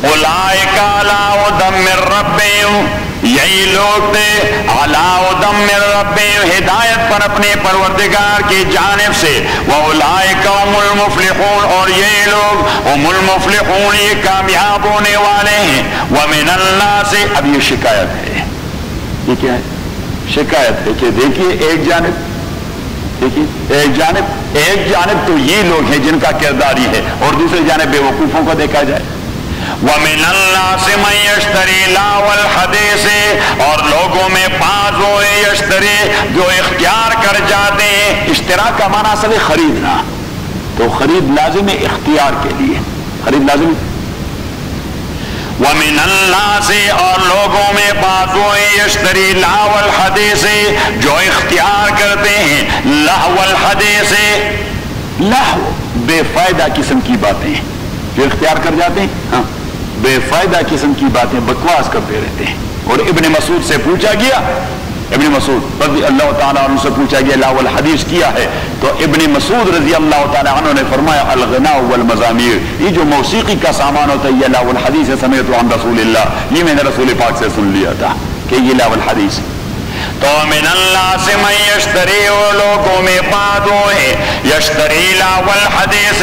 اولئک علی ھدی من ربہم، یہی لوگ تھے علی ھدی من ربہم، ہدایت پر اپنے پروردگار کی جانب سے، واولئک ھم المفلحون، اور یہ لوگ ھم المفلحون، یہ کامیاب ہونے والے ہیں۔ ومن الناس، اب یہ شکایت ہے، یہ کیا ہے؟ شکایت ہے کہ دیکھیے ایک جانب، دیکھیے ایک جانب تو یہ لوگ ہیں جن کا کردار یہ ہے، اور دوسری جانب بے وقوفوں کو دیکھا جائے۔ وَمِنَ النَّاسِ مَن يَشْتَرِي لَهْوَ الْحَدِيثِ، اور لوگوں میں بعض وہ یشتری جو اختیار کر جاتے ہیں۔ اشتراک کا معنی اصل ہے خریدنا، تو خرید لازم ہے اختیار کے لیے، خرید لازم ہے۔ وَمِنَ النَّاسِ، اور لوگوں میں بعض وہ یشتری لَهْوَ الْحَدِيثِ جو اختیار کرتے ہیں لَهْوَ الْحَدِيثِ، لہو بے فائدہ قسم کی باتیں جو اختیار کر جاتے ہیں، ہاں بے فائدہ قسم کی باتیں بکواس کرتے رہتے ہیں۔ اور ابن مسعود سے پوچھا گیا، ابن مسعود رضی اللہ تعالیٰ عنہ سے پوچھا گیا لہو الحدیث کیا ہے، تو ابن مسعود رضی اللہ تعالیٰ عنہ نے فرمایا الغناء والمزامیر، یہ جو موسیقی کا سامان ہوتا ہے یہ لہو الحدیث ہے، سمعت عن رسول اللہ، یہ میں نے رسول پاک سے سن لیا تھا کہ یہ لہو الحدیث ہے۔ تو من اللہ سے من یشتری، وہ لوگوں میں بعض وہ ہے یشتری لہو الحدیث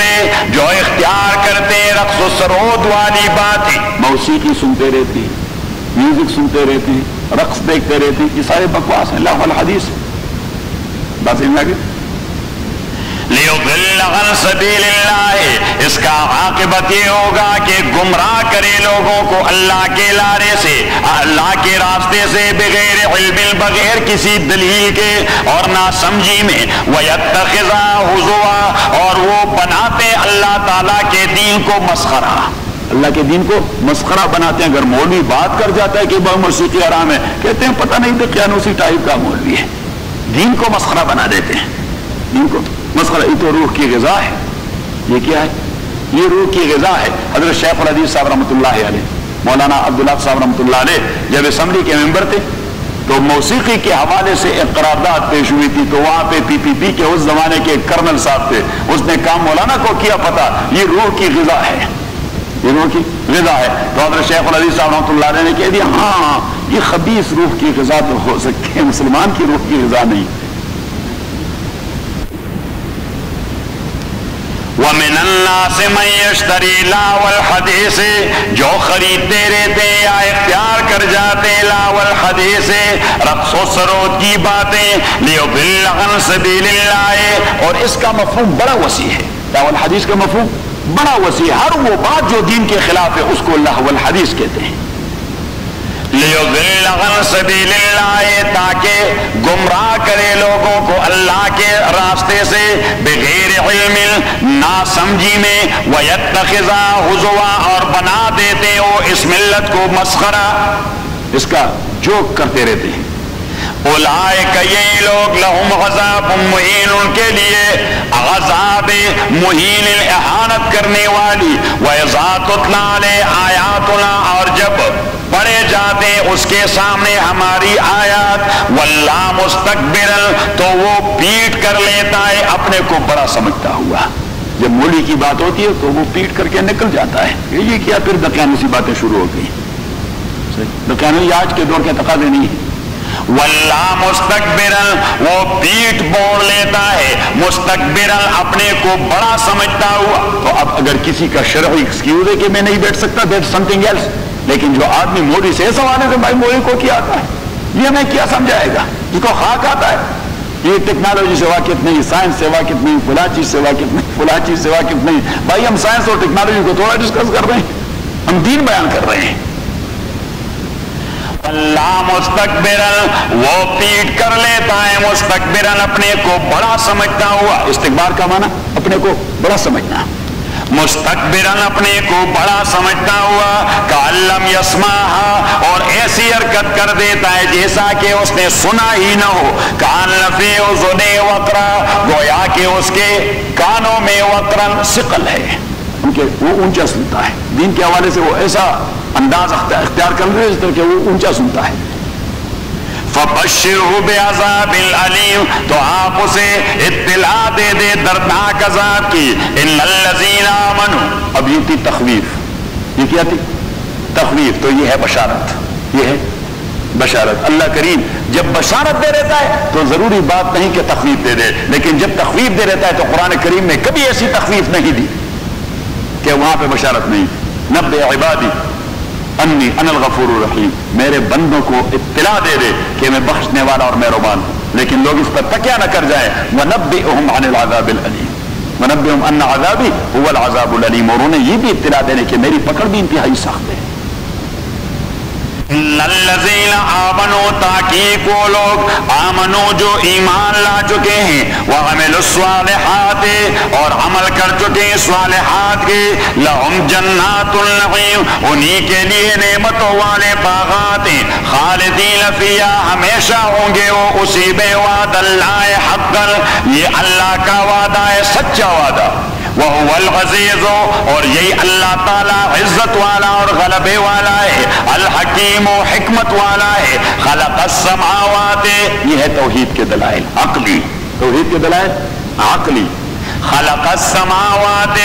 جو اختیار کرتے رقص و سرود والی باتیں، موسیقی سنتے رہتے ہیں، میوزک سنتے رہتے ہیں، رقص دیکھتے رہتے ہیں، یہ سارے بکواس ہیں، لہو الحدیث۔ بات سمجھ میں آ گئی؟ لیضل عن سبیل اللہ، اس کا عاقبت یہ ہوگا کہ گمراہ کرے لوگوں کو اللہ کے لارے سے، اللہ کے راستے سے، بغیر علم، بغیر کسی دلیل کے اور نہ سمجھی میں، وَيَتَّخِذَهُ هُزُوًا، اور وہ بناتے اللہ تعالیٰ کے دین کو مسخرہ، اللہ کے دین کو مسخرہ بناتے ہیں۔ اگر مولوی بات کر جاتا ہے کہ موسیقی حرام ہے، کہتے ہیں پتہ نہیں تو قیانوسی ٹائپ کا مولوی ہے، دین کو مسخرہ بنا دیتے ہیں، دین کو مسخرہ۔ یہ تو روح کی غذا ہے، یہ کیا ہے؟ یہ روح کی غذا ہے۔ حضرت شیخ الحدیث صاحب رحمۃ اللہ علیہ، مولانا عبداللہ صاحب رحمۃ اللہ علیہ جب اسمبلی کے ممبر تھے تو موسیقی کے حوالے سے ایک قرارداد پیش ہوئی تھی، تو وہاں پہ PPP کے اس زمانے کے کرنل صاحب تھے، اس نے کام مولانا کو کیا پتہ، یہ روح کی غذا ہے، یہ روح کی غذا ہے۔ تو حضرت شیخ الحدیث صاحب رحمۃ اللہ علیہ نے کہہ دیا ہاں یہ خبیث روح کی غذا تو ہو سکتی ہے، مسلمان کی روح کی غذا نہیں۔ وَمِنَ النَّاسِ مَن يَشْتَرِي لَهْوَ الْحَدِيثِ، جو خریدتے رہتے یا اختیار کر جاتے لَهْوَ الْحَدِيثِ، رقص و سرود کی باتیں، لِيُضِلَّ عَن سَبِيلِ اللَّهِ، اور اس کا مفہوم بڑا وسیع ہے، لَهْوَ الْحَدِيث کا مفہوم بڑا وسیع، ہر وہ بات جو دین کے خلاف ہے اس کو لَهْوَ الْحَدِيث کہتے ہیں۔ لِيُضِلَّ عَن سَبِيلِ اللَّهِ، تاکہ گمراہ کرے لوگوں کو اللہ کے راستے سے، بغیر علم، نہ سمجھی میں، وَيَتَّخِذَهُ هُزُوًا، اور بنا دیتے ہو اس ملت کو مسخرہ، اس کا جوک کرتے رہتے ہیں۔ اولئک، یہ لوگ، لہم عذاب مہین، ان کے لیے عذاب مہین، اہانت کرنے والی، وَإِذَا تُتْلَىٰ عَلَيْهِ آیاتنا، اور جب پڑھے جاتے اس کے سامنے ہماری آیات، وَاللَّهُ مُسْتَكْبِرًا، تو وہ پیٹ کر لیتا ہے اپنے کو بڑا سمجھتا ہوا۔ جب مولی کی بات ہوتی ہے تو وہ پیٹ کر کے نکل جاتا ہے، یہ کیا پھر دقیانوسی باتیں شروع ہو گئی، دقیانوسی آج کے دور کے تقاضے نہیں ہے۔ واللہ مستکبرن، وہ پیٹ موڑ لیتا ہے، مستکبرن، اپنے کو بڑا سمجھتا ہوا۔ تو اب اگر کسی کا شرعی ایکسکیوز ہے کہ میں نہیں بیٹھ سکتا، دیٹ سم تھنگ ایلس، لیکن جو آدمی مولی سے سوانے سے بھائی مولی کو کیا آتا ہے، یہ ہمیں کیا سمجھائے گا، جس کو خاک آتا ہے، یہ ٹیکنالوجی سے واقف نہیں، سائنس سے واقف نہیں، فلاں چیز سے واقف نہیں، فلاں چیز سے واقف نہیں۔ بھائی ہم سائنس اور ٹیکنالوجی کو تھوڑا ڈسکس کر رہے ہیں، ہم دین بیان کر رہے ہیں۔ اللہ مستکبرن، وہ پیٹ کر لیتا ہے، مستکبرن، اپنے کو بڑا سمجھتا ہوا۔ استکبار کا معنی اپنے کو بڑا سمجھنا، مستکبرن، اپنے کو بڑا سمجھتا ہوا، کَأَلَّمْ يَسْمَعْهَا، اور ایسی حرکت کر دیتا ہے جیسا کہ اس نے سنا ہی نہ ہو، كَأَنَّ فِي أُذُنِهِ وَقْرًا، گویا کہ اس کے کانوں میں وقرن ثقل ہے، وہ اونچا سنتا ہے، دین کے حوالے سے وہ ایسا انداز اختیار کر رہے اس طرح کہ وہ اونچا سنتا ہے۔ فَبَشِّرْهُ بِعَذَابٍ أَلِيمٍ، تو آپ اسے اطلاع دے دے دردناک عذاب کی۔ إِنَّ الَّذِينَ آمَنُوا، اب یہ تھی تخویف، یہ کیا تھی؟ تخویف، تو یہ ہے بشارت، یہ ہے بشارت۔ اللہ کریم جب بشارت دے رہتا ہے تو ضروری بات نہیں کہ تخویف دے دے، لیکن جب تخویف دے رہتا ہے تو قرآن کریم میں کبھی ایسی تخویف نہیں دی کہ وہاں پہ بشارت نہیں۔ نبئ عبادی انی انا الغفور الرحیم، میرے بندوں کو اطلاع دے دے کہ میں بخشنے والا اور مہربان ہوں، لیکن لوگ اس پر تکیہ نہ کر جائیں۔ وَنَبِّئْهُمْ عَنِ الْعَذَابِ الْأَلِيمِ، وَنَبِّئْهُمْ أَنَّ عَذَابِي هُوَ الْعَذَابُ الْأَلِيمُ، اور انہیں یہ بھی اطلاع دینے کہ میری پکڑ بھی انتہائی سخت ہے۔ ان الذین آمنوا، تاکہ وہ لوگ آمنوا جو ایمان لا چکے ہیں، وعملوا الصالحات، اور عمل کر چکے ہیں صالحات کے، لہم جنات النعیم، انہی کے لیے نعمتوں والے باغات ہیں، خالدین فیہا، ہمیشہ ہوں گے وہ اسی میں، وعد اللہ حقا، یہ اللہ کا وعدہ ہے، سچا وعدہ۔ وَهُوَ الْعَزِيزُ، اور یہی اللہ تعالیٰ عزت والا اور غلبے والا ہے، الحکیم، حکمت والا ہے، خلق السماوات، یہ ہے توحید کے دلائل عقلی، توحید کے دلائل عقلی، خلق السماوات